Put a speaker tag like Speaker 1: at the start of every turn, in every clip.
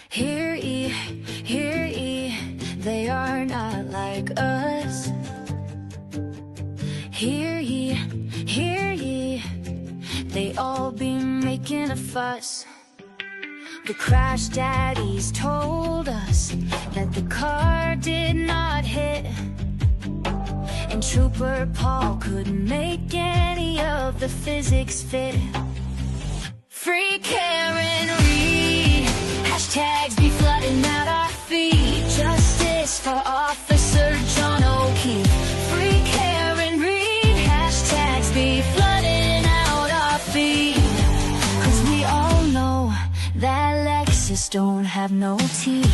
Speaker 1: Hear ye, they are not like us. Hear ye, they all be making a fuss. The crash daddies told us that the car did not hit, and Trooper Paul couldn't make any of the physics fit. Free Karen Reed, hashtags be flooding out our feed. Justice for Officer John O'Keefe. Free Karen Reed, hashtags be flooding out our feed. 'Cause we all know that Lexus don't have no teeth.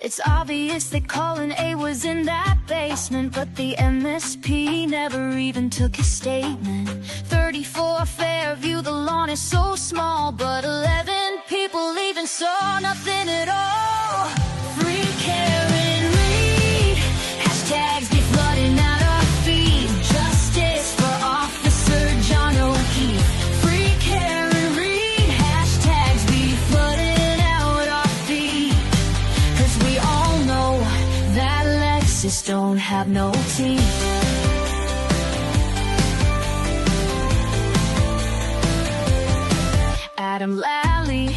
Speaker 1: It's obvious that Colin A was in that basement, but the MSP never even took his statement. 34 Fairview, the lawn is so small, but 11 people even saw nothing at all. Free Karen Reed, hashtags be flooding out our feed. Justice for Officer John O'Keefe. Free Karen Reed, hashtags be flooding out our feed. 'Cause we all know that Lexus don't have no teeth. Adam Lally,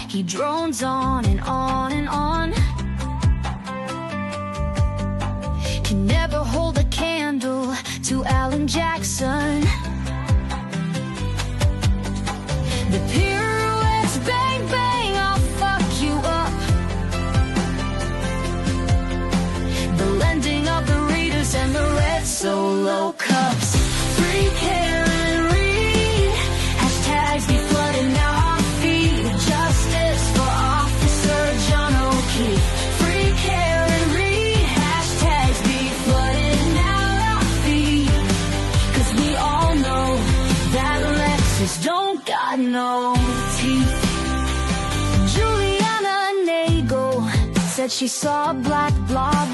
Speaker 1: he drones on and on and on. Can never hold a candle to Alan Jackson. The pirouettes, bang bang, I'll fuck you up. The lending of the readers and the red solo cups. Free Karen Reed, hashtags be flooding out our feed. Justice for Officer John O'Keefe. Free Karen Reed, hashtags be flooding out our feed. 'Cause we all know that Lexus don't got no teeth. Juliana Nagel said she saw a black blob.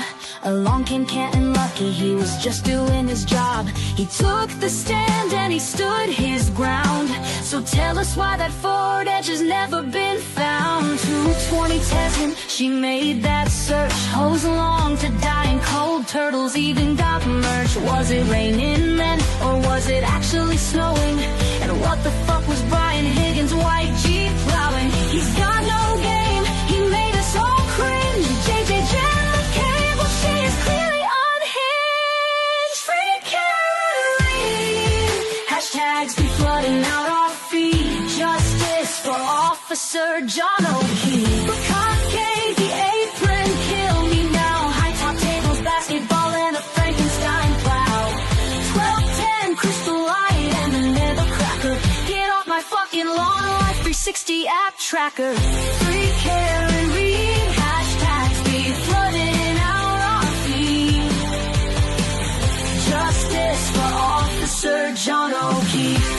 Speaker 1: Along came Canton Lucky, he was just doing his job. He took the stand and he stood his ground. So tell us why that Ford Edge has never been found. 220 Tesla, she made that search. Hose along to dying cold turtles, even got merch. Was it raining then, or was it actually snowing? And what the fuck was Brian Higgins' white Jeep plowing? He's got no game, he made us all cringe. JJ Jenner Cable, she is clearly unhinged. Free Karen Reed, hashtags be flooding out our feed. Justice for Officer John O'Keefe. Cockade, the apron, kill me now. High top tables, basketball, and a Frankenstein plow. 1210, crystal light, and the nether cracker. Get off my fucking lawn, Life 360 app tracker. Free Karen Reed, hashtags be flooding out our feed. Justice for Officer John O'Keefe.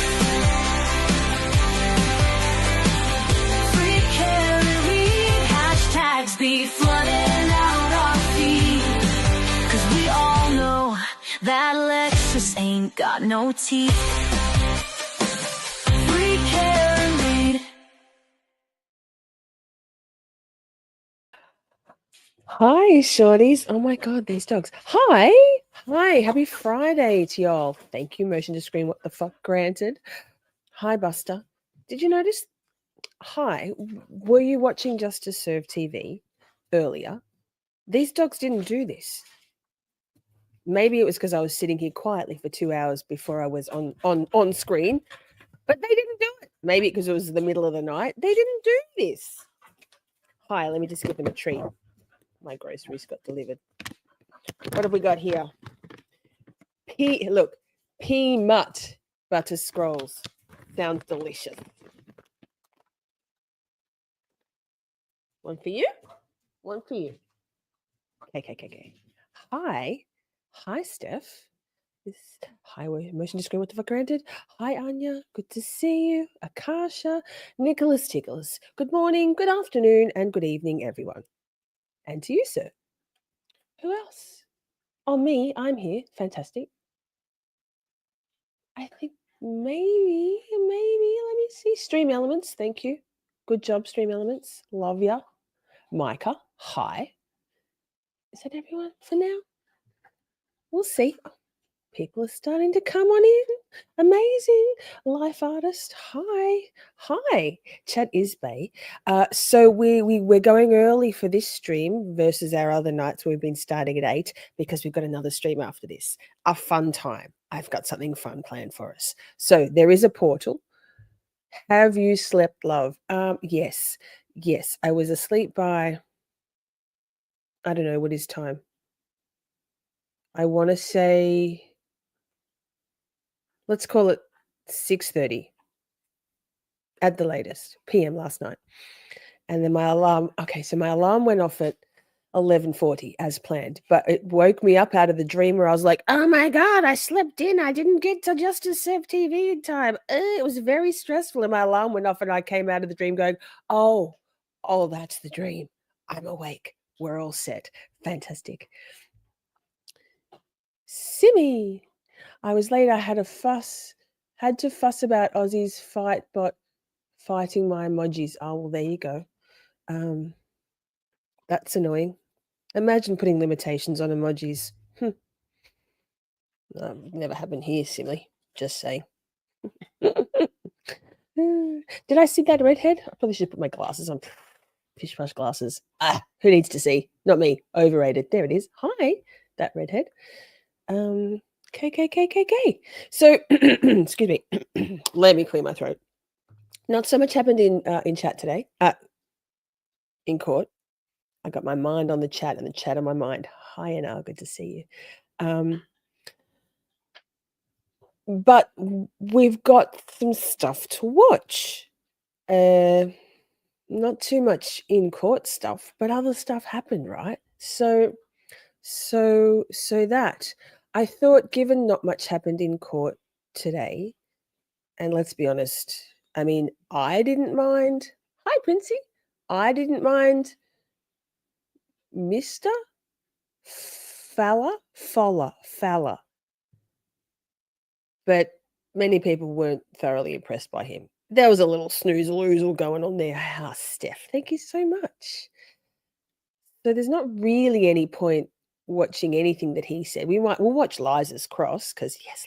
Speaker 1: Free Karen Reed, hashtags be flooding out our feed. 'Cause we all know that Lexus ain't got no teeth. Free Karen Reed.
Speaker 2: Hi, Shorties. Oh my God, these dogs. Hi. Happy Friday to y'all. Thank you, motion to screen. What the fuck, granted. Hi, Buster. Did you notice? Hi. Were you watching Justice Serve TV earlier? These dogs didn't do this. Maybe it was because I was sitting here quietly for 2 hours before I was on screen, but they didn't do it. Maybe because it was the middle of the night. They didn't do this. Hi, let me just give them a treat. My groceries got delivered. What have we got here? Peanut butter scrolls. Sounds delicious. One for you. One for you. Okay. Hi, Steph. Hi, motion to screen. What the fuck, granted? Hi, Anya. Good to see you. Akasha. Nicholas Tickles. Good morning, good afternoon, and good evening, everyone. And to you, sir. Who else? Oh, me. I'm here. Fantastic. I think Maybe. Let me see. Stream Elements. Thank you. Good job, Stream Elements. Love ya. Micah. Hi. Is that everyone for now? We'll see. People are starting to come on in. Amazing. Life artist. Hi. Chat is Bay. So we're going early for this stream versus our other nights. We've been starting at 8 because we've got another stream after this. A fun time. I've got something fun planned for us. So there is a portal. Have you slept, love? Yes. I was asleep by, I don't know, what is time? I want to say, let's call it 6:30 at the latest PM last night. And then my alarm went off at 11:40 as planned, but it woke me up out of the dream where I was like, oh my God, I slept in. I didn't get to Justice TV in time. It was very stressful. And my alarm went off and I came out of the dream going, oh, that's the dream. I'm awake. We're all set. Fantastic. Simmy. I was late. I had to fuss about Aussie's fight bot fighting my emojis. Oh, well, there you go. That's annoying. Imagine putting limitations on emojis. Never happened here, Simmy. Just saying. Did I see that redhead? I probably should put my glasses on. Fish brush glasses. Who needs to see? Not me. Overrated. There it is. Hi, that redhead. KKKKK. So, excuse me. Let me clear my throat. Not so much happened in chat today. In court. I got my mind on the chat and the chat on my mind. Hi, Anna. Good to see you. But we've got some stuff to watch. Not too much in court stuff, but other stuff happened, right? So that I thought, given not much happened in court today, and let's be honest, I mean, I didn't mind. Hi, Princey. I didn't mind Mr. Fowler. But many people weren't thoroughly impressed by him. There was a little snooze-a-loozle going on there. Steph, thank you so much. So there's not really any point watching anything that he said. We'll watch Liza's cross, because yes,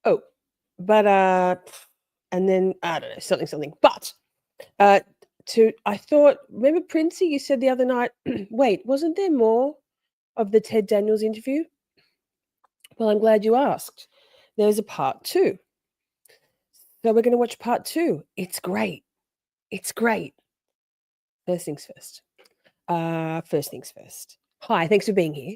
Speaker 2: Liza. Oh, but and then I don't know, something. But I thought, remember Princey, you said the other night, wait, wasn't there more of the Ted Daniels interview? Well, I'm glad you asked. There's a part 2. So we're going to watch part 2. It's great. First things first. Hi, thanks for being here.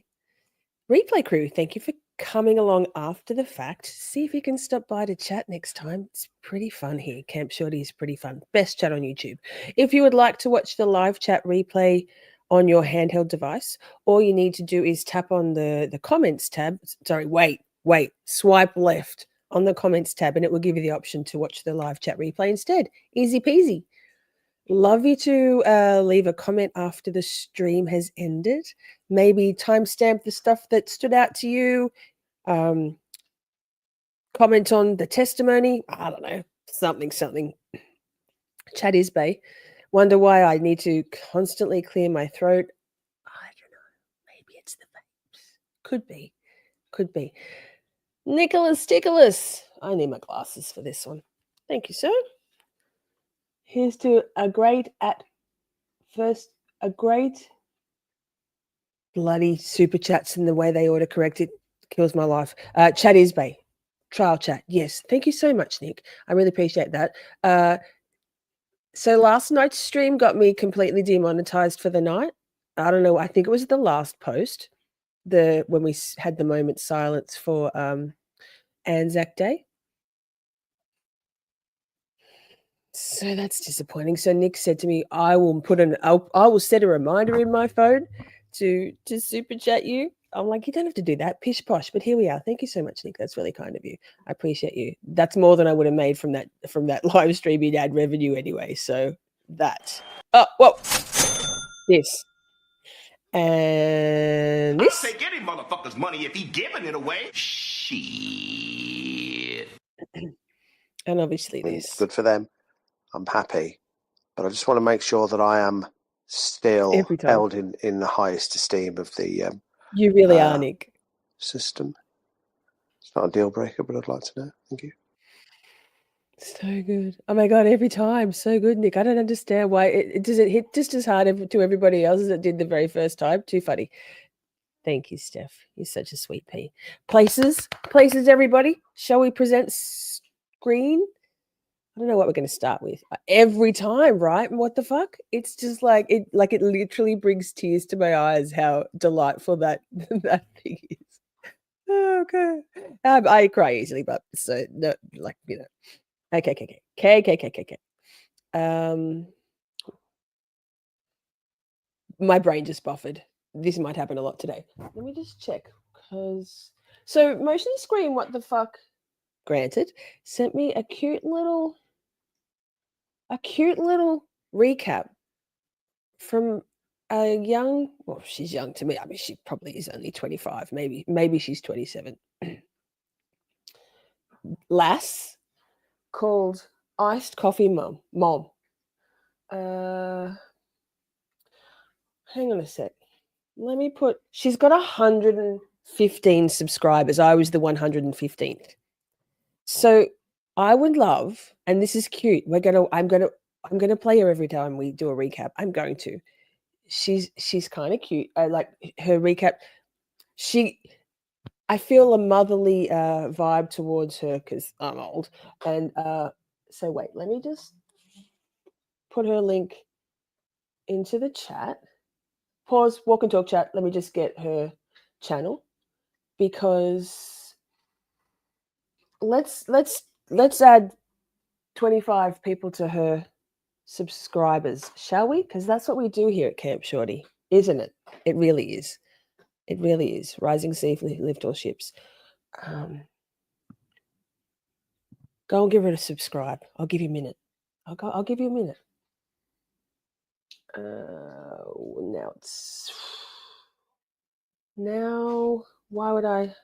Speaker 2: Replay crew, thank you for coming along after the fact. See if you can stop by to chat next time. It's pretty fun here. Camp Shorty is pretty fun. Best chat on YouTube. If you would like to watch the live chat replay on your handheld device, all you need to do is tap on the comments tab. Sorry, wait. Swipe left on the comments tab and it will give you the option to watch the live chat replay instead. Easy peasy. Love you to leave a comment after the stream has ended. Maybe timestamp the stuff that stood out to you. Comment on the testimony. I don't know. Something. Chat is Bay. Wonder why I need to constantly clear my throat. I don't know. Maybe it's the vapes. Could be. Nicholas Ticklus. I need my glasses for this one. Thank you, sir. Here's to a great bloody super chats and the way they autocorrect it kills my life. Chat is Bay. Trial chat. Yes. Thank you so much, Nick. I really appreciate that. So last night's stream got me completely demonetized for the night. I don't know. I think it was the last post, when we had the moment silence for Anzac Day. So that's disappointing. So Nick said to me, I will set a reminder in my phone to super chat you. I'm like, you don't have to do that. Pish posh. But here we are. Thank you so much, Nick. That's really kind of you. I appreciate you. That's more than I would have made from that live streaming ad revenue anyway. So that. Oh, whoa. This. And this.
Speaker 3: motherfucker's money if he giving it away. Shit.
Speaker 2: And obviously this.
Speaker 4: Good for them. I'm happy. But I just want to make sure that I am still
Speaker 2: Every time.
Speaker 4: held in the highest esteem of the
Speaker 2: You really are, Nick.
Speaker 4: system. It's not a deal breaker, but I'd like to know. Thank you.
Speaker 2: So good. Oh my God, every time. So good, Nick. I don't understand why it doesn't hit just as hard to everybody else as it did the very first time. Too funny. Thank you, Steph. You're such a sweet pea. Places, everybody. Shall we present screen? I don't know what we're going to start with. Every time, right? What the fuck? It's just like it literally brings tears to my eyes how delightful that that thing is. Okay. I cry easily, but so no, like, you know. Okay. My brain just buffered. This might happen a lot today. Let me just check because motion screen. What the fuck? Granted, sent me a cute little recap from a young. Well, she's young to me. I mean, she probably is only 25. Maybe she's 27. Lass called Iced Coffee Mom. Hang on a sec. Let me put. She's got 115 subscribers. I was the 115th. So I would love, and this is cute. I'm gonna play her every time we do a recap. I'm going to. She's kind of cute. I like her recap. I feel a motherly vibe towards her because I'm old. And so wait, let me just put her link into the chat. Pause, walk and talk chat. Let me just get her channel because let's add 25 people to her subscribers, shall we? Because that's what we do here at Camp Shorty, isn't it? It really is. It really is. Rising sea, lift all ships. Go and give her a subscribe. I'll give you a minute. I'll give you a minute. Now why would I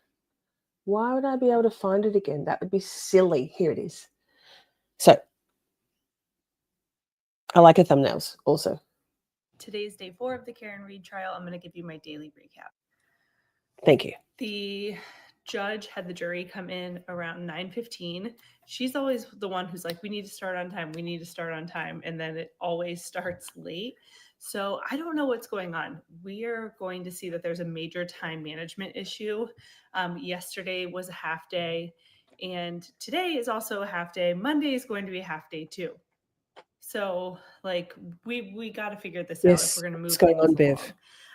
Speaker 2: be able to find it again? That would be silly. Here it is. So I like her thumbnails also.
Speaker 5: Today's day 4 of the Karen Read trial. I'm going to give you my daily recap.
Speaker 2: Thank you.
Speaker 5: The judge had the jury come in around 9:15. She's always the one who's like, we need to start on time. And then it always starts late. So I don't know what's going on. We are going to see that there's a major time management issue. Yesterday was a half day, and today is also a half day. Monday is going to be a half day too. So like we got to figure this out if we're going to move
Speaker 2: what's going on,
Speaker 5: things
Speaker 2: Bev?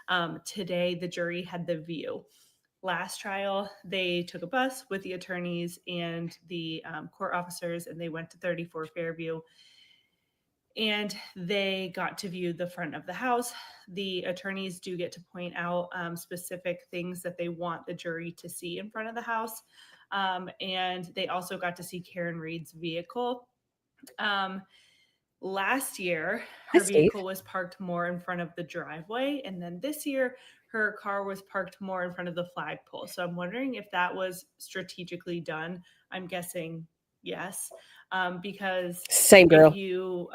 Speaker 5: along. Today the jury had the view. Last trial, they took a bus with the attorneys and the court officers, and they went to 34 Fairview. And they got to view the front of the house. The attorneys do get to point out specific things that they want the jury to see in front of the house. And they also got to see Karen Read's vehicle. Last year, her vehicle was parked more in front of the driveway. And then this year, her car was parked more in front of the flagpole. So I'm wondering if that was strategically done. I'm guessing yes, because
Speaker 2: Same girl.
Speaker 5: if you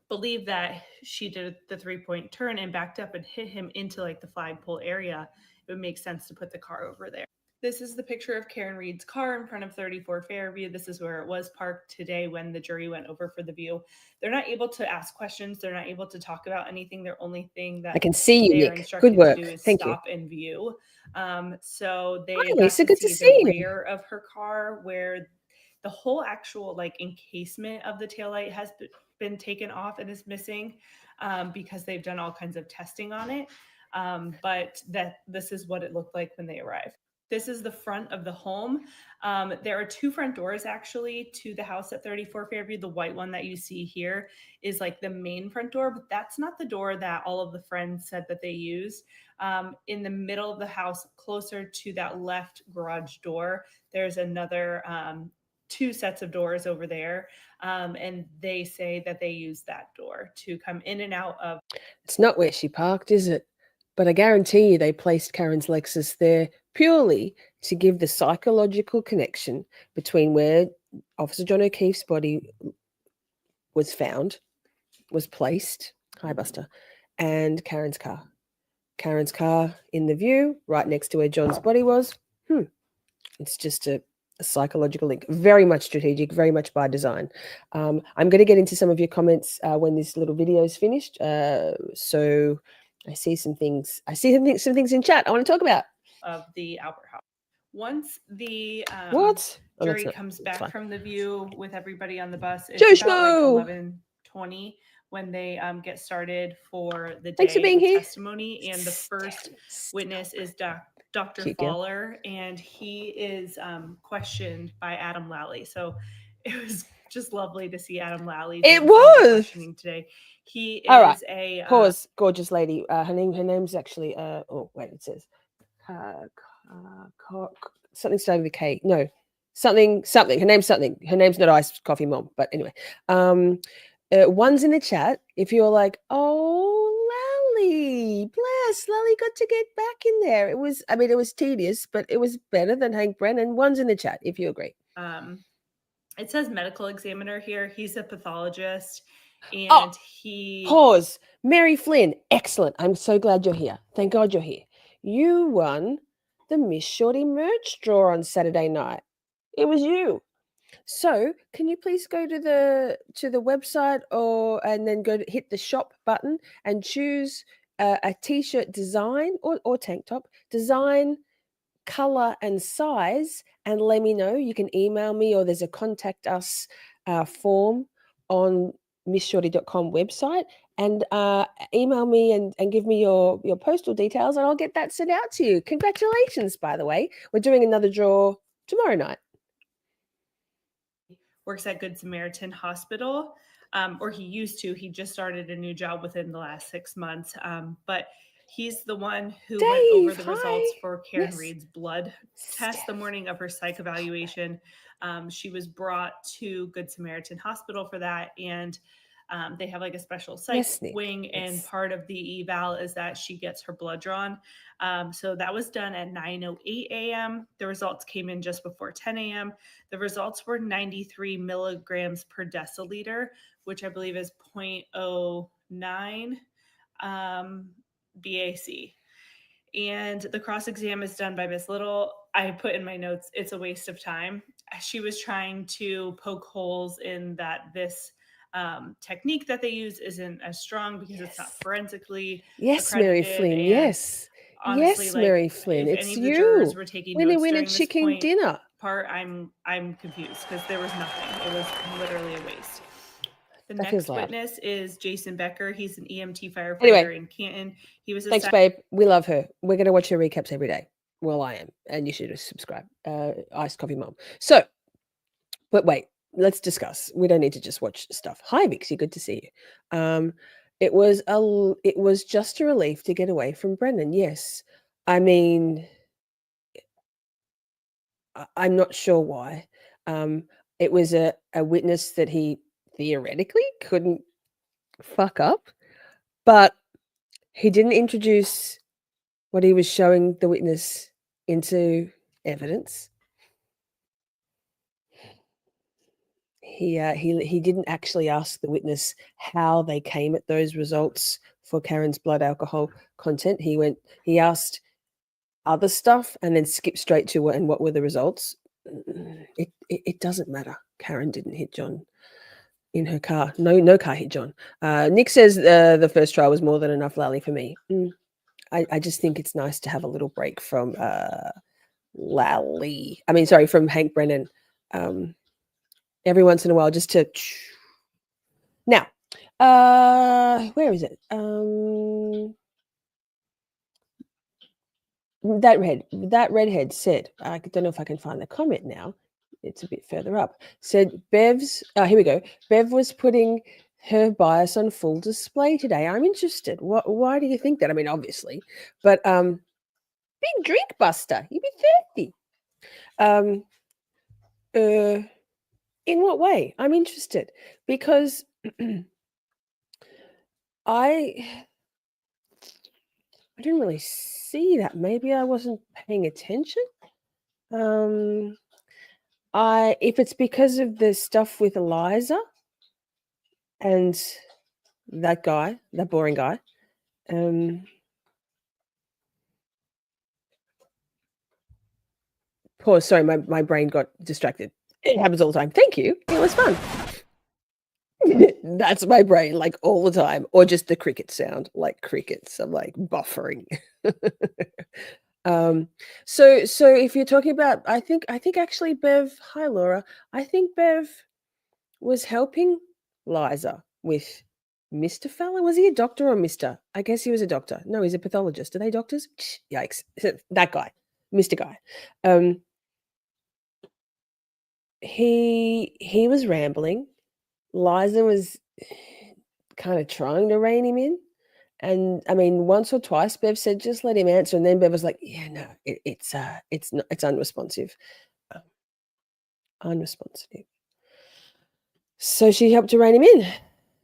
Speaker 5: believe that she did the 3-point turn and backed up and hit him into like the flagpole area, it would make sense to put the car over there. This is the picture of Karen Read's car in front of 34 Fairview. This is where it was parked today when the jury went over for the view. They're not able to ask questions. They're not able to talk about anything. Their only thing that
Speaker 2: I can see you,
Speaker 5: they are
Speaker 2: Nick.
Speaker 5: instructed
Speaker 2: Good work.
Speaker 5: to do is
Speaker 2: Thank
Speaker 5: stop and view. So they
Speaker 2: Hi,
Speaker 5: got
Speaker 2: Lisa.
Speaker 5: to
Speaker 2: Good
Speaker 5: see the
Speaker 2: you.
Speaker 5: rear of her car where the whole actual like encasement of the taillight has been taken off and is missing because they've done all kinds of testing on it. But this is what it looked like when they arrived. This is the front of the home. There are 2 front doors actually to the house at 34 Fairview. The white one that you see here is like the main front door, but that's not the door that all of the friends said that they used. In the middle of the house, closer to that left garage door, there's another 2 sets of doors over there. And they say that they use that door to come in and out of.
Speaker 2: It's not where she parked, is it? But I guarantee you they placed Karen's Lexus there purely to give the psychological connection between where Officer John O'Keefe's body was found, was placed, hi Buster, and Karen's car. Karen's car in the view, right next to where John's body was. It's just a psychological link. Very much strategic, very much by design. I'm going to get into some of your comments when this little video is finished. So I see some things. I see some things in chat I want to talk about.
Speaker 5: Of the Albert House. Once the
Speaker 2: What?
Speaker 5: jury comes back from the view with everybody on the bus, it's
Speaker 2: Josh
Speaker 5: about like 11:20 when they get started for the day
Speaker 2: Thanks for being
Speaker 5: of
Speaker 2: here.
Speaker 5: testimony. And the first witness is Dr.
Speaker 2: Cute girl.
Speaker 5: Fowler, and he is questioned by Adam Lally. So it was just lovely to see Adam Lally.
Speaker 2: It
Speaker 5: doing some
Speaker 2: was.
Speaker 5: questioning today. He is
Speaker 2: All right.
Speaker 5: a
Speaker 2: Pause, gorgeous lady. Her name's actually oh wait, it says something starting with a K. No, something. Her name's something. Her name's not Iced Coffee Mom, but anyway. One's in the chat. If you're like, oh, Lally, bless, Lally got to get back in there. It was tedious, but it was better than Hank Brennan. One's in the chat, if you agree.
Speaker 5: It says medical examiner here. He's a pathologist, and he
Speaker 2: pause. Mary Flynn, excellent. I'm so glad you're here. Thank God you're here. You won the Miss Shorty merch draw on Saturday night. It was you. So can you please go to the website and then go to hit the shop button and choose a t-shirt design or tank top design, color and size, and let me know. You can email me, or there's a contact us form on missshorty.com website, and email me and give me your postal details, and I'll get that sent out to you. Congratulations, by the way. We're doing another draw tomorrow night.
Speaker 5: Works at Good Samaritan Hospital, or he used to. He just started a new job within the last 6 months, but he's the one who went over the results for Karen Reed's blood test the morning of her psych evaluation. She was brought to Good Samaritan Hospital for that, and they have like a special psych wing, and part of the eval is that she gets her blood drawn. So that was done at 9:08 a.m. The results came in just before 10 a.m. The results were 93 milligrams per deciliter, which I believe is 0.09 BAC. And the cross exam is done by Miss Little. I put in my notes, it's a waste of time. She was trying to poke holes in that this technique that they use isn't as strong because it's not forensically accredited.
Speaker 2: Mary Flynn. Yes. Honestly, Mary Flynn.
Speaker 5: If
Speaker 2: it's
Speaker 5: any of
Speaker 2: you.
Speaker 5: The jurors were taking
Speaker 2: when
Speaker 5: notes
Speaker 2: they win
Speaker 5: during
Speaker 2: a chicken
Speaker 5: this
Speaker 2: dinner
Speaker 5: part, I'm confused because there was nothing. It was literally a waste. The next witness is Jason Becker. He's an EMT firefighter in Canton. He was
Speaker 2: thanks, babe. We love her. We're going to watch her recaps every day. Well, I am, and you should subscribe. Iced Coffee Mom. So, but wait, let's discuss. We don't need to just watch stuff. Hi, Vixie. Good to see you. It was just a relief to get away from Brennan. Yes, I mean, I'm not sure why. It was a witness that he theoretically couldn't fuck up, but he didn't introduce what he was showing the witness into evidence. He didn't actually ask the witness how they came at those results for Karen's blood alcohol content. He asked other stuff and then skipped straight to what were the results. It doesn't matter. Karen didn't hit John in her car. No car hit John. Nick says the first trial was more than enough, Lally, for me. I just think it's nice to have a little break from from Hank Brennan every once in a while, just to. Now, where is it? That redhead said, I don't know if I can find the comment now. It's a bit further up. Said Bev's, here we go. Bev was putting her bias on full display today. I'm interested. Why do you think that? I mean, obviously, but big drink buster. You'd be 30. In what way? I'm interested because I didn't really see that. Maybe I wasn't paying attention. If it's because of the stuff with Liza and that guy, that boring guy, pause. Sorry, my brain got distracted. It happens all the time. Thank you. It was fun. That's my brain, like all the time, or just the cricket sound, like crickets. I'm like buffering. So if you're talking about, I think actually Bev. Hi, Laura. I think Bev was helping Liza with Mr. Fella. Was he a doctor or Mr.? I guess he was a doctor. No, he's a pathologist. Are they doctors? Yikes! That guy, Mr. Guy. He was rambling. Liza was kind of trying to rein him in. And I mean, once or twice, Bev said, "Just let him answer." And then Bev was like, "Yeah, no, it's not, it's unresponsive, unresponsive." So she helped to rein him in.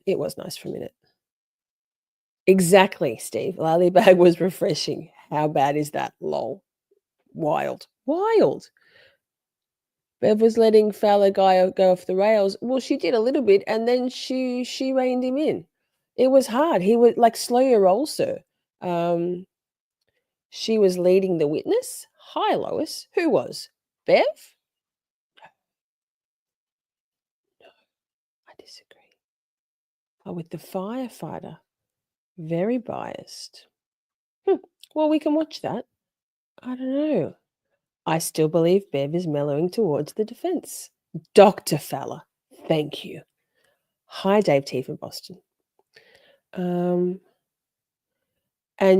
Speaker 2: It was nice for a minute. Exactly, Steve. Lally Bag was refreshing. How bad is that? Lol. Wild. Bev was letting Fowler Guy go off the rails. Well, she did a little bit, and then she reined him in. It was hard. He was like, slow your roll, sir. She was leading the witness. Hi, Lois. Who was? Bev? No, I disagree. Oh, with the firefighter. Very biased. Well, we can watch that. I don't know. I still believe Bev is mellowing towards the defense. Dr. Fowler, thank you. Hi, Dave T from Boston. And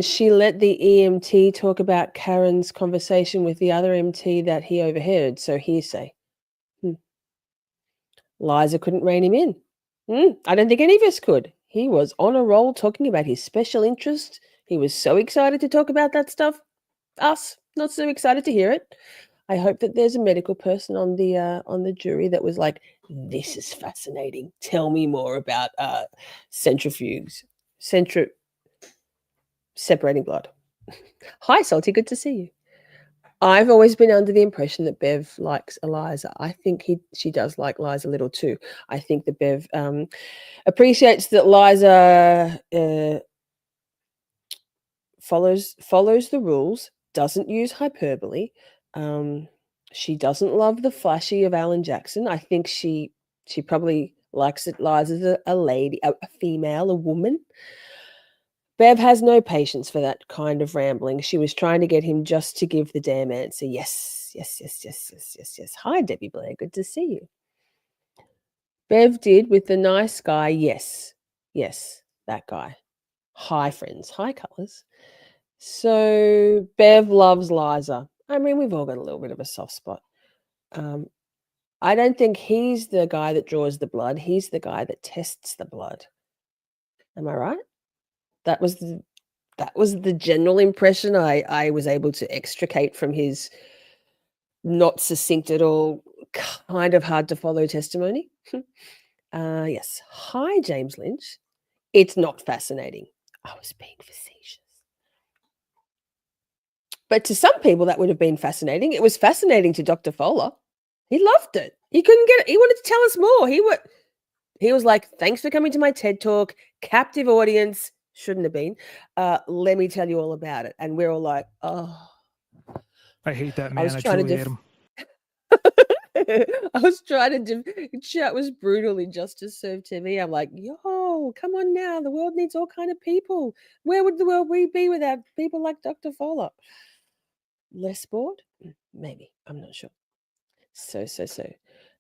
Speaker 2: she let the EMT talk about Karen's conversation with the other MT that he overheard, so hearsay. Liza couldn't rein him in. I don't think any of us could. He was on a roll talking about his special interest. He was so excited to talk about that stuff. Us, not so excited to hear it. I hope that there's a medical person on the jury that was like, "This is fascinating. Tell me more about centrifuges, separating blood." Hi, Salty. Good to see you. I've always been under the impression that Bev likes Eliza. I think she does like Liza a little too. I think that Bev appreciates that Liza follows the rules, doesn't use hyperbole. She doesn't love the flashy of Alan Jackson. I think she probably likes it. Liza's a lady, a female, a woman. Bev has no patience for that kind of rambling. She was trying to get him just to give the damn answer. Yes. Hi, Debbie Blair. Good to see you. Bev did with the nice guy. Yes, that guy. Hi, friends. Hi, colours. So Bev loves Liza. I mean, we've all got a little bit of a soft spot. I don't think he's the guy that draws the blood. He's the guy that tests the blood. Am I right? That was the general impression I was able to extricate from his not succinct at all, kind of hard to follow testimony. Yes. Hi, James Lynch. It's not fascinating. I was being facetious. But to some people, that would have been fascinating. It was fascinating to Dr. Fowler. He loved it. He couldn't get it. He wanted to tell us more. He was like, "Thanks for coming to my TED Talk. Captive audience." Shouldn't have been. Let me tell you all about it. And we're all like, "Oh."
Speaker 6: I hate that man. I truly hate him.
Speaker 2: I was trying to chat was brutal in Justice Served TV. I'm like, yo, come on now. The world needs all kind of people. Where would the world be without people like Dr. Fowler? Less bored? Maybe. I'm not sure. So.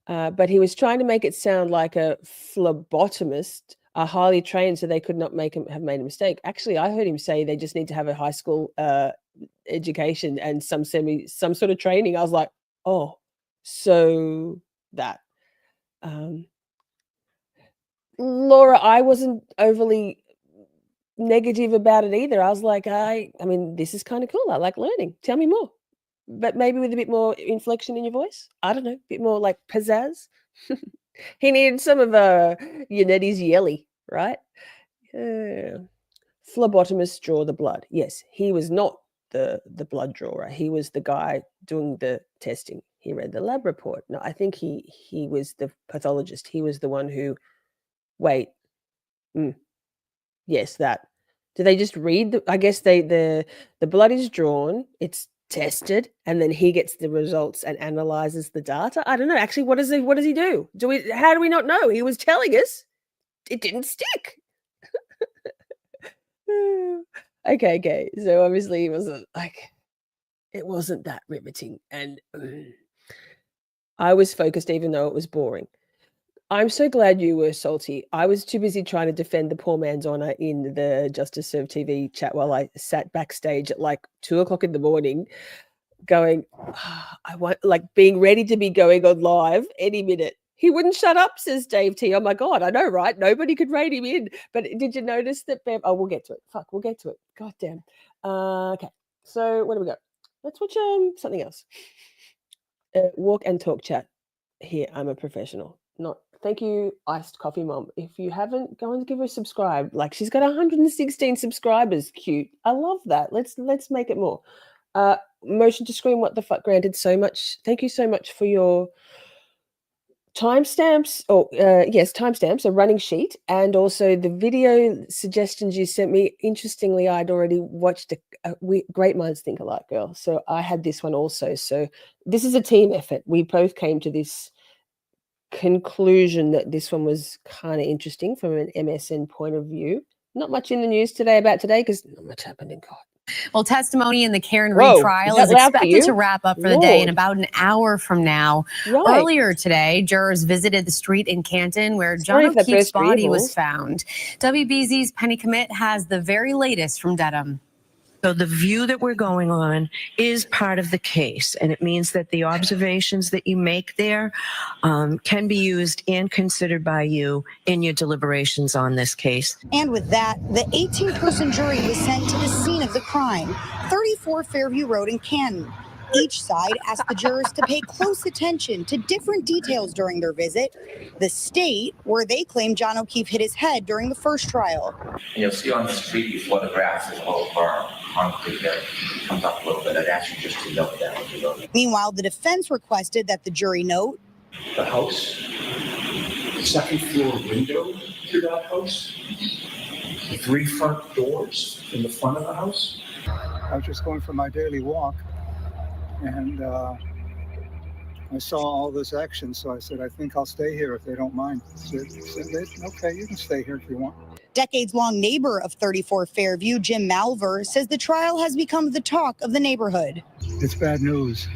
Speaker 2: But he was trying to make it sound like a phlebotomist are highly trained, so they could not have made a mistake. Actually, I heard him say they just need to have a high school education and some sort of training. I was like, oh, so that. Laura, I wasn't overly negative about it either. I was like, I mean, this is kind of cool. I like learning. Tell me more. But maybe with a bit more inflection in your voice. I don't know, a bit more like pizzazz. He needed some of Yanetti's yelly, right? phlebotomist draw the blood. Yes, he was not the blood drawer. He was the guy doing the testing. He read the lab report. No, I think he was the pathologist. He was the one who. Wait. Yes, that. Do they just read I guess the blood is drawn, it's tested, and then he gets the results and analyzes the data? I don't know. Actually, what does he do? How do we not know? He was telling us it didn't stick. Okay. So obviously it wasn't that riveting, and I was focused even though it was boring. I'm so glad you were salty. I was too busy trying to defend the poor man's honor in the Justice Serve TV chat while I sat backstage at like 2:00 in the morning going, I want, like, being ready to be going on live any minute. He wouldn't shut up, says Dave T. Oh my God, I know, right? Nobody could rein him in. But did you notice that Bev? Oh, we'll get to it. Fuck, we'll get to it. God damn. Okay, so where do we go? Let's watch something else. Walk and talk chat. Here, I'm a professional. Not thank you, iced coffee mom. If you haven't, go and give her a subscribe. Like, she's got 116 subscribers. Cute. I love that. Let's make it more. Motion to screen. What the fuck? Granted, so much. Thank you so much for your timestamps. Yes, timestamps, a running sheet, and also the video suggestions you sent me. Interestingly, I'd already watched Great Minds Think Alike, girl. So I had this one also. So this is a team effort. We both came to this conclusion that this one was kind of interesting from an MSN point of view. Not much in the news today because not much happened in court.
Speaker 7: Well, testimony in the Karen Reed trial is expected to wrap up for the day in about an hour from now. Right. Earlier today, jurors visited the street in Canton where John O'Keefe's body was found. WBZ's Penny Commit has the very latest from Dedham.
Speaker 8: So the view that we're going on is part of the case, and it means that the observations that you make there can be used and considered by you in your deliberations on this case.
Speaker 9: And with that, the 18-person jury was sent to the scene of the crime, 34 Fairview Road in Canton. Each side asked the jurors to pay close attention to different details during their visit. The state, where they claim John O'Keefe hit his head during the first trial.
Speaker 10: You'll see on this previous photograph is a little firm, concrete there. It comes up a little bit. I'd ask you just to note that.
Speaker 9: Meanwhile, the defense requested that the jury note
Speaker 11: the house, the second floor window to that house, the 3 front doors in the front of the house.
Speaker 12: I was just going for my daily walk, and I saw all this action, so I said, I think I'll stay here if they don't mind. Said, okay, you can stay here if you want.
Speaker 9: Decades-long neighbor of 34 Fairview, Jim Malver, says the trial has become the talk of the neighborhood.
Speaker 12: It's bad news.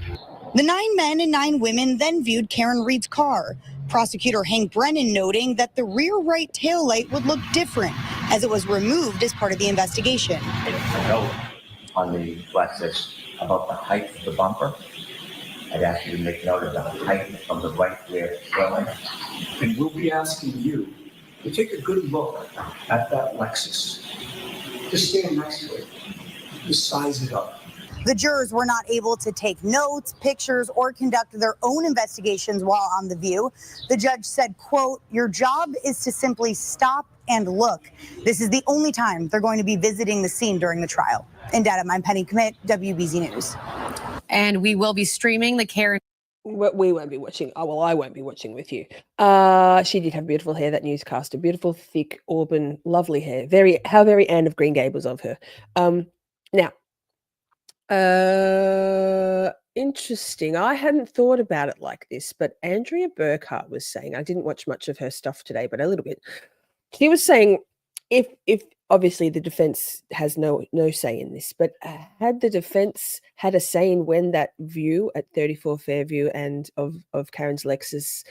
Speaker 9: The 9 men and 9 women then viewed Karen Reed's car. Prosecutor Hank Brennan noting that the rear right taillight would look different as it was removed as part of the investigation.
Speaker 10: A note on the Lexus about the height of the bumper. I'd ask you to make note of the height from the right rear taillight.
Speaker 11: And we'll be asking you to take a good look at that Lexus. Just stand next to it. Just size it up.
Speaker 9: The jurors were not able to take notes, pictures, or conduct their own investigations while on the view. The judge said, quote, your job is to simply stop and look. This is the only time they're going to be visiting the scene during the trial. In Dedham, I'm Penny Commit, WBZ News.
Speaker 7: And we will be streaming the Karen.
Speaker 2: We won't be watching. Oh, well, I won't be watching with you. She did have beautiful hair, that newscaster. Beautiful, thick, auburn, lovely hair. How very Anne of Green Gables of her. Now, interesting. I hadn't thought about it like this, but Andrea Burkhart was saying, I didn't watch much of her stuff today, but a little bit. She was saying, if obviously the defense has no say in this, but had the defense had a say in when that view at 34 Fairview and of Karen's Lexus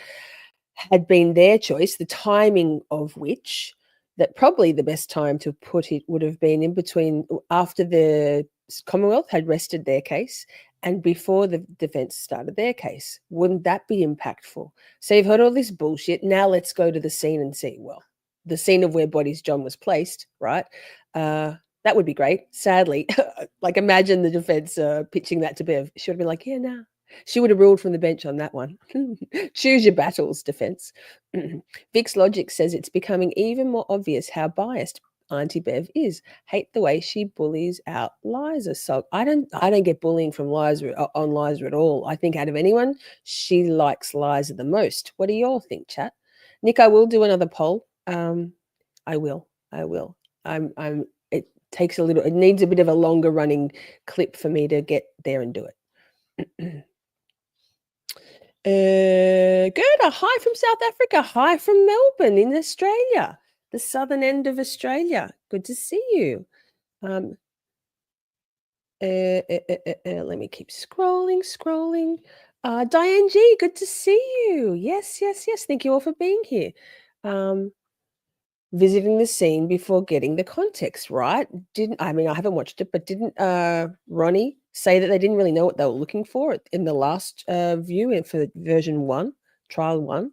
Speaker 2: had been their choice, the timing of which, that probably the best time to put it would have been in between after the Commonwealth had rested their case and before the defense started their case. Wouldn't that be impactful? So you've heard all this bullshit. Now let's go to the scene and see, well, the scene of where Body's John was placed, right? That would be great. Sadly, like imagine the defense pitching that to Bev. She would have been like, yeah, nah. She would have ruled from the bench on that one. Choose your battles, defense. Vic's Logic says it's becoming even more obvious how biased Auntie Bev is. Hate the way she bullies out Liza. So I don't get bullying from Liza on Liza at all. I think out of anyone, she likes Liza the most. What do you all think, chat? Nick, I will do another poll. I will. It takes it needs a bit of a longer running clip for me to get there and do it. Gerda, hi from South Africa. Hi from Melbourne in Australia, the southern end of Australia. Good to see you. Let me keep scrolling. Diane G, good to see you. Yes. Thank you all for being here. Visiting the scene before getting the context right. I haven't watched it, but didn't Ronnie say that they didn't really know what they were looking for in the last view and for version 1, trial 1?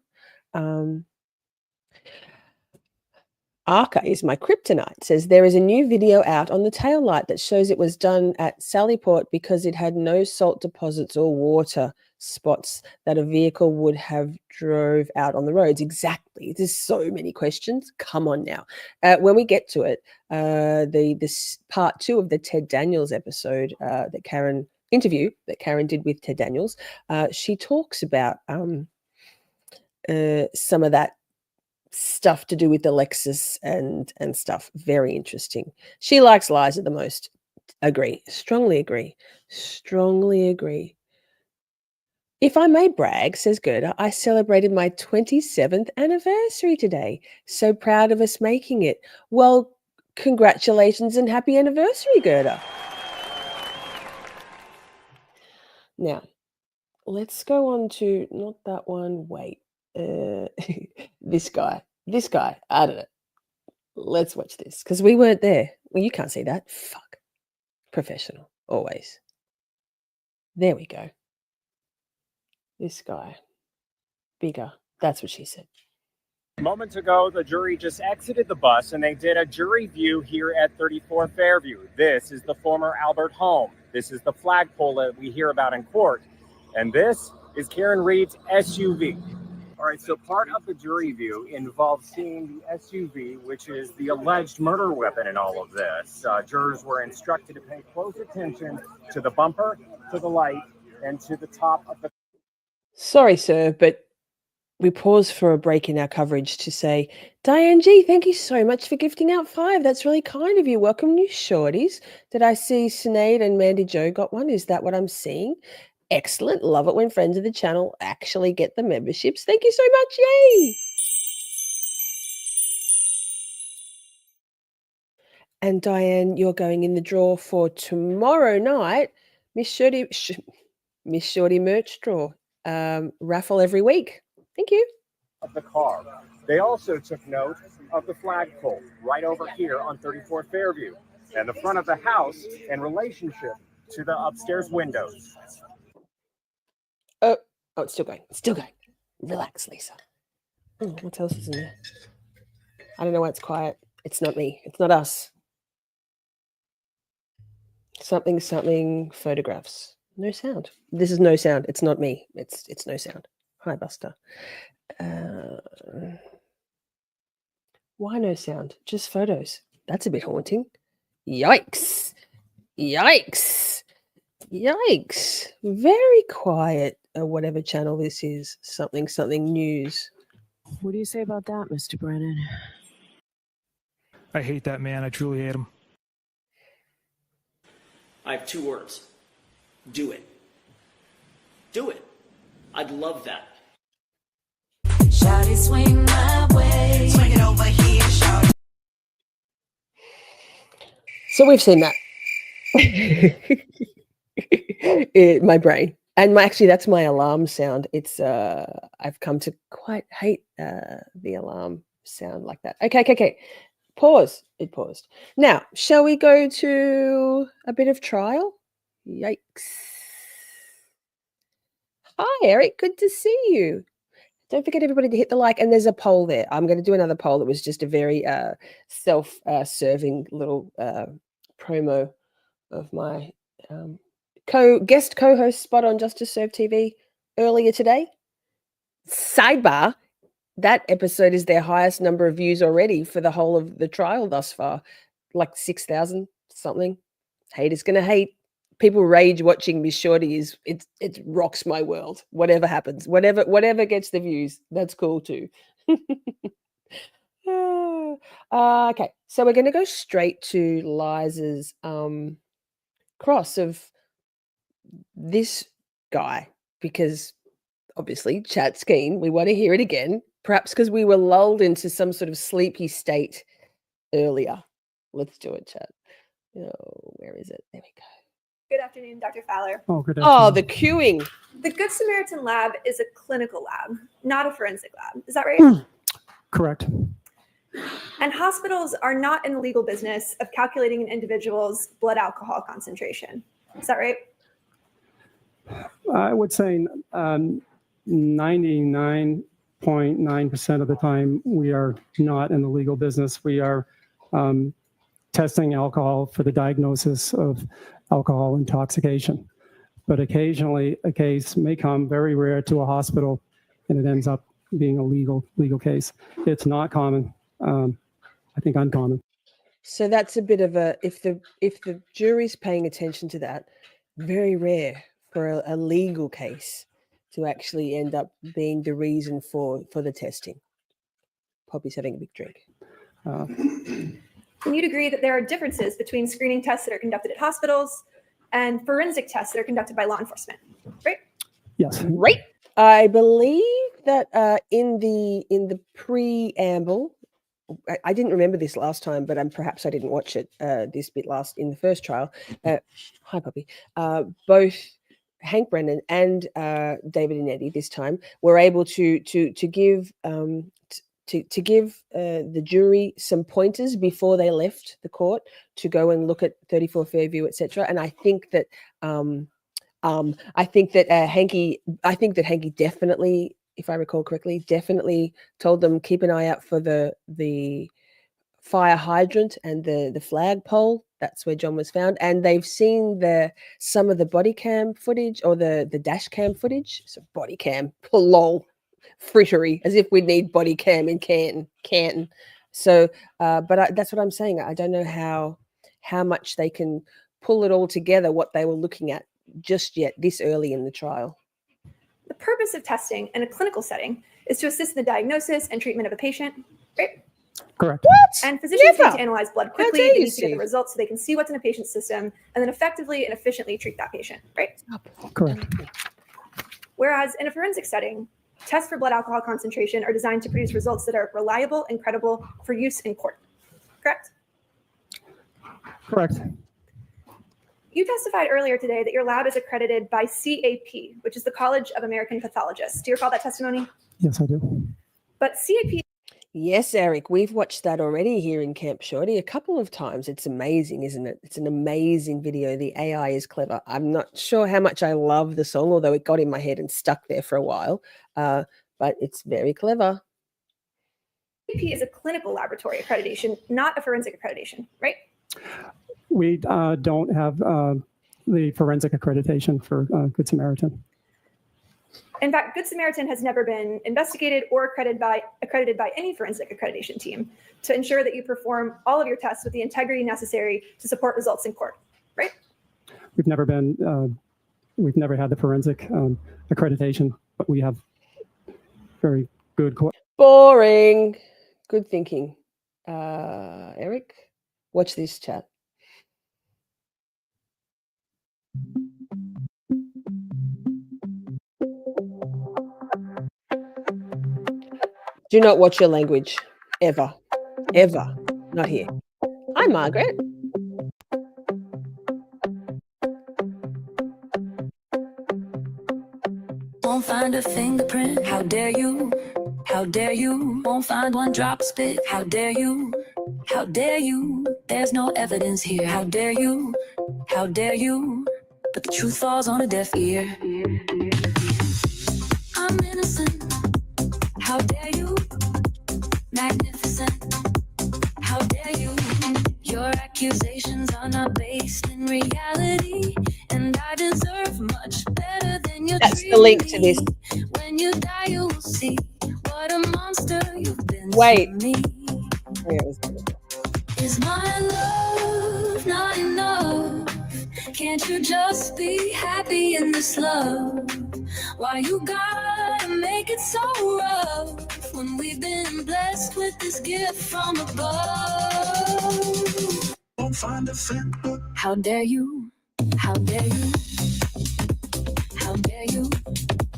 Speaker 2: Arca is my kryptonite. Says there is a new video out on the taillight that shows it was done at Sallyport because it had no salt deposits or water spots that a vehicle would have drove out on the roads. Exactly. There's so many questions. Come on now. When we get to it, this part 2 of the Ted Daniels episode, interview that Karen did with Ted Daniels, she talks about some of that stuff to do with the Lexus and stuff. Very interesting. She likes Liza the most. Agree. Strongly agree. If I may brag, says Gerda, I celebrated my 27th anniversary today. So proud of us making it. Well, congratulations and happy anniversary, Gerda. Now, let's go on to, not that one, wait. This guy, I don't know. Let's watch this because we weren't there. Well, you can't see that. Fuck. Professional, always. There we go. This guy, bigger. That's what she said.
Speaker 13: Moments ago, the jury just exited the bus and they did a jury view here at 34 Fairview. This is the former Albert home. This is the flagpole that we hear about in court. And this is Karen Reed's SUV. All right, so part of the jury view involves seeing the SUV, which is the alleged murder weapon in all of this. Jurors were instructed to pay close attention to the bumper, to the light, and to the top of the...
Speaker 2: Sorry, sir, but we pause for a break in our coverage to say, Diane G, thank you so much for gifting out 5. That's really kind of you. Welcome, new Shorties. Did I see Sinead and Mandy Jo got one? Is that what I'm seeing? Excellent. Love it when friends of the channel actually get the memberships. Thank you so much. Yay. And Diane, you're going in the draw for tomorrow night. Miss Shorty merch draw. Raffle every week. Thank you.
Speaker 13: Of the car. They also took note of the flagpole right over here on 34 Fairview and the front of the house in relationship to the upstairs windows.
Speaker 2: Oh, it's still going. Relax, Lisa. Oh, what else is in there? I don't know why it's quiet. It's not me. It's not us. Something photographs. No sound. This is no sound. It's not me. It's no sound. Hi, Buster. Why no sound? Just photos. That's a bit haunting. Yikes. Very quiet. Whatever channel this is. Something news.
Speaker 8: What do you say about that, Mr. Brennan?
Speaker 6: I hate that man. I truly hate him.
Speaker 14: I have 2 words. Do it. Do it. I'd love that.
Speaker 1: Shorty, swing my way. Swing it over here, shorty.
Speaker 2: So we've seen that. My brain. And actually, that's my alarm sound. It's I've come to quite hate the alarm sound like that. Okay. Pause. It paused. Now, shall we go to a bit of trial? Yikes. Hi, Eric. Good to see you. Don't forget, everybody, to hit the like. And there's a poll there. I'm going to do another poll that was just a very self-serving little promo of my guest co-host spot on Justice Serve TV earlier today. Sidebar, that episode is their highest number of views already for the whole of the trial thus far, like 6,000 something. Haters gonna hate. People rage watching Miss Shorty it rocks my world. Whatever happens, whatever gets the views, that's cool too. Okay, so we're gonna go straight to Liza's cross of this guy, because obviously chat's keen. We want to hear it again, perhaps because we were lulled into some sort of sleepy state earlier. Let's do it, chat. Oh, where is it? There we go.
Speaker 15: Good afternoon, Dr. Fowler.
Speaker 6: Oh, good afternoon.
Speaker 2: Oh, the queuing.
Speaker 15: The Good Samaritan lab is a clinical lab, not a forensic lab. Is that right?
Speaker 6: Correct.
Speaker 15: And hospitals are not in the legal business of calculating an individual's blood alcohol concentration. Is that right?
Speaker 6: I would say 99.9% of the time we are not in the legal business. We are testing alcohol for the diagnosis of alcohol intoxication. But occasionally a case may come, very rare, to a hospital, and it ends up being a legal case. It's not common. I think uncommon.
Speaker 2: So that's a bit of a, if the jury's paying attention to that, very rare for a legal case to actually end up being the reason for the testing. Poppy's having a big drink.
Speaker 15: And you'd agree that there are differences between screening tests that are conducted at hospitals and forensic tests that are conducted by law enforcement, right?
Speaker 6: Yes.
Speaker 2: Right. I believe that in the preamble, I didn't remember this last time, but perhaps I didn't watch it this bit last in the first trial. Hi, Poppy. Both Hank Brennan and David and Eddie this time were able to give the jury some pointers before they left the court to go and look at 34 Fairview, etc. And I think that Hanky definitely, if I recall correctly, definitely told them keep an eye out for the fire hydrant and the flagpole. That's where John was found, and they've seen some of the body cam footage or the dash cam footage. So body cam, lol, frittery, as if we need body cam in Canton. So, but that's what I'm saying. I don't know how much they can pull it all together, what they were looking at just yet this early in the trial.
Speaker 15: The purpose of testing in a clinical setting is to assist in the diagnosis and treatment of a patient, right?
Speaker 6: Correct.
Speaker 2: What?
Speaker 15: And physicians need to analyze blood quickly. They need to
Speaker 2: see
Speaker 15: get the results so they can see what's in a patient's system and then effectively and efficiently treat that patient, right?
Speaker 6: Correct.
Speaker 15: Whereas in a forensic setting, tests for blood alcohol concentration are designed to produce results that are reliable and credible for use in court, correct?
Speaker 6: Correct.
Speaker 15: You testified earlier today that your lab is accredited by CAP, which is the College of American Pathologists. Do you recall that testimony?
Speaker 6: Yes, I do.
Speaker 15: But CAP...
Speaker 2: Yes, Eric, we've watched that already here in Camp Shorty a couple of times. It's amazing, isn't it? It's an amazing video. The AI is clever. I'm not sure how much I love the song, although it got in my head and stuck there for a while, but it's very clever.
Speaker 15: CAP is a clinical laboratory accreditation, not a forensic accreditation, right?
Speaker 6: We don't have the forensic accreditation for Good Samaritan.
Speaker 15: In fact, Good Samaritan has never been investigated or accredited by any forensic accreditation team to ensure that you perform all of your tests with the integrity necessary to support results in court, right?
Speaker 6: We've never had the forensic accreditation, but we have very good.
Speaker 2: Boring. Good thinking. Eric, watch this chat. Do not watch your language, ever, ever, not here. Hi, Margaret.
Speaker 1: Won't find a fingerprint, how dare you? How dare you? Won't find one drop of spit, how dare you? How dare you? There's no evidence here, how dare you? How dare you? But the truth falls on a deaf ear. I'm innocent, how dare you? Magnificent, how dare you? Your accusations are not based in reality, and I deserve much better than your
Speaker 2: That's the link to this.
Speaker 1: When you die, you will see what a monster
Speaker 2: Wait.
Speaker 1: Is my love not enough? Can't you just be happy in this love? Why you gotta make it so rough when we've been blessed with this gift from above? How dare you? How dare you? How dare you?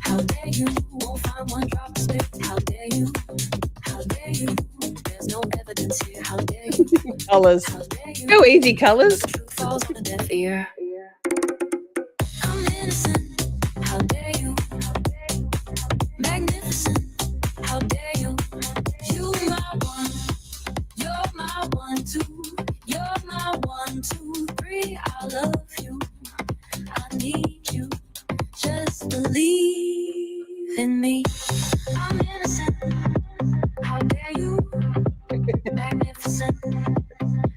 Speaker 1: How dare you? Won't find one drop of spit. How dare you? How dare you? There's no evidence here. How dare you?
Speaker 2: Colors. Go easy, colors.
Speaker 1: Truth falls on a deaf ear. I'm innocent. How dare you? Magnificent. How dare you? You my one. You're my 1, 2. You're my 1, 2, 3. I love you. I need you. Just believe in me. I'm innocent. How dare you? Magnificent.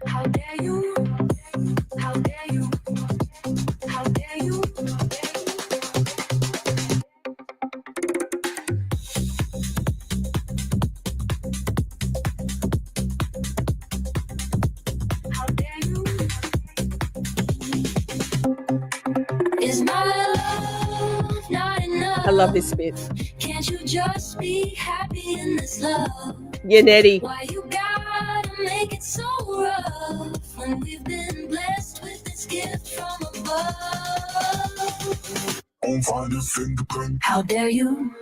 Speaker 1: How dare you? How dare you? How dare you? How dare you? Is my love not enough?
Speaker 2: I love this bit.
Speaker 1: Can't you just be happy in this love?
Speaker 2: Yeah, Nettie.
Speaker 1: Why you gotta make it so rough when we've been blessed with this gift from above? How dare you?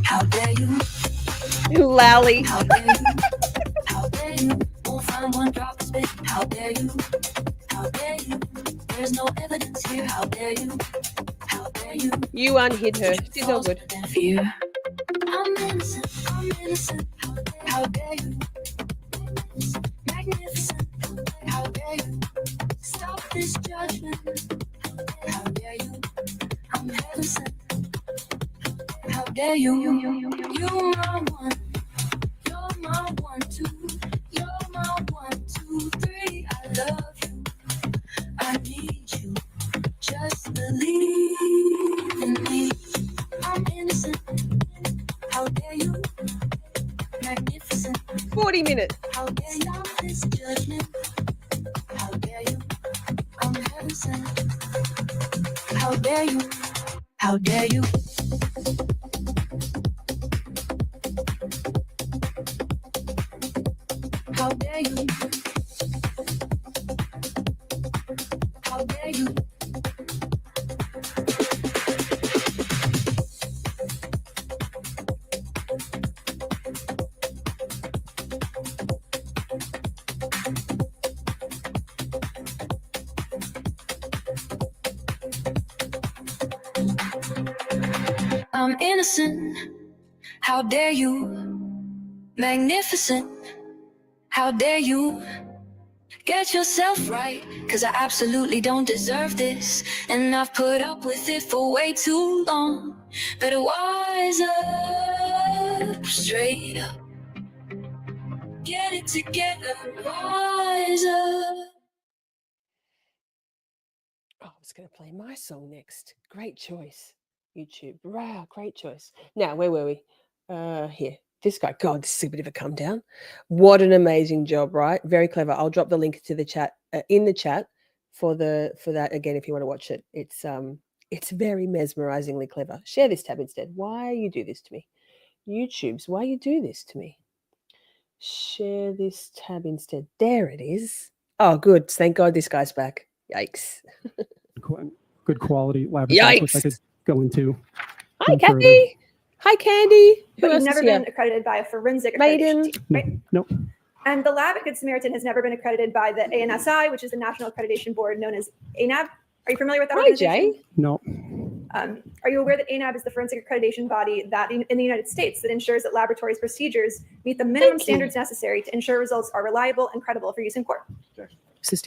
Speaker 1: How dare you?
Speaker 2: Lally.
Speaker 1: How dare you? How dare you? Won't find one drop of spit. How dare you? How dare you? There's no evidence here. How dare you? How dare you?
Speaker 2: You unhid her. She's all good.
Speaker 1: Fear. I'm innocent. I'm innocent. How dare you? Magnificent. How dare you? Stop this judgment. How dare you? I'm heaven sent. How dare you? You're my 1. You're my 1, 2. You're my 1, 2, 3. I love you. I need you. Just believe in me. I'm innocent. How dare you? Magnificent.
Speaker 2: 40 minutes.
Speaker 1: How dare you? Stop this judgment. How dare you? I'm heaven sent. How dare you? How dare you? How dare you? How dare you? I'm innocent. How dare you? Magnificent. How dare you? Get yourself right, 'cause I absolutely don't deserve this. And I've put up with it for way too long. Better wise up, straight up. Get it together, wise up.
Speaker 2: Oh, I was going to play my song next. Great choice. YouTube. Wow, great choice. Now, where were we? Here. This guy. God, this is a bit of a come down. What an amazing job, right? Very clever. I'll drop the link to the chat in the chat for that again if you want to watch it. It's very mesmerizingly clever. Share this tab instead. Why you do this to me? YouTube's why you do this to me? Share this tab instead. There it is. Oh, good. Thank God this guy's back. Yikes.
Speaker 6: Good quality lab results, which I could go into.
Speaker 2: Hi, Kathy. Hi, Candy.
Speaker 15: But you've never been accredited by a forensic accreditation team, right?
Speaker 6: Nope.
Speaker 15: And the lab at Good Samaritan has never been accredited by the ANSI, which is the National Accreditation Board known as ANAB. Are you familiar with that organization?
Speaker 2: Jay.
Speaker 6: No.
Speaker 15: Are you aware that ANAB is the forensic accreditation body that in the United States that ensures that laboratories' procedures meet the minimum standards necessary to ensure results are reliable and credible for use in court?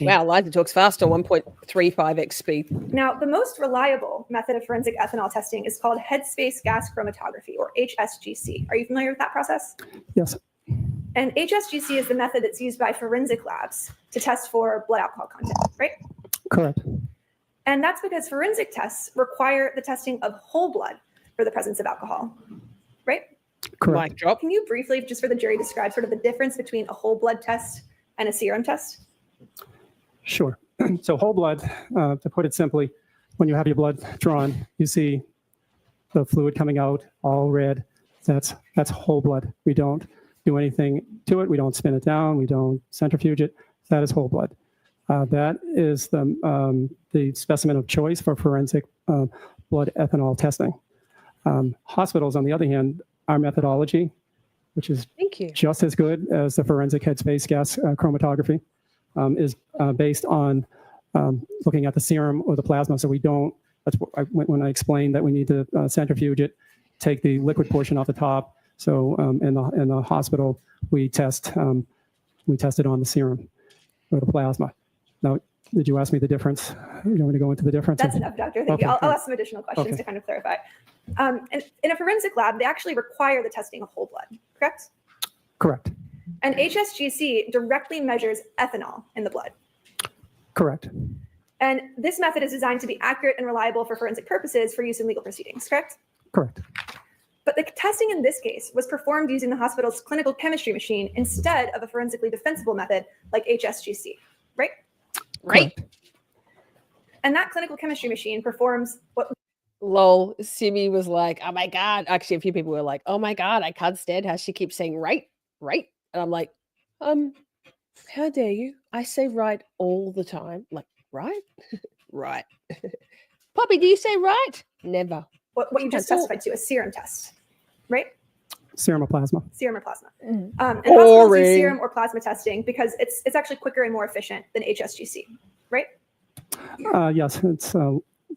Speaker 2: Wow, Liza talks faster, 1.35x speed.
Speaker 15: Now, the most reliable method of forensic ethanol testing is called headspace gas chromatography, or HSGC. Are you familiar with that process?
Speaker 6: Yes.
Speaker 15: And HSGC is the method that's used by forensic labs to test for blood alcohol content, right?
Speaker 6: Correct.
Speaker 15: And that's because forensic tests require the testing of whole blood for the presence of alcohol, right?
Speaker 6: Correct.
Speaker 2: Mic drop.
Speaker 15: Can you briefly, just for the jury, describe sort of the difference between a whole blood test and a serum test?
Speaker 6: Sure. So whole blood, to put it simply, when you have your blood drawn, you see the fluid coming out all red. That's whole blood. We don't do anything to it. We don't spin it down. We don't centrifuge it. That is whole blood. That is the specimen of choice for forensic blood ethanol testing. Hospitals, on the other hand, our methodology, which is just as good as the forensic headspace gas chromatography, is based on looking at the serum or the plasma. So we don't, that's what when I explained that we need to centrifuge it, take the liquid portion off the top. So in the hospital, we test it on the serum or the plasma. Now, did you ask me the difference? You want me to go into the difference?
Speaker 15: That's enough, Doctor. Thank you. I'll ask some additional questions to kind of clarify. And in a forensic lab, they actually require the testing of whole blood, correct?
Speaker 6: Correct.
Speaker 15: And HSGC directly measures ethanol in the blood.
Speaker 6: Correct.
Speaker 15: And this method is designed to be accurate and reliable for forensic purposes for use in legal proceedings, correct?
Speaker 6: Correct.
Speaker 15: But the testing in this case was performed using the hospital's clinical chemistry machine instead of a forensically defensible method like HSGC, right?
Speaker 2: Right.
Speaker 15: And that clinical chemistry machine performs what...
Speaker 2: Lol, Simi was like, oh my God. Actually, a few people were like, oh my God, I can't stand how she keeps saying right. And I'm like, how dare you? I say right all the time. Like, right? Right. Poppy, do you say right? Never.
Speaker 15: What you just testified to, a serum test, right?
Speaker 6: Serum or plasma.
Speaker 15: Serum or plasma. And hospitals use serum or plasma testing because it's actually quicker and more efficient than HSGC, right?
Speaker 6: Yes, it's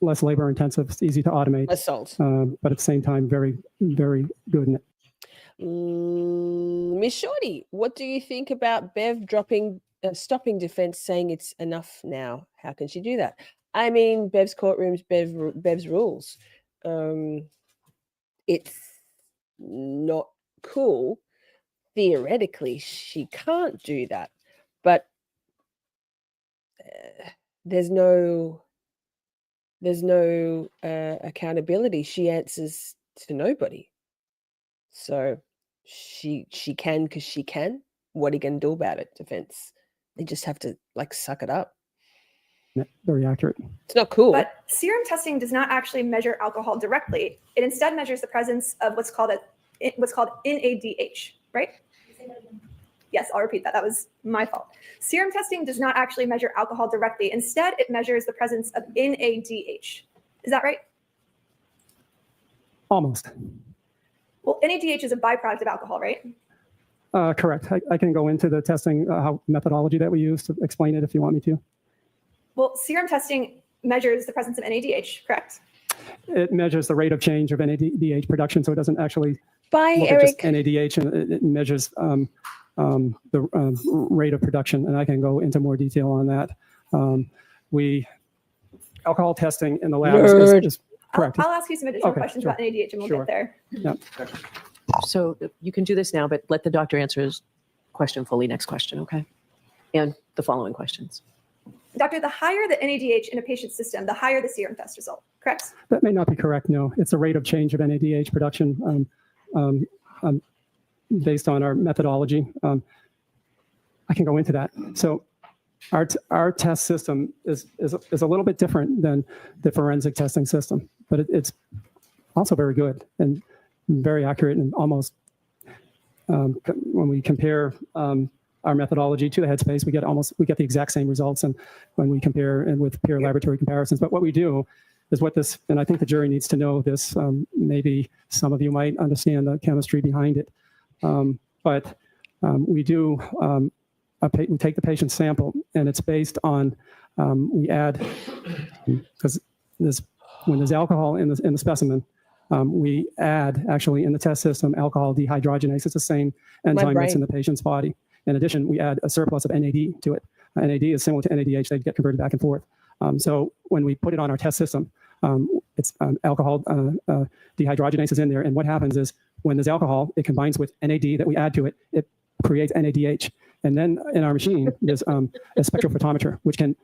Speaker 6: less labor intensive. It's easy to automate.
Speaker 2: Less salt.
Speaker 6: But at the same time, very, very good in it.
Speaker 2: Miss Shorty, what do you think about Bev stopping defense, saying it's enough now? How can she do that? I mean, Bev's courtrooms, Bev's rules. It's not cool. Theoretically, she can't do that, but there's no accountability. She answers to nobody. So she can because she can. What are you going to do about it, defense? They just have to suck it up.
Speaker 6: Yeah, very accurate.
Speaker 2: It's not cool.
Speaker 15: But serum testing does not actually measure alcohol directly. It instead measures the presence of what's called NADH, right? Yes, I'll repeat that. That was my fault. Serum testing does not actually measure alcohol directly. Instead, it measures the presence of NADH. Is that right?
Speaker 6: Almost.
Speaker 15: Well, NADH is a byproduct of alcohol, right?
Speaker 6: Correct. I can go into the testing methodology that we use to explain it if you want me to.
Speaker 15: Well, serum testing measures the presence of NADH, correct?
Speaker 6: It measures the rate of change of NADH production, so it doesn't actually
Speaker 2: look
Speaker 6: at just NADH, and it measures the rate of production, and I can go into more detail on that. Alcohol testing in the lab is correct.
Speaker 15: I'll ask you some additional questions about NADH, and we'll get there.
Speaker 6: Yeah.
Speaker 16: So you can do this now, but let the doctor answer his question fully. Next question, okay? And the following questions.
Speaker 15: Doctor, the higher the NADH in a patient's system, the higher the serum test result, correct?
Speaker 6: That may not be correct, no. It's the rate of change of NADH production based on our methodology. I can go into that. So our test system is a little bit different than the forensic testing system, but it's also very good and very accurate, and almost when we compare our methodology to the headspace, we get the exact same results, and when we compare and with peer laboratory comparisons. But what we do is and I think the jury needs to know this, maybe some of you might understand the chemistry behind it, but we do, we take the patient's sample, and it's based on, we add, because when there's alcohol in the specimen, we add, actually, in the test system, alcohol dehydrogenase. It's the same enzyme that's in the patient's body. In addition, we add a surplus of NAD to it. NAD is similar to NADH. They get converted back and forth. So when we put it on our test system, it's alcohol dehydrogenase is in there. And what happens is when there's alcohol, it combines with NAD that we add to it. It creates NADH. And then in our machine, there's a spectrophotometer, which can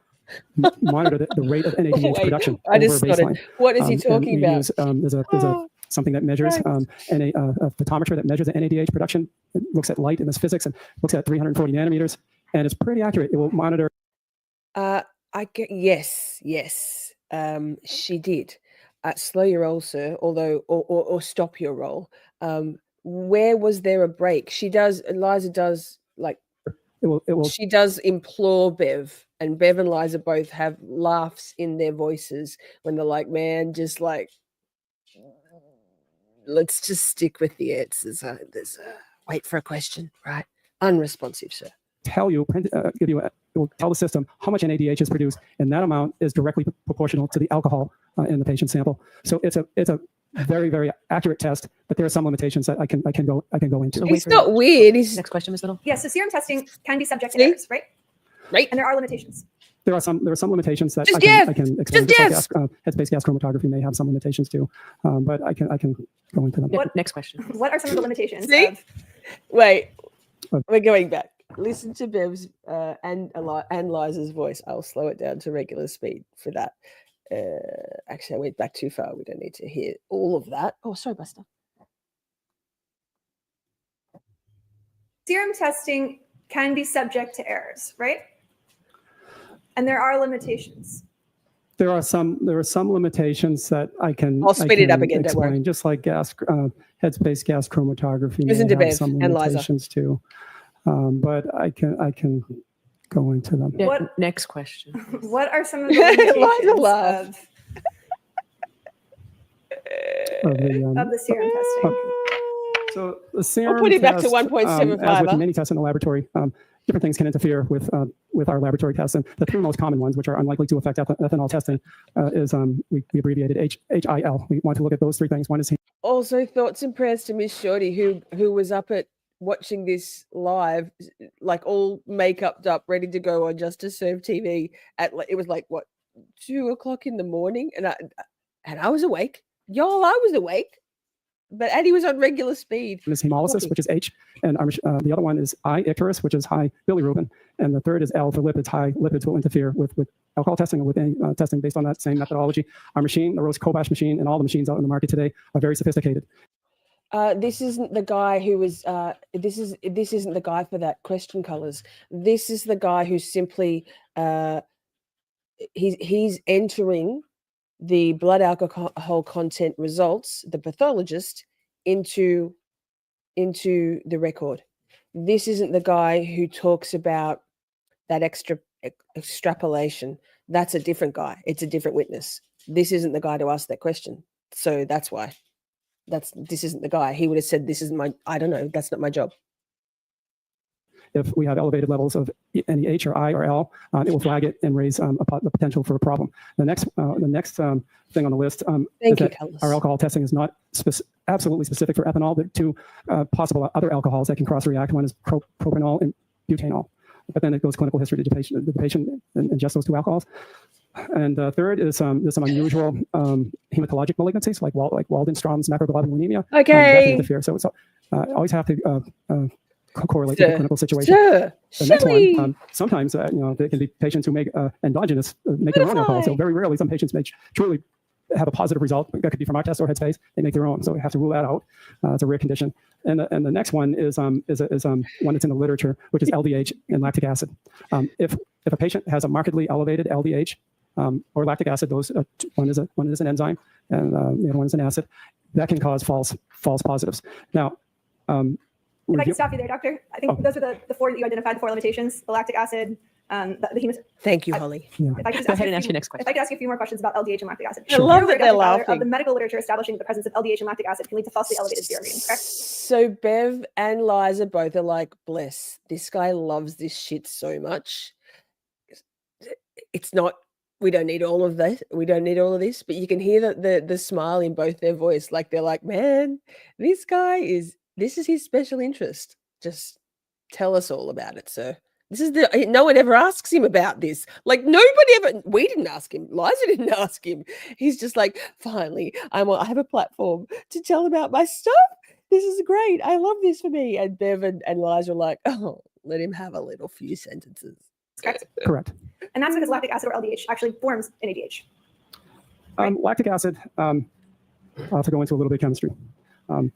Speaker 6: monitor the rate of NADH production.
Speaker 2: I just got it. What is he talking about?
Speaker 6: There's something that measures, and a photometer that measures the NADH production. It looks at light and its physics and looks at 340 nanometers, and it's pretty accurate. It will monitor.
Speaker 2: Yes. She did. Slow your roll, sir. Although, or stop your roll. Where was there a break? Liza does like.
Speaker 6: It will.
Speaker 2: She does implore Bev, and Bev and Liza both have laughs in their voices when they're like, "Man, just like, let's just stick with the answers." Wait for a question, right? Unresponsive, sir.
Speaker 6: Tell you, it will tell the system how much NADH is produced, and that amount is directly proportional to the alcohol in the patient sample. So it's a very, very accurate test, but there are some limitations that I can go into.
Speaker 2: It's not weird.
Speaker 16: Next question, Ms. Little.
Speaker 15: Yes, so serum testing can be subject to errors, right?
Speaker 2: Right.
Speaker 15: And there are limitations.
Speaker 6: There are some limitations that I can explain. Just like headspace gas chromatography may have some limitations too, but I can go into them.
Speaker 16: Next question.
Speaker 15: What are some of the limitations?
Speaker 2: Wait, we're going back. Listen to Bev's and Liza's voice. I'll slow it down to regular speed for that. Actually, I went back too far. We don't need to hear all of that. Oh, sorry, Buster.
Speaker 15: Serum testing can be subject to errors, right? And there are limitations.
Speaker 6: There are some limitations that I can.
Speaker 2: I'll speed it up again.
Speaker 6: Explain,
Speaker 2: don't worry.
Speaker 6: just like headspace gas chromatography.
Speaker 2: Listen to Bev
Speaker 6: some
Speaker 2: and
Speaker 6: limitations
Speaker 2: Liza
Speaker 6: too, but I can go into them.
Speaker 16: Next question.
Speaker 15: What are some of the limitations of the serum testing?
Speaker 6: So the serum
Speaker 2: We'll put it back to
Speaker 6: test,
Speaker 2: 1.75.
Speaker 6: as with many tests in the laboratory, different things can interfere with our laboratory tests. And the three most common ones, which are unlikely to affect ethanol testing, is we abbreviated HIL. We want to look at those three things. One is
Speaker 2: also thoughts and prayers to Miss Shorty, who was up at watching this live, like all makeuped up, ready to go on Just to Serve TV at it was like what 2 o'clock in the morning, and I was awake, y'all. I was awake. But Eddie was on regular speed.
Speaker 6: Is hemolysis, which is H, and the other one is I, Icarus, which is high bilirubin, and the third is L for lipids. High lipids will interfere with alcohol testing or with any testing based on that same methodology. Our machine, the Rose Kobash machine, and all the machines out in the market today are very sophisticated.
Speaker 2: This isn't the guy who was. This isn't the guy for that question colors. This is the guy who simply he's entering the blood alcohol content results, the pathologist, into the record. This isn't the guy who talks about that extrapolation. That's a different guy. It's a different witness. This isn't the guy to ask that question. So that's why. This isn't the guy. He would have said, "This isn't my. I don't know. That's not my job."
Speaker 6: If we have elevated levels of any H or I or L, it will flag it and raise the potential for a problem. The next thing on the list is that our alcohol testing is not absolutely specific for ethanol. There are two possible other alcohols that can cross-react. One is propanol and butanol. But then it goes clinical history. Did the patient ingest those two alcohols? And third is there's some unusual hematologic malignancies like Waldenstrom's macroglobulinemia.
Speaker 2: Okay.
Speaker 6: That can interfere. So always have to correlate with the clinical situation. The next one, sometimes there can be patients who make endogenous, make their own alcohol. So very rarely, some patients may truly have a positive result. That could be from our test or Headspace. They make their own, so we have to rule that out. It's a rare condition. And the next one is one that's in the literature, which is LDH and lactic acid. If a patient has a markedly elevated LDH or lactic acid, those one is an enzyme and the other one is an acid, that can cause false positives. Now.
Speaker 15: If I can stop you there, Doctor. I think those are the four that you identified, the four limitations: the lactic acid, the
Speaker 2: Thank you, Holly.
Speaker 15: If I could
Speaker 16: Go ahead and ask your next question.
Speaker 15: If I could ask you a few more questions about LDH and lactic acid.
Speaker 2: I love that they're laughing.
Speaker 15: Of the medical literature establishing the presence of LDH and lactic acid can lead to falsely elevated serum readings, correct?
Speaker 2: So Bev and Liza both are like, bless, this guy loves this shit so much. It's not, we don't need all of that. We don't need all of this, but you can hear the smile in both their voice. Like they're like, man, this is his special interest. Just tell us all about it, sir. No one ever asks him about this. Like we didn't ask him. Liza didn't ask him. He's just like, finally, I have a platform to tell about my stuff. This is great. I love this for me. And Bev and Liza are like, oh, let him have a little few sentences.
Speaker 6: Correct.
Speaker 15: And that's because lactic acid or LDH actually forms NADH.
Speaker 6: Lactic acid I'll have to go into a little bit of chemistry.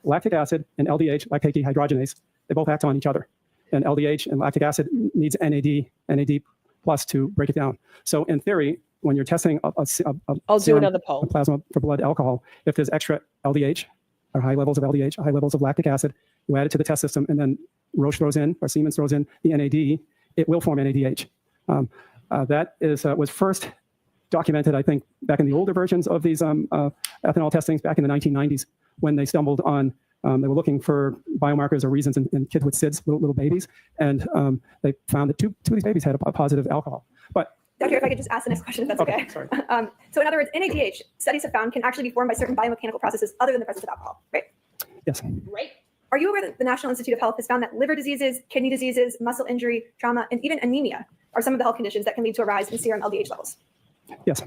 Speaker 6: Lactic acid and LDH, lactate dehydrogenase, they both act on each other. And LDH and lactic acid needs NAD plus to break it down. So in theory, when you're testing
Speaker 2: I'll do
Speaker 6: serum,
Speaker 2: another poll.
Speaker 6: a plasma for blood alcohol, if there's extra LDH or high levels of LDH, high levels of lactic acid, you add it to the test system, and then Roche throws in, or Siemens throws in the NAD, it will form NADH. That was first documented, I think, back in the older versions of these ethanol testings back in the 1990s, when they stumbled on, they were looking for biomarkers or reasons in kids with SIDS, little babies, and they found that two of these babies had a positive alcohol. But
Speaker 15: Doctor, if I could just ask the next question, if that's okay.
Speaker 6: Sorry.
Speaker 15: So in other words, NADH, studies have found, can actually be formed by certain biomechanical processes other than the presence of alcohol, right?
Speaker 6: Yes.
Speaker 15: Right. Are you aware that the National Institute of Health has found that liver diseases, kidney diseases, muscle injury, trauma, and even anemia are some of the health conditions that can lead to a rise in serum LDH levels?
Speaker 6: Yes.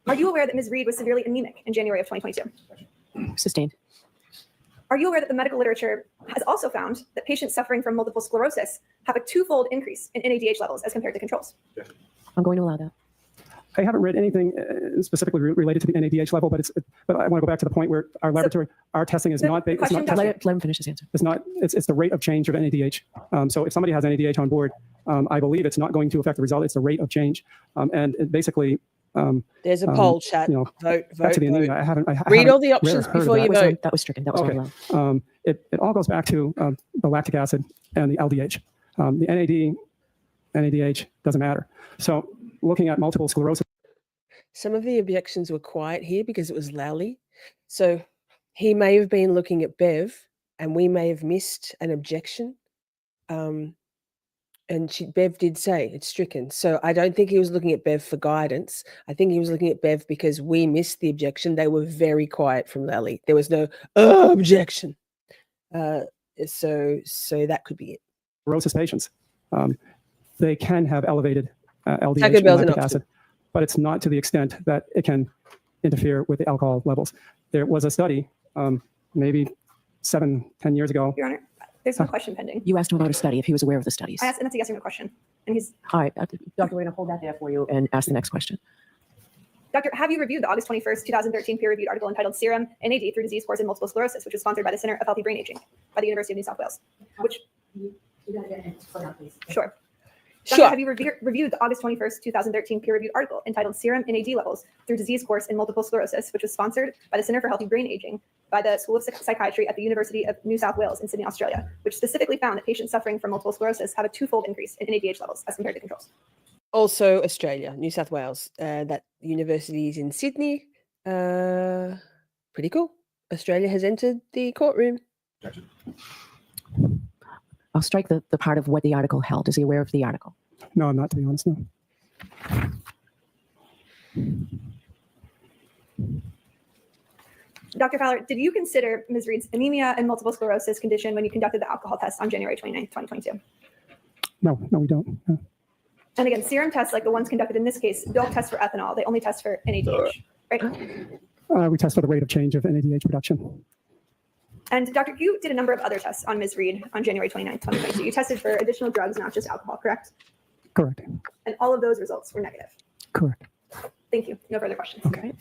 Speaker 15: Are you aware that Ms. Reed was severely anemic in January of 2022?
Speaker 16: Sustained.
Speaker 15: Are you aware that the medical literature has also found that patients suffering from multiple sclerosis have a twofold increase in NADH levels as compared to controls?
Speaker 16: I'm going to allow that.
Speaker 6: I haven't read anything specifically related to the NADH level, but I want to go back to the point where our laboratory, our testing is not based.
Speaker 16: Let him finish his answer.
Speaker 6: It's the rate of change of NADH. So if somebody has NADH on board, I believe it's not going to affect the result. It's the rate of change, and it basically.
Speaker 2: There's a poll, chat.
Speaker 6: Vote.
Speaker 2: Back
Speaker 6: to the anemia. I haven't
Speaker 2: read all the options before you vote.
Speaker 16: That was stricken. That was
Speaker 6: okay. It all goes back to the lactic acid and the LDH. The NADH doesn't matter. So looking at multiple sclerosis.
Speaker 2: Some of the objections were quiet here because it was Lally. So he may have been looking at Bev, and we may have missed an objection. And Bev did say it's stricken. So I don't think he was looking at Bev for guidance. I think he was looking at Bev because we missed the objection. They were very quiet from Lally. There was no objection. So that could be it.
Speaker 6: Sclerosis patients, they can have elevated LDH and lactic acid, but it's not to the extent that it can interfere with the alcohol levels. There was a study maybe 7-10 years ago.
Speaker 15: Your Honor, there's no question pending.
Speaker 16: You asked him about a study, if he was aware of the studies.
Speaker 15: I asked him that's a yes or no question. And he's...
Speaker 16: All right, Doctor, we're going to hold that there for you and ask the next question.
Speaker 15: Doctor, have you reviewed the August 21st, 2013 peer-reviewed article entitled Serum NAD through Disease Course in Multiple Sclerosis, which was sponsored by the Center of Healthy Brain Aging by the University of New South Wales? Which... Sure. Doctor, have you reviewed the August 21st, 2013 peer-reviewed article entitled Serum NAD Levels Through Disease Course in Multiple Sclerosis, which was sponsored by the Center for Healthy Brain Aging by the School of Psychiatry at the University of New South Wales in Sydney, Australia, which specifically found that patients suffering from multiple sclerosis have a twofold increase in NADH levels as compared to controls?
Speaker 2: Also Australia, New South Wales. That university is in Sydney. Pretty cool. Australia has entered the courtroom.
Speaker 16: I'll strike the part of what the article held. Is he aware of the article?
Speaker 6: No, I'm not, to be honest, no.
Speaker 15: Dr. Fowler, did you consider Ms. Reed's anemia and multiple sclerosis condition when you conducted the alcohol test on January 29th, 2022?
Speaker 6: No, we don't. No.
Speaker 15: And again, serum tests like the ones conducted in this case don't test for ethanol. They only test for NADH, right?
Speaker 6: We test for the rate of change of NADH production.
Speaker 15: And Doctor, you did a number of other tests on Ms. Reed on January 29th, 2022. You tested for additional drugs, not just alcohol, correct?
Speaker 6: Correct.
Speaker 15: And all of those results were negative.
Speaker 6: Correct.
Speaker 15: Thank you. No further questions.
Speaker 6: Okay.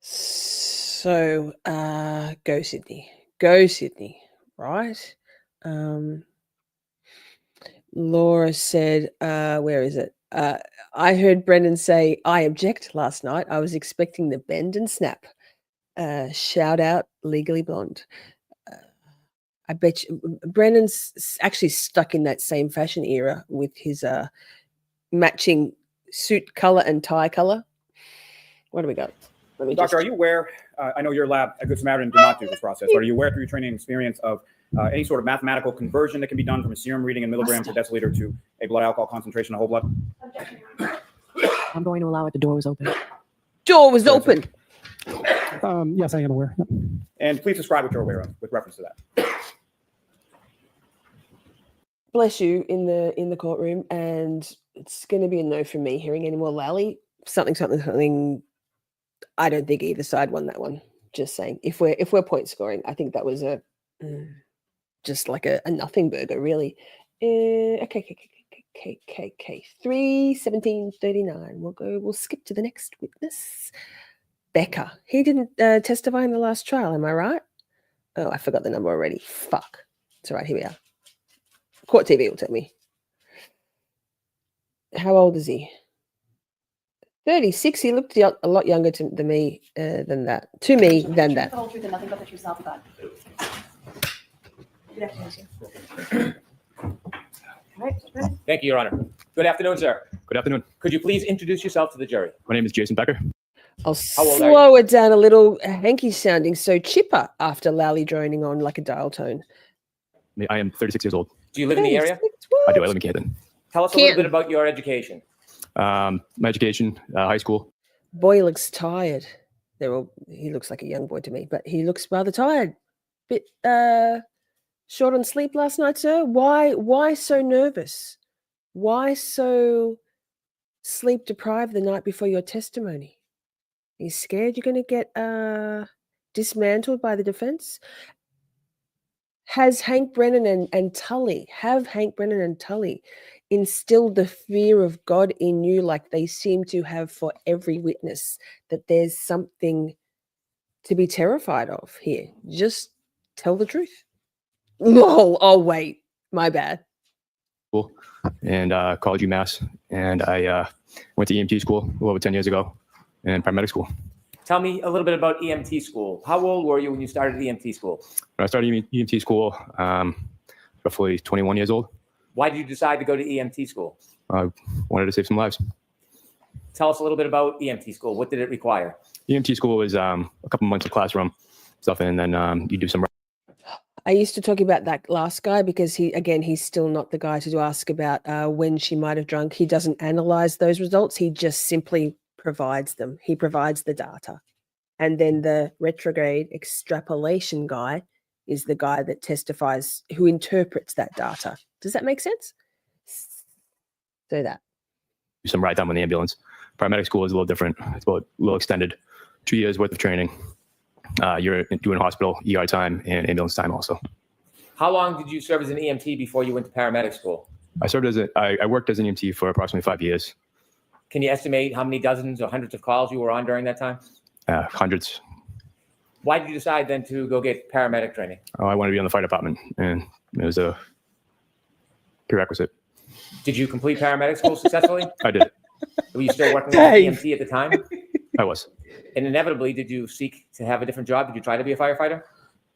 Speaker 2: So, go Sydney. Go Sydney, right? Laura said, where is it? I heard Brendan say, I object last night. I was expecting the bend and snap. Shout out Legally Blonde. I bet you Brendan's actually stuck in that same fashion era with his matching suit color and tie color. What do we got?
Speaker 17: Doctor, are you aware, I know your lab at Good Samaritan did not do this process, but are you aware through your training and experience of any sort of mathematical conversion that can be done from a serum reading in milligrams per deciliter to a blood alcohol concentration of whole blood?
Speaker 16: I'm going to allow it. The door was open.
Speaker 2: Door was open.
Speaker 6: Yes, I am aware. Yep.
Speaker 17: And please describe what you're aware of with reference to that.
Speaker 2: Bless you in the courtroom, and it's going to be a no from me hearing any more Lally. Something. I don't think either side won that one. Just saying. If we're point scoring, I think that was just like a nothing burger, really. Okay. 3:17:39. We'll skip to the next witness. Becker. He didn't testify in the last trial, am I right? Oh, I forgot the number already. Fuck. It's all right, here we are. CourtTV will tell me. How old is he? 36. He looked a lot younger than me than that. To me, than that.
Speaker 18: The whole truth and nothing but the truth, self God. Good afternoon, sir. All right.
Speaker 19: Thank you, Your Honor. Good afternoon, sir.
Speaker 20: Good afternoon.
Speaker 19: Could you please introduce yourself to the jury?
Speaker 20: My name is Jason Becker.
Speaker 2: I'll slow it down a little. Hanky sounding so chipper after Lally droning on like a dial tone.
Speaker 20: I am 36 years old.
Speaker 19: Do you live in the area?
Speaker 20: I do. I live in Canton.
Speaker 19: Tell us a little bit about your education.
Speaker 20: My education, high school.
Speaker 2: Boy looks tired. He looks like a young boy to me, but he looks rather tired. Bit short on sleep last night, sir. Why so nervous? Why so sleep deprived the night before your testimony? Are you scared you're going to get dismantled by the defense? Has Hank Brennan and Tully instilled the fear of God in you like they seem to have for every witness, that there's something to be terrified of here? Just tell the truth. Oh, wait. My bad.
Speaker 20: Cool. And college UMass. And I went to EMT school a little over 10 years ago and paramedic school.
Speaker 19: Tell me a little bit about EMT school. How old were you when you started EMT school?
Speaker 20: When I started EMT school, roughly 21 years old.
Speaker 19: Why did you decide to go to EMT school?
Speaker 20: I wanted to save some lives.
Speaker 19: Tell us a little bit about EMT school. What did it require?
Speaker 20: EMT school was a couple months of classroom stuff, and then you do some.
Speaker 2: I used to talk about that last guy because he's still not the guy to ask about when she might have drunk. He doesn't analyze those results. He just simply provides them. He provides the data. And then the retrograde extrapolation guy is the guy that testifies, who interprets that data. Does that make sense? So that.
Speaker 20: Do some ride time on the ambulance. Paramedic school is a little different. It's about a little extended. 2 years worth of training. You're doing hospital, ER time, and ambulance time also.
Speaker 19: How long did you serve as an EMT before you went to paramedic school?
Speaker 20: I worked as an EMT for approximately 5 years.
Speaker 19: Can you estimate how many dozens or hundreds of calls you were on during that time?
Speaker 20: Hundreds.
Speaker 19: Why did you decide then to go get paramedic training?
Speaker 20: Oh, I wanted to be on the fire department, and it was a prerequisite.
Speaker 19: Did you complete paramedic school successfully?
Speaker 20: I did.
Speaker 19: Were you still working as an EMT at the time?
Speaker 20: I was.
Speaker 19: And inevitably, did you seek to have a different job? Did you try to be a firefighter?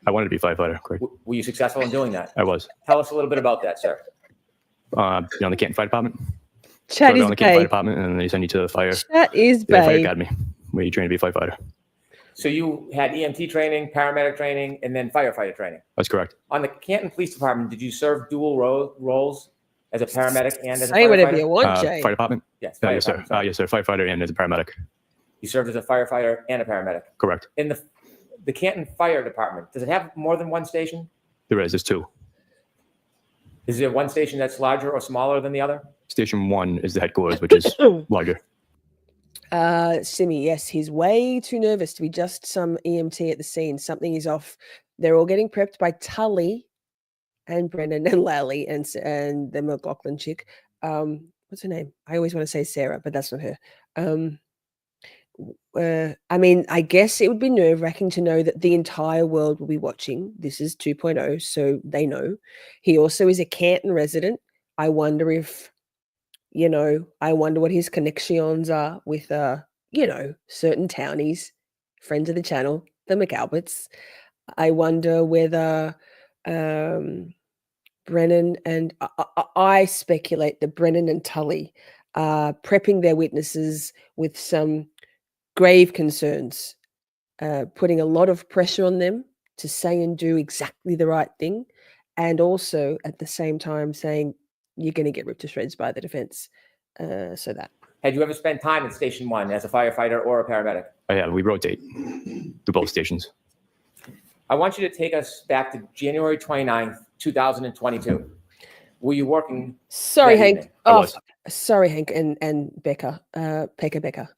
Speaker 20: I wanted to be a firefighter. Correct.
Speaker 19: Were you successful in doing that?
Speaker 20: I was.
Speaker 19: Tell us a little bit about that, sir.
Speaker 20: On the Canton Fire Department.
Speaker 2: Chat is
Speaker 20: on the Canton Fire Department, and then they send you to the fire.
Speaker 2: Chat is
Speaker 20: Fire Academy, where you train to be a firefighter.
Speaker 19: So you had EMT training, paramedic training, and then firefighter training.
Speaker 20: That's correct.
Speaker 19: On the Canton Police Department, did you serve dual roles as a paramedic and as a
Speaker 2: Say
Speaker 19: firefighter?
Speaker 2: whatever you want, Jay.
Speaker 20: Fire department?
Speaker 19: Yes.
Speaker 20: Yes, sir. Yes, sir. Firefighter and as a paramedic.
Speaker 19: You served as a firefighter and a paramedic.
Speaker 20: Correct.
Speaker 19: In the Canton Fire Department, does it have more than one station?
Speaker 20: There is. There's two.
Speaker 19: Is there one station that's larger or smaller than the other?
Speaker 20: Station 1 is the headquarters, which is larger.
Speaker 2: Simi, yes, he's way too nervous to be just some EMT at the scene. Something is off. They're all getting prepped by Tully and Brennan and Lally and the McLaughlin chick. What's her name? I always want to say Sarah, but that's not her. I mean, I guess it would be nerve-wracking to know that the entire world will be watching. This is 2.0, so they know. He also is a Canton resident. I wonder if, I wonder what his connections are with, certain townies, friends of the channel, the McAlberts. I wonder whether Brennan and I speculate that Brennan and Tully are prepping their witnesses with some grave concerns, putting a lot of pressure on them to say and do exactly the right thing, and also at the same time saying you're going to get ripped to shreds by the defense. So that.
Speaker 19: Had you ever spent time at Station 1 as a firefighter or a paramedic?
Speaker 20: Oh, yeah, we rotate to both stations.
Speaker 19: I want you to take us back to January 29th, 2022. Were you working?
Speaker 2: Sorry, Hank.
Speaker 19: Evening?
Speaker 2: Oh, sorry, Hank and Becker. Becker.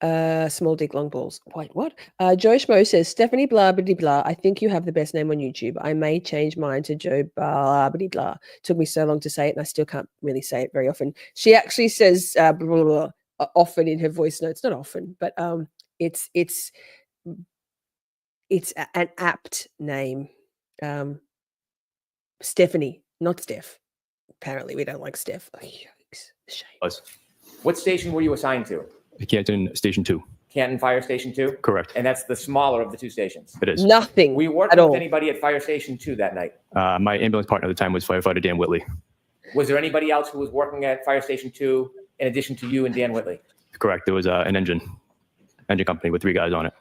Speaker 2: Small dick, long balls. Wait, what? Joe Schmo says, Stephanie blah, blah, blah. I think you have the best name on YouTube. I may change mine to Joe blah, blah, blah. Took me so long to say it, and I still can't really say it very often. She actually says blah, blah, blah, often in her voice notes. Not often, but it's an apt name. Stephanie, not Steph. Apparently, we don't like Steph. Oh, yikes. Shame.
Speaker 19: What station were you assigned to?
Speaker 20: Canton Station 2.
Speaker 19: Canton Fire Station 2?
Speaker 20: Correct.
Speaker 19: And that's the smaller of the two stations?
Speaker 20: It is.
Speaker 2: Nothing
Speaker 19: Were you working with anybody at Fire Station 2 that night?
Speaker 20: My ambulance partner at the time was firefighter Dan Whitley.
Speaker 19: Was there anybody else who was working at Fire Station 2 in addition to you and Dan Whitley?
Speaker 20: Correct. There was an engine company with 3 guys on it.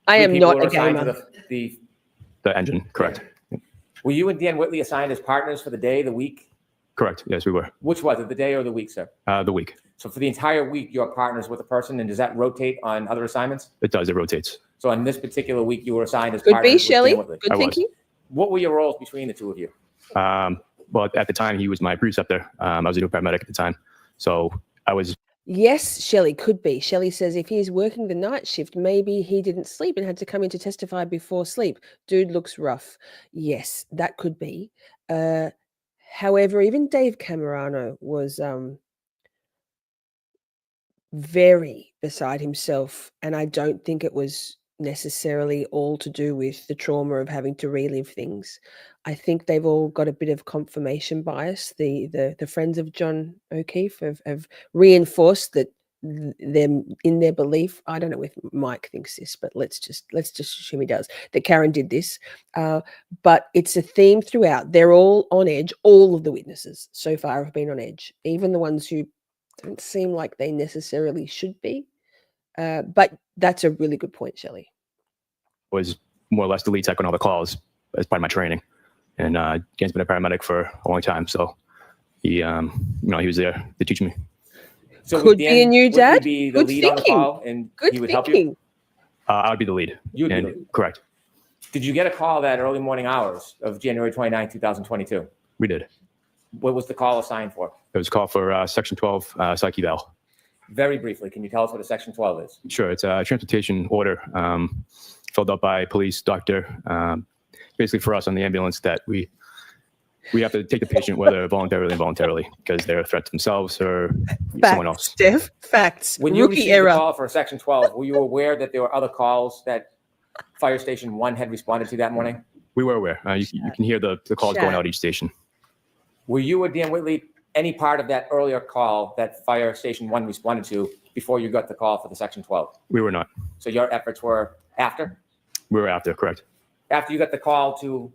Speaker 2: I am not a
Speaker 19: assigned
Speaker 2: gamer.
Speaker 19: to the
Speaker 20: engine, correct.
Speaker 19: Were you and Dan Whitley assigned as partners for the day, the week?
Speaker 20: Correct. Yes, we were.
Speaker 19: Which was it, the day or the week, sir?
Speaker 20: The week.
Speaker 19: So for the entire week, you're partners with a person, and does that rotate on other assignments?
Speaker 20: It does. It rotates.
Speaker 19: So on this particular week, you were assigned as
Speaker 2: Could
Speaker 19: partners
Speaker 2: be,
Speaker 19: with
Speaker 2: Shelley.
Speaker 19: Dan Whitley.
Speaker 2: Good thinking.
Speaker 19: What were your roles between the two of you?
Speaker 20: Well, at the time, he was my preceptor. I was a new paramedic at the time. So I was...
Speaker 2: Yes, Shelley, could be. Shelley says if he's working the night shift, maybe he didn't sleep and had to come in to testify before sleep. Dude looks rough. Yes, that could be. However, even Dave Camerano was very beside himself, and I don't think it was necessarily all to do with the trauma of having to relive things. I think they've all got a bit of confirmation bias. The friends of John O'Keefe have reinforced that them in their belief. I don't know if Mike thinks this, but let's just assume he does, that Karen did this. But it's a theme throughout. They're all on edge. All of the witnesses so far have been on edge, even the ones who don't seem like they necessarily should be. But that's a really good point, Shelley.
Speaker 20: Was more or less the lead tech on all the calls as part of my training. And Dan's been a paramedic for a long time. So he was there to teach me.
Speaker 19: So
Speaker 2: could be a new dad.
Speaker 19: Would he be the
Speaker 2: Good
Speaker 19: lead on the
Speaker 2: thinking.
Speaker 19: call and
Speaker 2: Good
Speaker 19: he would
Speaker 2: thinking.
Speaker 19: help you?
Speaker 20: I would be the lead.
Speaker 19: You would be the lead.
Speaker 20: Correct.
Speaker 19: Did you get a call that early morning hours of January 29, 2022?
Speaker 20: We did.
Speaker 19: What was the call assigned for?
Speaker 20: It was a call for Section 12 psych eval.
Speaker 19: Very briefly, can you tell us what a Section 12 is?
Speaker 20: Sure. It's a transportation order filled out by police, doctor, basically for us on the ambulance that we have to take the patient, whether voluntarily or involuntarily, because they're a threat to themselves or someone else.
Speaker 2: Steph, facts.
Speaker 19: When you
Speaker 2: Rookie
Speaker 19: received
Speaker 2: era.
Speaker 19: the call for a Section 12, were you aware that there were other calls that Fire Station 1 had responded to that morning?
Speaker 20: We were aware. You can hear the calls going out each station.
Speaker 19: Were you or Dan Whitley any part of that earlier call that Fire Station 1 responded to before you got the call for the Section 12?
Speaker 20: We were not.
Speaker 19: So your efforts were after?
Speaker 20: We were after, correct.
Speaker 19: After you got the call to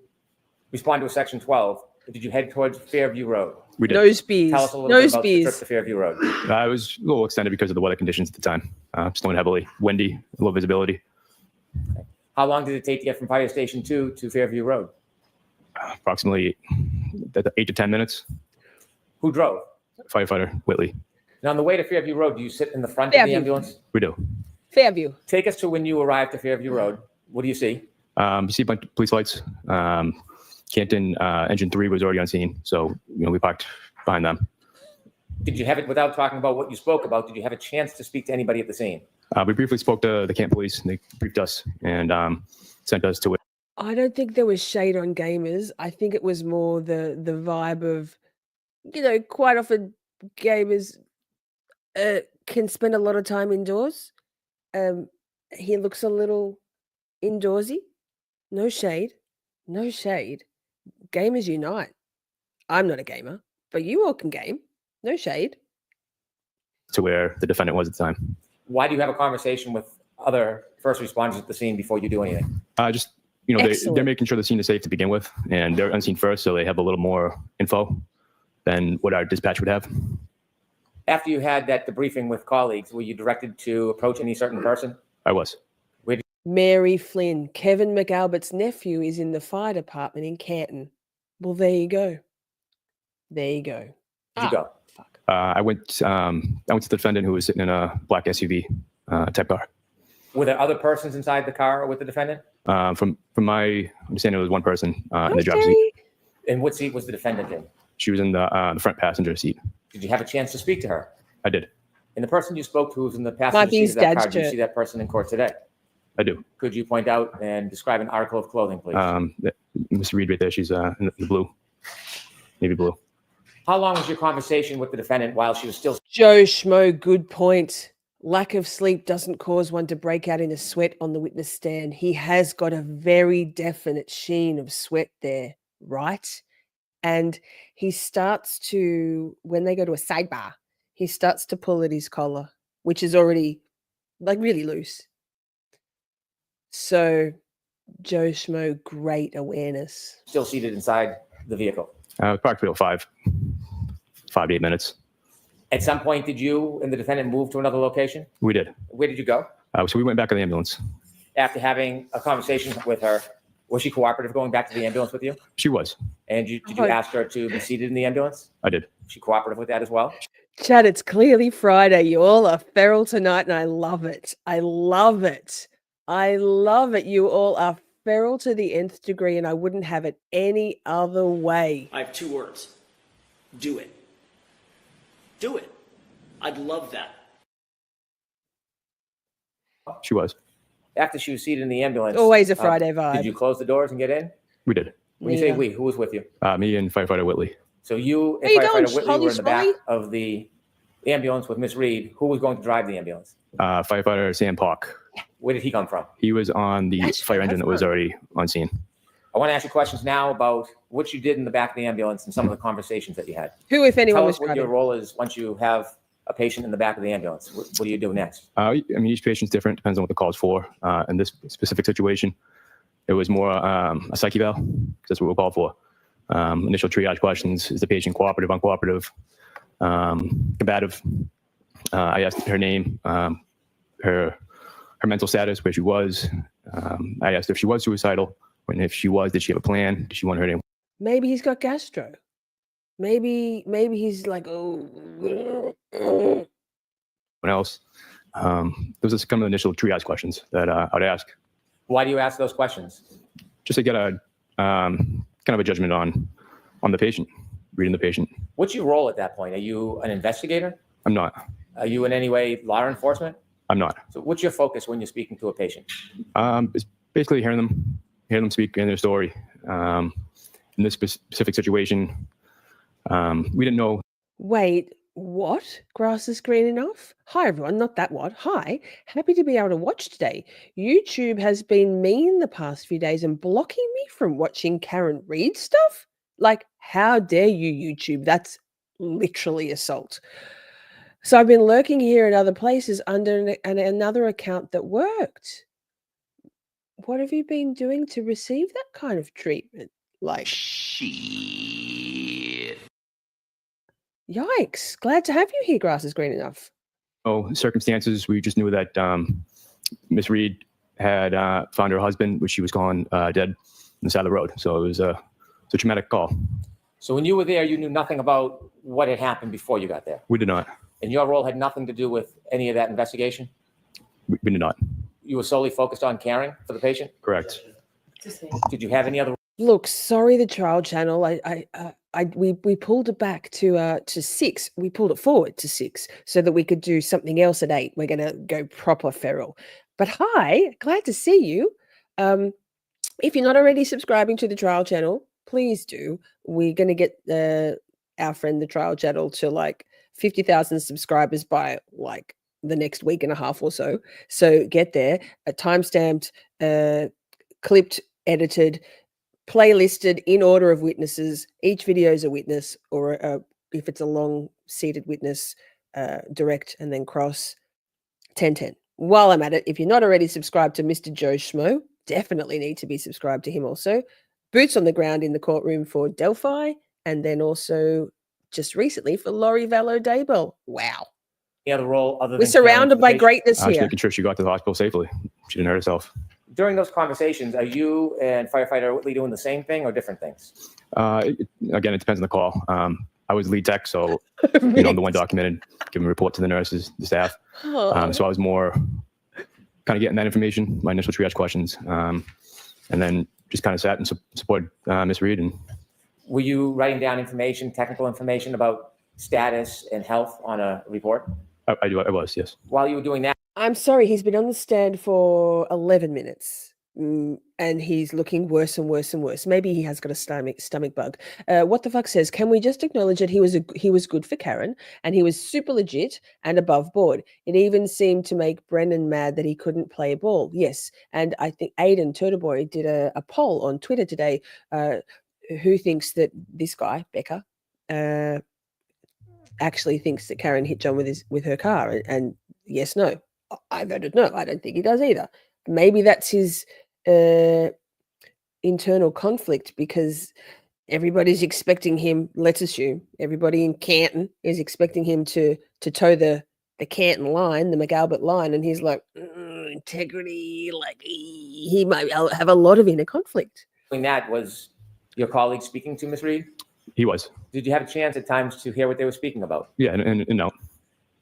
Speaker 19: respond to a Section 12, did you head towards Fairview Road?
Speaker 20: We did.
Speaker 2: Nose bees.
Speaker 19: Tell us a little bit about the trip to Fairview Road.
Speaker 20: It was a little extended because of the weather conditions at the time. Snowing heavily, windy, low visibility.
Speaker 19: How long did it take to get from Fire Station 2 to Fairview Road?
Speaker 20: Approximately 8 to 10 minutes.
Speaker 19: Who drove?
Speaker 20: Firefighter Whitley.
Speaker 19: Now, on the way to Fairview Road, do you sit in the front of the
Speaker 2: Fairview.
Speaker 19: ambulance?
Speaker 20: We do.
Speaker 2: Fairview.
Speaker 19: Take us to when you arrived to Fairview Road. What do you see?
Speaker 20: You see a bunch of police lights. Canton Engine 3 was already on scene, so we parked behind them.
Speaker 19: Did you have it, without talking about what you spoke about, did you have a chance to speak to anybody at the scene?
Speaker 20: We briefly spoke to the Canton police, and they briefed us and sent us to it.
Speaker 2: I don't think there was shade on gamers. I think it was more the vibe of, quite often gamers can spend a lot of time indoors. He looks a little indoorsy. No shade. No shade. Gamers unite. I'm not a gamer, but you all can game. No shade.
Speaker 20: To where the defendant was at the time.
Speaker 19: Why do you have a conversation with other first responders at the scene before you do anything?
Speaker 20: Just, they're making sure the scene is safe to begin with, and they're on scene first, so they have a little more info than what our dispatch would have.
Speaker 19: After you had that debriefing with colleagues, were you directed to approach any certain person?
Speaker 20: I was.
Speaker 2: Mary Flynn, Kevin McAlbert's nephew, is in the fire department in Canton. Well, there you go. There you go.
Speaker 19: Did you go?
Speaker 20: I went to the defendant who was sitting in a black SUV type car.
Speaker 19: Were there other persons inside the car with the defendant?
Speaker 20: From my understanding, there was one person in the driver's seat.
Speaker 19: And what seat was the defendant in?
Speaker 20: She was in the front passenger seat.
Speaker 19: Did you have a chance to speak to her?
Speaker 20: I did.
Speaker 19: And the person you spoke to who's in the passenger seat of that car, do you see that person in court today?
Speaker 20: I do.
Speaker 19: Could you point out and describe an article of clothing, please?
Speaker 20: Miss Reed right there, she's in the blue, navy blue.
Speaker 19: How long was your conversation with the defendant while she was still...
Speaker 2: Joe Schmo, good point. Lack of sleep doesn't cause one to break out in a sweat on the witness stand. He has got a very definite sheen of sweat there, right? And he starts to, when they go to a sidebar, he starts to pull at his collar, which is already like really loose. So Joe Schmo, great awareness.
Speaker 19: Still seated inside the vehicle?
Speaker 20: Approximately 5 to 8 minutes.
Speaker 19: At some point, did you and the defendant move to another location?
Speaker 20: We did.
Speaker 19: Where did you go?
Speaker 20: So we went back to the ambulance.
Speaker 19: After having a conversation with her, was she cooperative going back to the ambulance with you?
Speaker 20: She was.
Speaker 19: And did you ask her to be seated in the ambulance?
Speaker 20: I did.
Speaker 19: Was she cooperative with that as well?
Speaker 2: Chad, it's clearly Friday. You all are feral tonight, and I love it. I love it. I love it. You all are feral to the nth degree, and I wouldn't have it any other way.
Speaker 14: I have 2 words. Do it. Do it. I'd love that.
Speaker 20: She was.
Speaker 19: After she was seated in the ambulance.
Speaker 2: Always a Friday vibe.
Speaker 19: Did you close the doors and get in?
Speaker 20: We did.
Speaker 19: When you say we, who was with you?
Speaker 20: Me and firefighter Whitley.
Speaker 19: So you and firefighter Whitley were in the back of the ambulance with Miss Reed. Who was going to drive the ambulance?
Speaker 20: Firefighter Sam Park.
Speaker 19: Where did he come from?
Speaker 20: He was on the fire engine that was already on scene.
Speaker 19: I want to ask you questions now about what you did in the back of the ambulance and some of the conversations that you had.
Speaker 2: Who, if anyone,
Speaker 19: Tell
Speaker 2: was
Speaker 19: us what
Speaker 2: driving?
Speaker 19: your role is once you have a patient in the back of the ambulance. What do you do next?
Speaker 20: I mean, each patient's different, depends on what the call's for. In this specific situation, it was more a psych eval, because that's what we're called for. Initial triage questions: is the patient cooperative, uncooperative, combative? I asked her name, her mental status, where she was. I asked if she was suicidal, and if she was, did she have a plan? Did she want her to?
Speaker 2: Maybe he's got gastro. Maybe he's like,
Speaker 20: What else? Those are some of the initial triage questions that I'd ask.
Speaker 19: Why do you ask those questions?
Speaker 20: Just to get a kind of a judgment on the patient, reading the patient.
Speaker 19: What's your role at that point? Are you an investigator?
Speaker 20: I'm not.
Speaker 19: Are you in any way law enforcement?
Speaker 20: I'm not.
Speaker 19: So what's your focus when you're speaking to a patient?
Speaker 20: It's basically hearing them speak in their story. In this specific situation, we didn't know.
Speaker 2: wait, what? Grass is green enough? Hi, everyone. Not that what. Hi. Happy to be able to watch today. YouTube has been mean the past few days and blocking me from watching Karen Reed stuff. Like, how dare you, YouTube? That's literally assault. So I've been lurking here at other places under another account that worked. What have you been doing to receive that kind of treatment? Like,
Speaker 3: shit.
Speaker 2: Yikes. Glad to have you here, Grass is green enough.
Speaker 20: Oh, circumstances. We just knew that Miss Reed had found her husband, which she was calling dead on the side of the road. So it was a traumatic call.
Speaker 19: So when you were there, you knew nothing about what had happened before you got there?
Speaker 20: We did not.
Speaker 19: And your role had nothing to do with any of that investigation?
Speaker 20: We did not.
Speaker 19: You were solely focused on caring for the patient?
Speaker 20: Correct.
Speaker 19: Did you have any other?
Speaker 2: Look, sorry, the trial channel. We pulled it back to 6. We pulled it forward to 6 so that we could do something else at 8. We're gonna go proper feral. But hi, glad to see you. If you're not already subscribing to the trial channel, please do. We're gonna get our friend the trial channel to like 50,000 subscribers by like the next week and a half or so. So get there. Timestamped, clipped, edited, playlisted in order of witnesses. Each video is a witness, or if it's a long seated witness, direct and then cross 10-10. While I'm at it, if you're not already subscribed to Mr. Joe Schmo, definitely need to be subscribed to him also. Boots on the ground in the courtroom for Delphi, and then also just recently for Laurie Vallow-Daybell. Wow.
Speaker 19: Any other role other than
Speaker 2: we're surrounded by greatness
Speaker 20: I was
Speaker 2: here.
Speaker 20: making sure she got to the hospital safely. She didn't hurt herself.
Speaker 19: During those conversations, are you and firefighter Whitley doing the same thing or different things?
Speaker 20: Again, it depends on the call. I was lead tech, so I'm the one documented, giving a report to the nurses, the staff. So I was more kind of getting that information, my initial triage questions, and then just kind of sat and supported Miss Reed. And
Speaker 19: were you writing down information, technical information about status and health on a report?
Speaker 20: I was, yes.
Speaker 19: While you were doing that,
Speaker 2: I'm sorry, he's been on the stand for 11 minutes. And he's looking worse and worse and worse. Maybe he has got a stomach bug. What the fuck says? Can we just acknowledge that he was good for Karen and he was super legit and above board? It even seemed to make Brennan mad that he couldn't play ball. Yes, and I think Aidan Turtleboy did a poll on Twitter today. Who thinks that this guy Becker actually thinks that Karen hit John with her car? And yes, no. I voted no. I don't think he does either. Maybe that's his internal conflict because everybody's expecting him, let's assume everybody in Canton is expecting him to toe the Canton line, the McAlbert line, and he's like, integrity, like he might have a lot of inner conflict.
Speaker 19: doing that, was your colleague speaking to Ms. Reed?
Speaker 20: He was.
Speaker 19: Did you have a chance at times to hear what they were speaking about?
Speaker 20: Yeah, and no.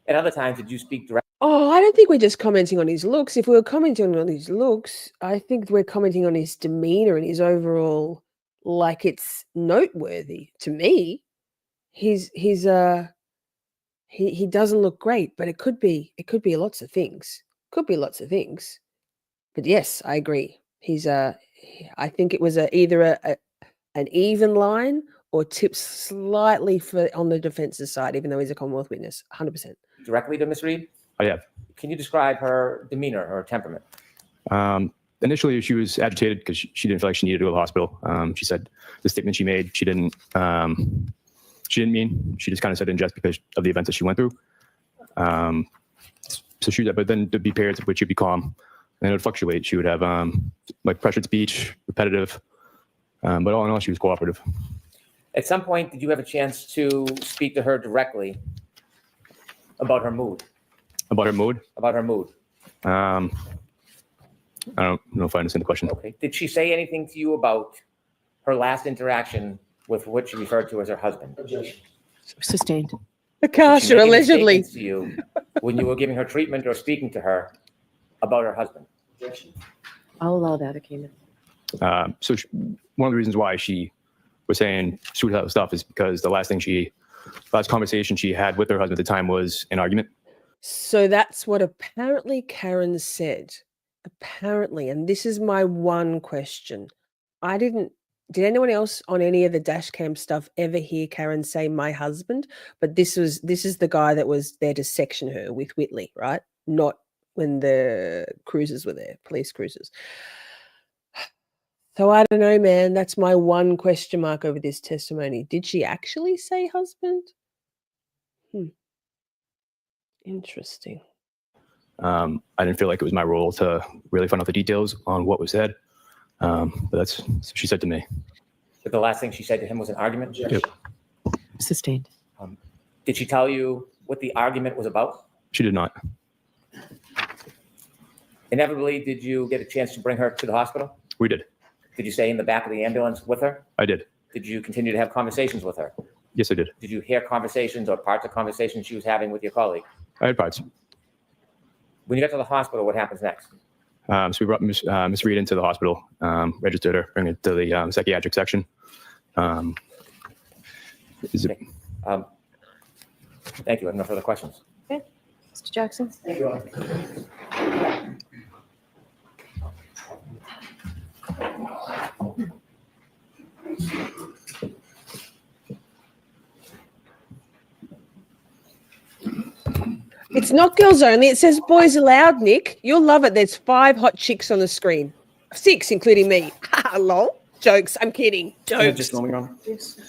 Speaker 19: At other times, did you speak directly?
Speaker 2: Oh, I don't think we're just commenting on his looks. If we were commenting on his looks, I think we're commenting on his demeanor and his overall, like it's noteworthy to me. He doesn't look great, but it could be lots of things. Could be lots of things. But yes, I agree. I think it was either an even line or tipped slightly on the defense's side, even though he's a Commonwealth witness, 100%.
Speaker 19: Directly to Ms. Reed?
Speaker 20: I have.
Speaker 19: Can you describe her demeanor, her temperament?
Speaker 20: Initially, she was agitated because she didn't feel like she needed to go to the hospital. She said the statement she made, she didn't mean. She just kind of said it in jest because of the events that she went through. But then there'd be periods in which she'd be calm, and it would fluctuate. She would have like pressured speech, repetitive, but all in all, she was cooperative.
Speaker 19: At some point, did you have a chance to speak to her directly about her mood?
Speaker 20: About her mood?
Speaker 19: About her mood.
Speaker 20: I don't know if I understand the question.
Speaker 19: Okay. Did she say anything to you about her last interaction with what she referred to as her husband?
Speaker 16: Sustained.
Speaker 2: Akasha, allegedly.
Speaker 19: To you when you were giving her treatment or speaking to her about her husband?
Speaker 16: I'll allow that, Akina.
Speaker 20: One of the reasons why she was saying suicidal stuff is because the last conversation she had with her husband at the time was an argument.
Speaker 2: So that's what apparently Karen said. Apparently, and this is my one question. Did anyone else on any of the dash cam stuff ever hear Karen say my husband? But this is the guy that was there to section her with Whitley, right? Not when the cruisers were there, police cruisers. So I don't know, man. That's my one question mark over this testimony. Did she actually say husband? Interesting.
Speaker 20: I didn't feel like it was my role to really find out the details on what was said. But that's what she said to me.
Speaker 19: But the last thing she said to him was an argument?
Speaker 20: Yep.
Speaker 16: Sustained.
Speaker 19: Did she tell you what the argument was about?
Speaker 20: She did not.
Speaker 19: Inevitably, did you get a chance to bring her to the hospital?
Speaker 20: We did.
Speaker 19: Did you stay in the back of the ambulance with her?
Speaker 20: I did.
Speaker 19: Did you continue to have conversations with her?
Speaker 20: Yes, I did.
Speaker 19: Did you hear conversations or parts of conversations she was having with your colleague?
Speaker 20: I had parts.
Speaker 19: When you got to the hospital, what happens next?
Speaker 20: So we brought Miss Reed into the hospital, registered her, bring it to the psychiatric section.
Speaker 19: Thank you. I have no further questions.
Speaker 16: Okay. Mr. Jackson?
Speaker 19: Thank you.
Speaker 2: It's not girls only. It says boys allowed, Nick. You'll love it. There's 5 hot chicks on the screen. 6, including me. Lol. Jokes. I'm kidding. Jokes.
Speaker 17: Yeah, just going on.
Speaker 2: Yes.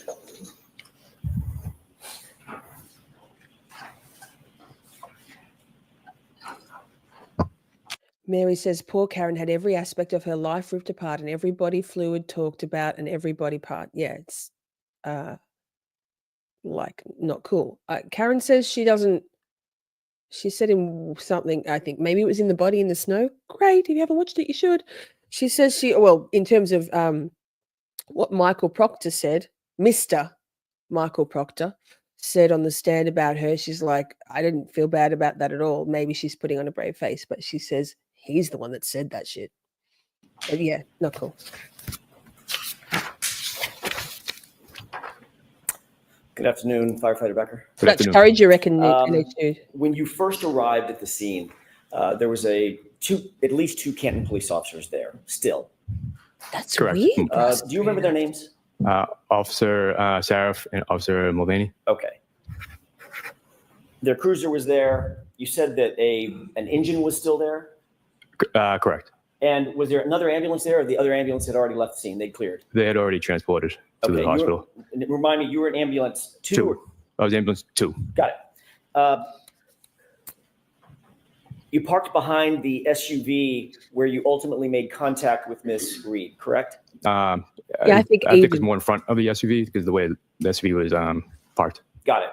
Speaker 2: Mary says, poor Karen had every aspect of her life ripped apart and every body fluid talked about and every body part. Yeah, it's like not cool. Karen says she doesn't. She said in something, I think maybe it was in The Body in the Snow. Great. If you haven't watched it, you should. She says in terms of what Michael Proctor said, Mr. Michael Proctor said on the stand about her, she's like, I didn't feel bad about that at all. Maybe she's putting on a brave face, but she says he's the one that said that shit. But yeah, not cool.
Speaker 14: Good afternoon, Firefighter Becker.
Speaker 2: How much courage you reckon they need?
Speaker 14: When you first arrived at the scene, there was at least two Canton police officers there still.
Speaker 2: That's
Speaker 20: Correct.
Speaker 2: weird.
Speaker 14: Do you remember their names?
Speaker 20: Officer Saraf and Officer Mulvaney.
Speaker 14: Okay. Their cruiser was there. You said that an engine was still there?
Speaker 20: Correct.
Speaker 14: And was there another ambulance there, or the other ambulance had already left the scene? They cleared.
Speaker 20: They had already transported to the hospital.
Speaker 14: Remind me, you were in ambulance two?
Speaker 20: I was ambulance 2.
Speaker 14: Got it. You parked behind the SUV where you ultimately made contact with Miss Reed, correct?
Speaker 20: I think it was more in front of the SUV because the way the SUV was parked.
Speaker 14: Got it.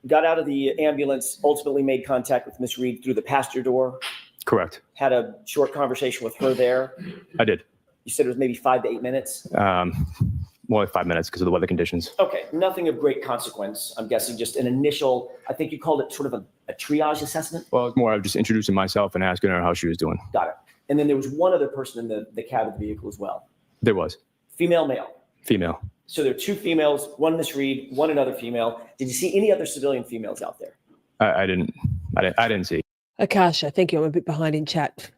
Speaker 14: Got out of the ambulance, ultimately made contact with Miss Reed through the passenger door.
Speaker 20: Correct.
Speaker 14: Had a short conversation with her there.
Speaker 20: I did.
Speaker 14: You said it was maybe 5 to 8 minutes?
Speaker 20: More like 5 minutes because of the weather conditions.
Speaker 14: Okay, nothing of great consequence. I'm guessing just an initial, I think you called it sort of a triage assessment?
Speaker 20: Well, it's more of just introducing myself and asking her how she was doing.
Speaker 14: Got it. And then there was one other person in the cab of the vehicle as well.
Speaker 20: There was.
Speaker 14: Female, male?
Speaker 20: Female.
Speaker 14: So there are 2 females, one Miss Reed, one another female. Did you see any other civilian females out there?
Speaker 20: I didn't see.
Speaker 2: Akasha, thank you. I'm a bit behind in chat.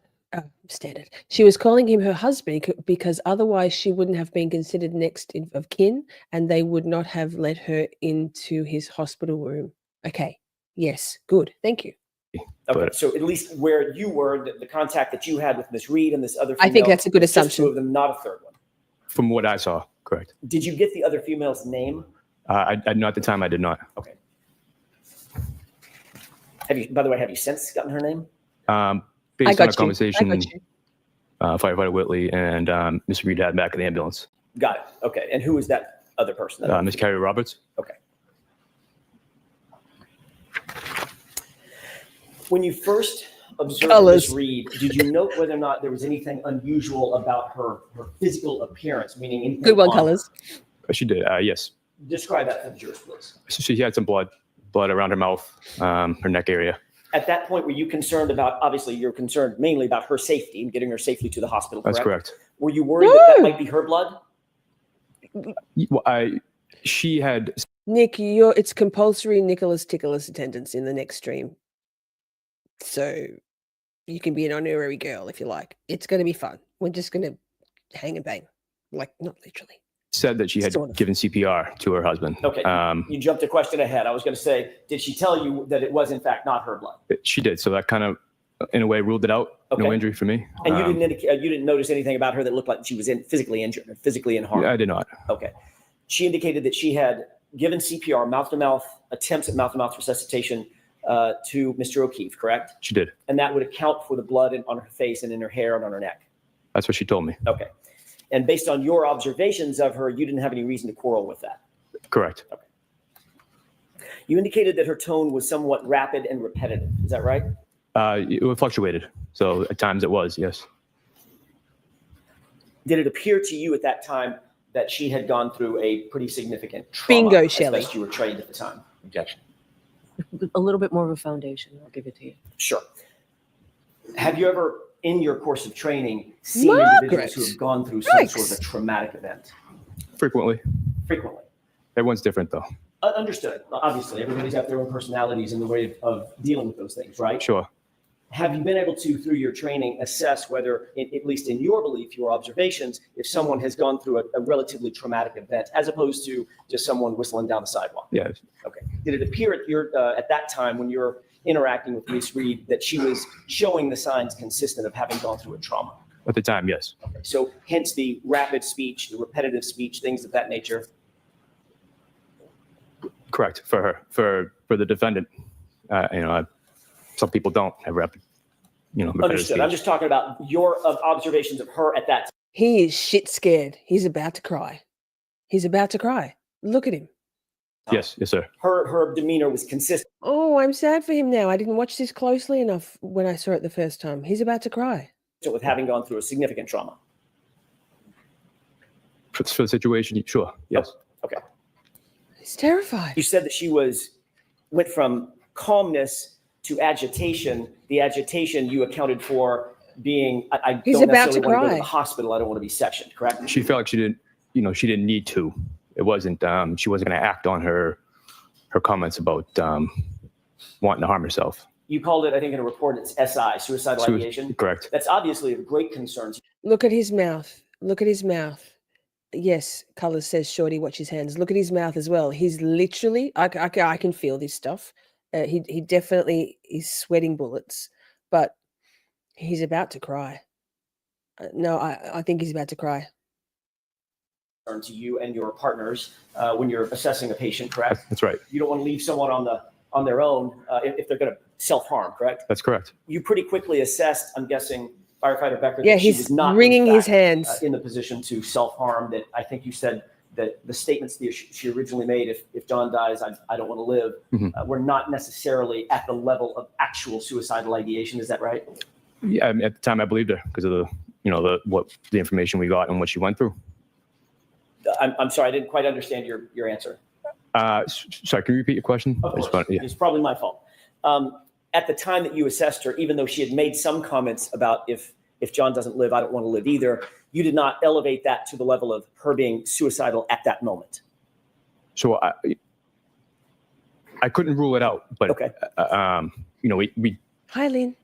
Speaker 2: Standard. She was calling him her husband because otherwise she wouldn't have been considered next of kin and they would not have let her into his hospital room. Okay. Yes. Good. Thank you.
Speaker 14: Okay. So at least where you were, the contact that you had with Miss Reed and this other female.
Speaker 2: I think that's a good assumption.
Speaker 14: 2 of them, not a third one.
Speaker 20: From what I saw, correct.
Speaker 14: Did you get the other female's name?
Speaker 20: I not at the time. I did not.
Speaker 14: Okay. By the way, have you since gotten her name?
Speaker 20: Based on a conversation, Firefighter Whitley and Miss Reed had back in the ambulance.
Speaker 14: Got it. Okay. And who is that other person?
Speaker 20: Miss Carrie Roberts.
Speaker 14: Okay. When you first observed Miss Reed, did you note whether or not there was anything unusual about her physical appearance? Meaning anything
Speaker 2: good one, colors.
Speaker 20: She did. Yes.
Speaker 14: Describe that for the jurors, please.
Speaker 20: She had some blood around her mouth, her neck area.
Speaker 14: At that point, were you concerned about, obviously you're concerned mainly about her safety and getting her safely to the hospital, correct?
Speaker 20: That's correct.
Speaker 14: Were you worried that might be her blood?
Speaker 20: She had...
Speaker 2: Nick, it's compulsory Nicholas Ticholas attendance in the next stream. So you can be an honorary girl if you like. It's going to be fun. We're just going to hang and bang. Like, not literally.
Speaker 20: Said that she had given CPR to her husband.
Speaker 14: Okay. You jumped a question ahead. I was going to say, did she tell you that it was in fact not her blood?
Speaker 20: She did. So that kind of, in a way, ruled it out. Okay. No injury for me.
Speaker 14: And you didn't notice anything about her that looked like she was physically injured or physically in harm?
Speaker 20: I did not.
Speaker 14: Okay. She indicated that she had given CPR, mouth-to-mouth, attempts at mouth-to-mouth resuscitation to Mr. O'Keefe, correct?
Speaker 20: She did.
Speaker 14: And that would account for the blood on her face and in her hair and on her neck?
Speaker 20: That's what she told me.
Speaker 14: Okay. And based on your observations of her, you didn't have any reason to quarrel with that?
Speaker 20: Correct.
Speaker 14: Okay. You indicated that her tone was somewhat rapid and repetitive. Is that right?
Speaker 20: It fluctuated. So at times it was, yes.
Speaker 14: Did it appear to you at that time that she had gone through a pretty significant trauma?
Speaker 2: Bingo, Shelley.
Speaker 14: As best you were trained at the time.
Speaker 16: Objection. A little bit more of a foundation. I'll give it to you.
Speaker 14: Sure. Have you ever, in your course of training, seen individuals who have gone through some sort of a traumatic event?
Speaker 20: Frequently.
Speaker 14: Frequently.
Speaker 20: Everyone's different, though.
Speaker 14: Understood. Obviously, everybody's got their own personalities and the way of dealing with those things, right?
Speaker 20: Sure.
Speaker 14: Have you been able to, through your training, assess whether, at least in your belief, your observations, if someone has gone through a relatively traumatic event, as opposed to just someone whistling down the sidewalk?
Speaker 20: Yes.
Speaker 14: Okay. Did it appear at that time when you're interacting with Miss Reed that she was showing the signs consistent of having gone through a trauma?
Speaker 20: At the time, yes.
Speaker 14: Okay. So hence the rapid speech, the repetitive speech, things of that nature.
Speaker 20: Correct. For her, for the defendant, some people don't have rapid,
Speaker 14: Understood.
Speaker 20: speech.
Speaker 14: I'm just talking about your observations of her at that time.
Speaker 2: He is shit scared. He's about to cry. He's about to cry. Look at him.
Speaker 20: Yes, sir.
Speaker 14: Her demeanor was consistent.
Speaker 2: Oh, I'm sad for him now. I didn't watch this closely enough when I saw it the first time. He's about to cry.
Speaker 14: With having gone through a significant trauma.
Speaker 20: For the situation, sure. Yes.
Speaker 14: Okay.
Speaker 2: He's terrified.
Speaker 14: You said that she went from calmness to agitation. The agitation you accounted for being, I
Speaker 2: He's
Speaker 14: don't
Speaker 2: about
Speaker 14: necessarily
Speaker 2: to
Speaker 14: want to go to
Speaker 2: cry.
Speaker 14: the hospital. I don't want to be sectioned, correct?
Speaker 20: She felt like she didn't need to. It wasn't. She wasn't going to act on her comments about wanting to harm herself.
Speaker 14: You called it, I think, in a report, it's SI, suicidal ideation.
Speaker 20: Correct.
Speaker 14: That's obviously of great concern.
Speaker 2: Look at his mouth. Look at his mouth. Yes, Colors says, Shorty, watch his hands. Look at his mouth as well. He's literally, I can feel this stuff. He definitely is sweating bullets, but he's about to cry. No, I think he's about to cry.
Speaker 14: To you and your partners when you're assessing a patient, correct?
Speaker 20: That's right.
Speaker 14: You don't want to leave someone on their own if they're going to self-harm, correct?
Speaker 20: That's correct.
Speaker 14: You pretty quickly assessed, I'm guessing, firefighter Becker,
Speaker 2: Yeah,
Speaker 14: that she
Speaker 2: he's
Speaker 14: was not
Speaker 2: wringing
Speaker 14: in
Speaker 2: his
Speaker 14: fact,
Speaker 2: hands.
Speaker 14: in the position to self-harm. That I think you said that the statements that she originally made, if John dies, I don't want to live, were not necessarily at the level of actual suicidal ideation. Is that right?
Speaker 20: Yeah, I mean, at the time I believed her because of the information we got and what she went through.
Speaker 14: I'm sorry, I didn't quite understand your answer.
Speaker 20: Sorry, can you repeat your question?
Speaker 14: Of course. It's probably my fault. At the time that you assessed her, even though she had made some comments about if John doesn't live, I don't want to live either, you did not elevate that to the level of her being suicidal at that moment.
Speaker 20: So I couldn't rule it out, but
Speaker 14: okay.
Speaker 20: We
Speaker 2: Hi, Lynn.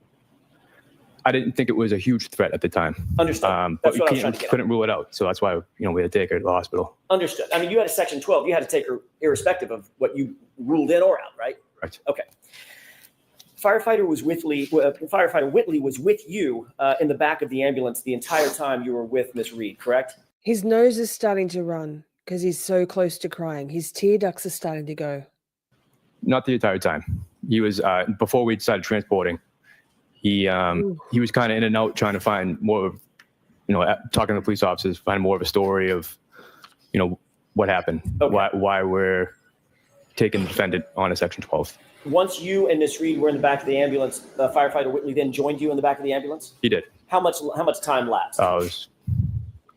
Speaker 20: I didn't think it was a huge threat at the time.
Speaker 14: Understood.
Speaker 20: But
Speaker 14: That's what I was trying to get at.
Speaker 20: couldn't rule it out, so that's why we had to take her to the hospital.
Speaker 14: Understood. I mean, you had a Section 12. You had to take her irrespective of what you ruled in or out, right?
Speaker 20: Right.
Speaker 14: Okay. Firefighter Whitley was with you in the back of the ambulance the entire time you were with Miss Reed, correct?
Speaker 2: His nose is starting to run because he's so close to crying. His tear ducts are starting to go.
Speaker 20: Not the entire time. He was before we decided transporting. He was kind of in and out trying to find more of, talking to the police officers, find more of a story of, what happened, why we're taking the defendant on a Section 12.
Speaker 14: Once you and Miss Reed were in the back of the ambulance, Firefighter Whitley then joined you in the back of the ambulance?
Speaker 20: He did.
Speaker 14: How much time lapsed?
Speaker 20: It was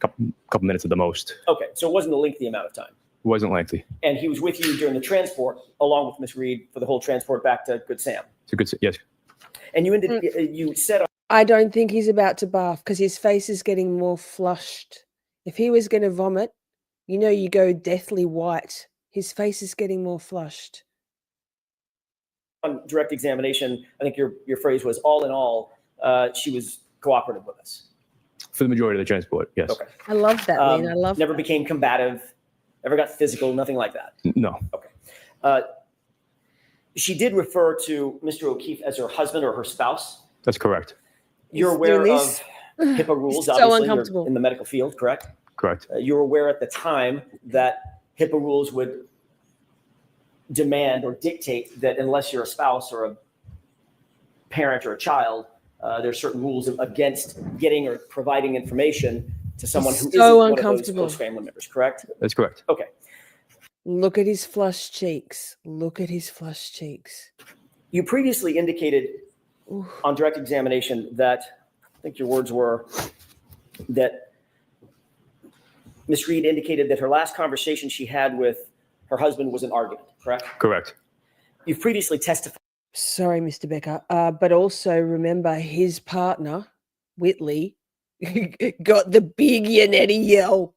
Speaker 20: a couple minutes at the most.
Speaker 14: Okay, so it wasn't a lengthy amount of time.
Speaker 20: It wasn't lengthy.
Speaker 14: And he was with you during the transport, along with Miss Reed, for the whole transport back to Good Sam.
Speaker 20: Yes.
Speaker 14: And you said,
Speaker 2: I don't think he's about to barf because his face is getting more flushed. If he was going to vomit, you go deathly white. His face is getting more flushed.
Speaker 14: On direct examination, I think your phrase was, all in all, she was cooperative with us.
Speaker 20: For the majority of the transport, yes.
Speaker 14: Okay.
Speaker 2: I love that, Lynn. I love
Speaker 14: Never
Speaker 2: that.
Speaker 14: became combative, never got physical, nothing like that.
Speaker 20: No.
Speaker 14: Okay. She did refer to Mr. O'Keefe as her husband or her spouse.
Speaker 20: That's correct.
Speaker 14: You're aware of HIPAA rules,
Speaker 2: So
Speaker 14: obviously,
Speaker 2: uncomfortable.
Speaker 14: you're in the medical field, correct?
Speaker 20: Correct.
Speaker 14: You're aware at the time that HIPAA rules would demand or dictate that unless you're a spouse or a parent or a child, there's certain rules against getting or providing information to someone who isn't one of those close family members, correct?
Speaker 20: That's correct.
Speaker 14: Okay.
Speaker 2: Look at his flushed cheeks. Look at his flushed cheeks.
Speaker 14: You previously indicated on direct examination that, I think your words were, that Ms. Reed indicated that her last conversation she had with her husband was an argument, correct?
Speaker 20: Correct.
Speaker 14: You've previously testified.
Speaker 2: Sorry, Mr. Becker. But also remember his partner, Whitley, got the big Yannetti yell.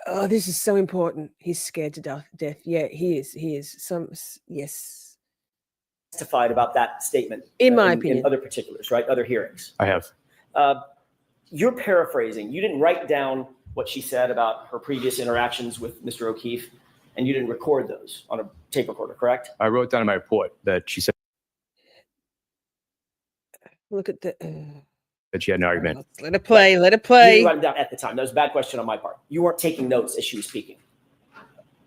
Speaker 2: Oh, this is so important. He's scared to death. Yeah, he is. He is. Yes.
Speaker 14: Testified about that statement.
Speaker 2: In my opinion.
Speaker 14: In other particulars, right? Other hearings.
Speaker 20: I have.
Speaker 14: You're paraphrasing. You didn't write down what she said about her previous interactions with Mr. O'Keefe, and you didn't record those on a tape recorder, correct?
Speaker 20: I wrote down in my report that she said
Speaker 2: Look at the...
Speaker 20: that she had an argument.
Speaker 2: Let it play. Let it
Speaker 14: You
Speaker 2: play.
Speaker 14: didn't write it down at the time. That was a bad question on my part. You weren't taking notes as she was speaking.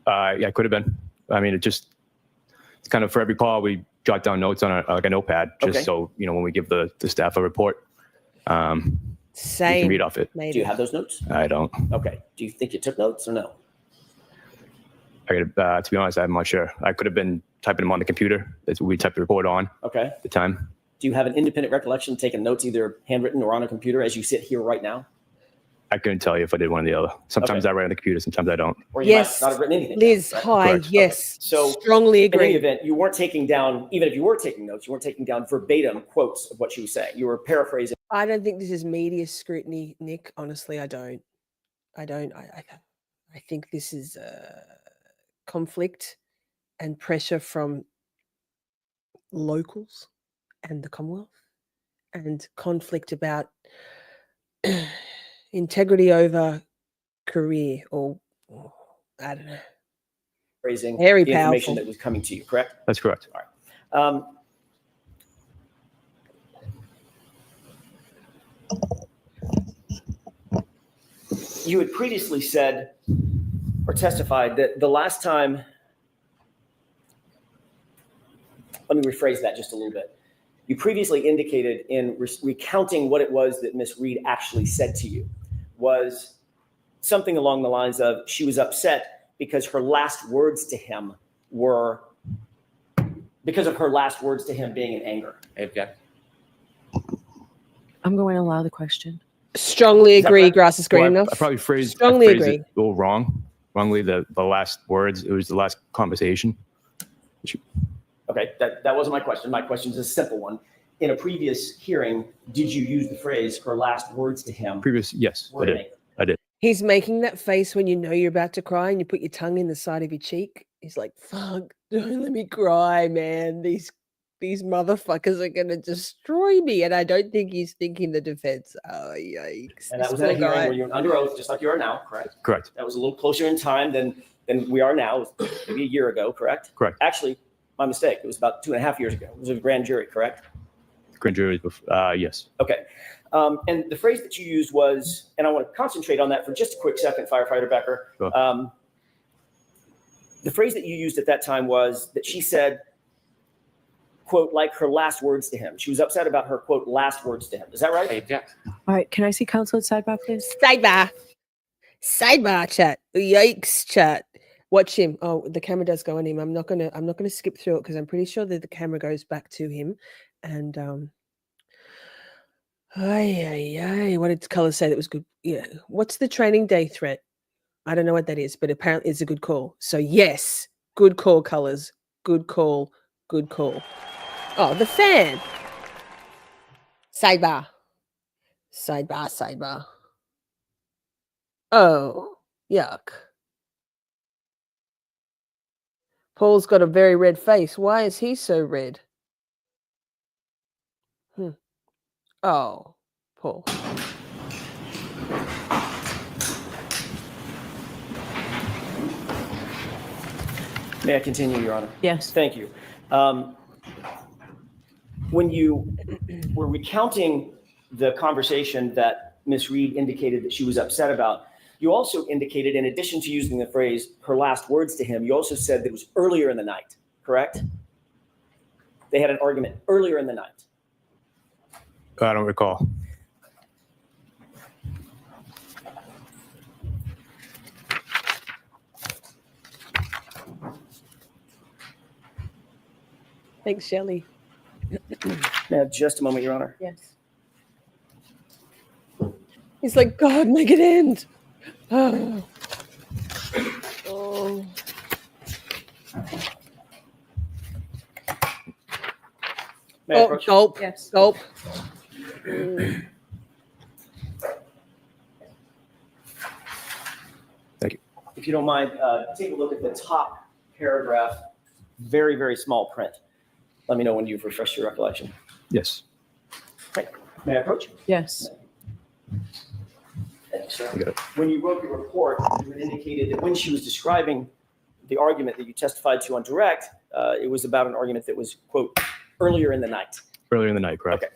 Speaker 20: Yeah, could have been. I mean, it's kind of for every call, we jot down notes on a notepad, just so, when we give the staff a report, we can read off it.
Speaker 2: Maybe.
Speaker 14: Do you have those notes?
Speaker 20: I don't.
Speaker 14: Okay. Do you think you took notes or no?
Speaker 20: To be honest, I'm not sure. I could have been typing them on the computer. That's what we typed the report on at the time.
Speaker 14: Do you have an independent recollection of taking notes, either handwritten or on a computer, as you sit here right now?
Speaker 20: I couldn't tell you if I did one or the other. Sometimes I write on the computer, sometimes I don't.
Speaker 14: Or you might not have written anything.
Speaker 2: Liz,
Speaker 14: down, right?
Speaker 2: hi.
Speaker 20: Correct.
Speaker 2: Yes.
Speaker 14: So
Speaker 2: strongly
Speaker 14: in
Speaker 2: agree.
Speaker 14: any event, you weren't taking down, even if you were taking notes, you weren't taking down verbatim quotes of what she was saying. You were paraphrasing.
Speaker 2: I don't think this is media scrutiny, Nick. Honestly, I don't. I think this is conflict and pressure from locals and the Commonwealth, and conflict about integrity over career, or I don't know.
Speaker 14: Phrasing
Speaker 2: Very
Speaker 14: the information
Speaker 2: powerful.
Speaker 14: that was coming to you, correct?
Speaker 20: That's correct.
Speaker 14: All right. You had previously said or testified that the last time, let me rephrase that just a little bit. You previously indicated in recounting what it was that Miss Reed actually said to you was something along the lines of she was upset because her last words to him were because of her last words to him being in anger.
Speaker 19: Okay.
Speaker 16: I'm going to allow the question.
Speaker 2: Strongly agree. Grass is green enough.
Speaker 20: I probably phrased
Speaker 2: Strongly
Speaker 20: it
Speaker 2: agree.
Speaker 20: a little wrongly. The last words. It was the last conversation.
Speaker 14: Okay, that wasn't my question. My question is a simple one. In a previous hearing, did you use the phrase "her last words to him"?
Speaker 20: Yes, I did. I did.
Speaker 2: He's making that face when you know you're about to cry and you put your tongue in the side of your cheek. He's like, fuck, don't let me cry, man. These motherfuckers are going to destroy me. And I don't think he's thinking the defense. Oh, yikes.
Speaker 14: And that was at a hearing where you're under oath, just like you are now, correct?
Speaker 20: Correct.
Speaker 14: That was a little closer in time than we are now, maybe a year ago, correct?
Speaker 20: Correct.
Speaker 14: Actually, my mistake. It was about 2.5 years ago. It was a grand jury, correct?
Speaker 20: Grand jury, yes.
Speaker 14: Okay. And the phrase that you used was, and I want to concentrate on that for just a quick second, Firefighter Becker.
Speaker 20: Sure.
Speaker 14: The phrase that you used at that time was that she said, quote, like her last words to him. She was upset about her, quote, last words to him. Is that right?
Speaker 19: I object.
Speaker 16: All right, can I see counsel at sidebar, please?
Speaker 2: Sidebar chat. Yikes chat. Watch him. Oh, the camera does go on him. I'm not gonna skip through it because I'm pretty sure that the camera goes back to him. And what did Color say that was good? Yeah. What's the training day threat? I don't know what that is, but apparently it's a good call. So yes, good call, Colors. Good call. Good call. Oh, the fan. Sidebar. Sidebar. Oh, yuck. Paul's got a very red face. Why is he so red? Oh, Paul.
Speaker 14: May I continue, Your Honor?
Speaker 16: Yes.
Speaker 14: Thank you. When you were recounting the conversation that Ms. Reed indicated that she was upset about, you also indicated, in addition to using the phrase her last words to him, you also said that it was earlier in the night, correct? They had an argument earlier in the night.
Speaker 20: I don't recall.
Speaker 2: Thanks, Shelley.
Speaker 14: Now, just a moment, Your Honor.
Speaker 2: Yes. He's like, God, make it end. Oh. Gulp.
Speaker 16: Yes.
Speaker 2: Gulp.
Speaker 20: Thank you.
Speaker 14: If you don't mind, take a look at the top paragraph, very, very small print. Let me know when you've refreshed your recollection.
Speaker 20: Yes.
Speaker 14: Okay. May I approach?
Speaker 16: Yes.
Speaker 14: Thank you, sir.
Speaker 20: You got it.
Speaker 14: When you wrote your report, you had indicated that when she was describing the argument that you testified to on direct, it was about an argument that was, quote, earlier in the night.
Speaker 20: Earlier in the night, correct.
Speaker 14: Okay.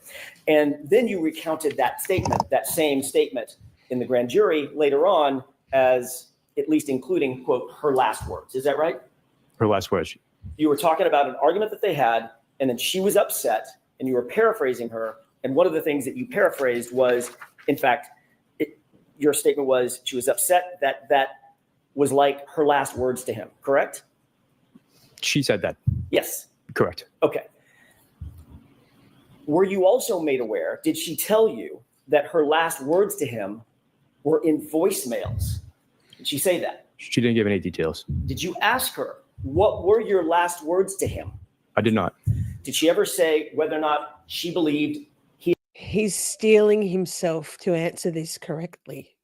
Speaker 14: And then you recounted that statement, that same statement in the grand jury later on as at least including, quote, her last words. Is that right?
Speaker 20: Her last words.
Speaker 14: You were talking about an argument that they had, and then she was upset, and you were paraphrasing her. And one of the things that you paraphrased was, in fact, your statement was she was upset that that was like her last words to him, correct?
Speaker 20: She said that.
Speaker 14: Yes.
Speaker 20: Correct.
Speaker 14: Okay. Were you also made aware, did she tell you that her last words to him were in voicemails? Did she say that?
Speaker 20: She didn't give any details.
Speaker 14: Did you ask her, what were your last words to him?
Speaker 20: I did not.
Speaker 14: Did she ever say whether or not she believed he's
Speaker 2: steeling himself to answer this correctly.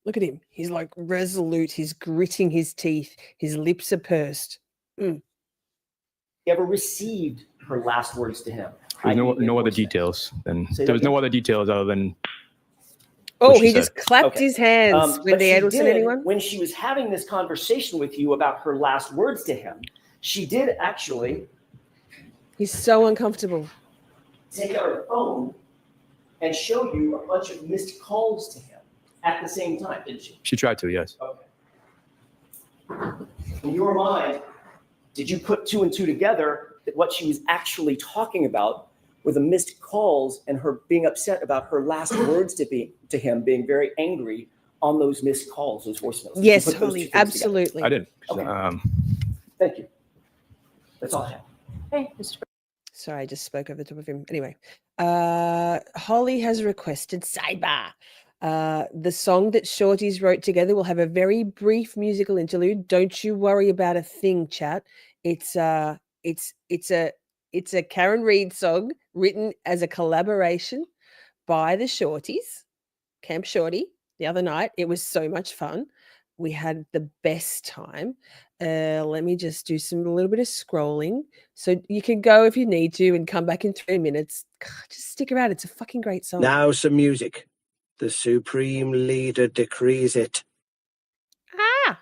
Speaker 2: Look at him. He's like resolute. He's gritting his teeth. His lips are pursed.
Speaker 14: You ever received her last words to him?
Speaker 20: There's no other details. There was no other details other than.
Speaker 2: Oh, he just clapped his hands when they had anyone.
Speaker 14: When she was having this conversation with you about her last words to him, she did actually.
Speaker 2: He's so uncomfortable.
Speaker 14: Take out her phone and show you a bunch of missed calls to him at the same time, didn't she?
Speaker 20: She tried to, yes.
Speaker 14: Okay. In your mind, did you put two and two together that what she was actually talking about were the missed calls and her being upset about her last words to him, being very angry on those missed calls, those voicemails?
Speaker 2: Yes, Holly, absolutely.
Speaker 20: I didn't.
Speaker 14: Okay. Thank you. That's all I have.
Speaker 16: Hey, Mr.
Speaker 2: Sorry, I just spoke over the top of him. Anyway, Holly has requested sidebar. The song that Shorties wrote together will have a very brief musical interlude. Don't you worry about a thing, chat. It's a Karen Reid song written as a collaboration by the Shorties, Camp Shorty, the other night. It was so much fun. We had the best time. Let me just do a little bit of scrolling. So you can go if you need to and come back in 3 minutes. God, just stick around. It's a fucking great song.
Speaker 4: Now some music. The Supreme Leader decrees it.
Speaker 2: Ah!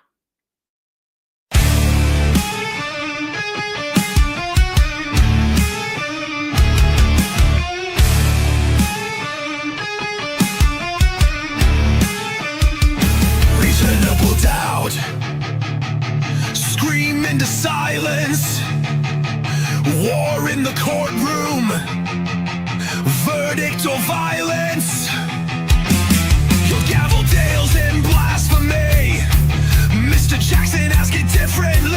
Speaker 1: Reasonable doubt. Scream into silence. War in the courtroom. Verdict or violence. Your gavel tales and blasphemy. Mr. Jackson, ask it differently.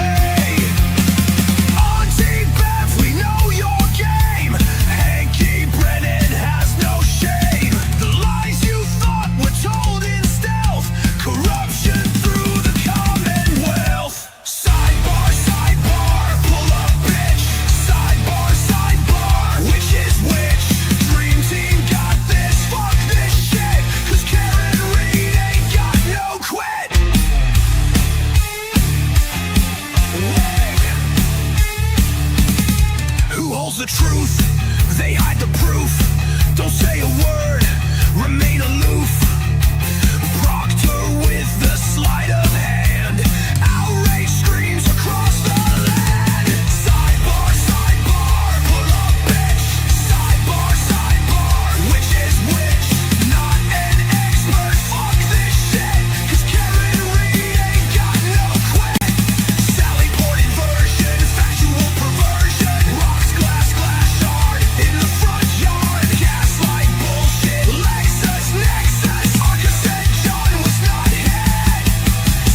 Speaker 1: Auntie Bev, we know your game. Hanky Brennan has no shame. The lies you thought were told in stealth. Corruption through the Commonwealth. Sidebar, sidebar, pull up, bitch. Sidebar, sidebar, which is which? Dream team got this, fuck this shit. Cause Karen Reid ain't got no quit. Who holds the truth? They hide the proof. Don't say a word, remain aloof. Proctor with the sleight of hand. Outrage screams across the land. Sidebar, sidebar, pull up, bitch. Sidebar, sidebar, which is which? Not an expert, fuck this shit. Cause Karen Reid ain't got no quit. Sally Port inversion, factual perversion. Rocks, glass, glass shard in the front yard. Gaslight bullshit, Lexus, Nexus. Arcus and John was not had.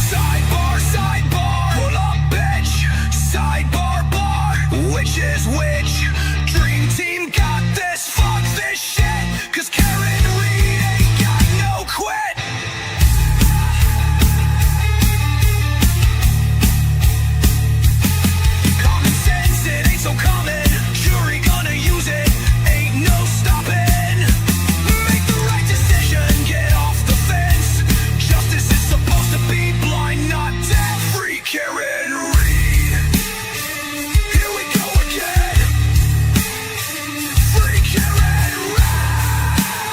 Speaker 1: Sidebar, sidebar, pull up, bitch. Sidebar, bar, which is which? Dream team got this, fuck this shit. Cause Karen Reid ain't got no quit. Common sense, it ain't so common. Jury gonna use it, ain't no stopping. Make the right decision, get off the fence. Justice is supposed to be blind, not deaf. Free Karen Reid. Here we go again. Free Karen Reid.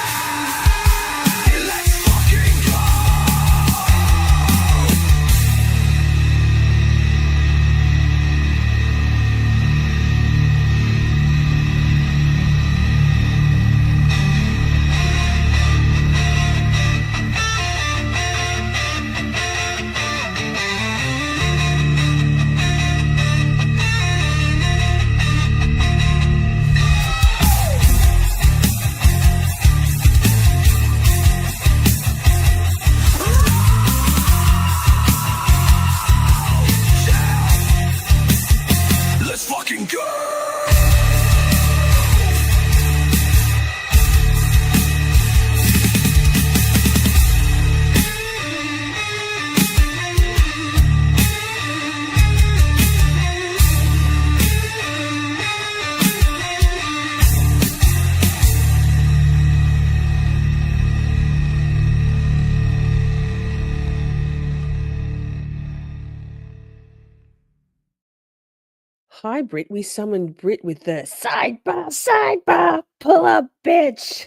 Speaker 2: Hi, Brit. We summoned Brit with the sidebar, pull up, bitch.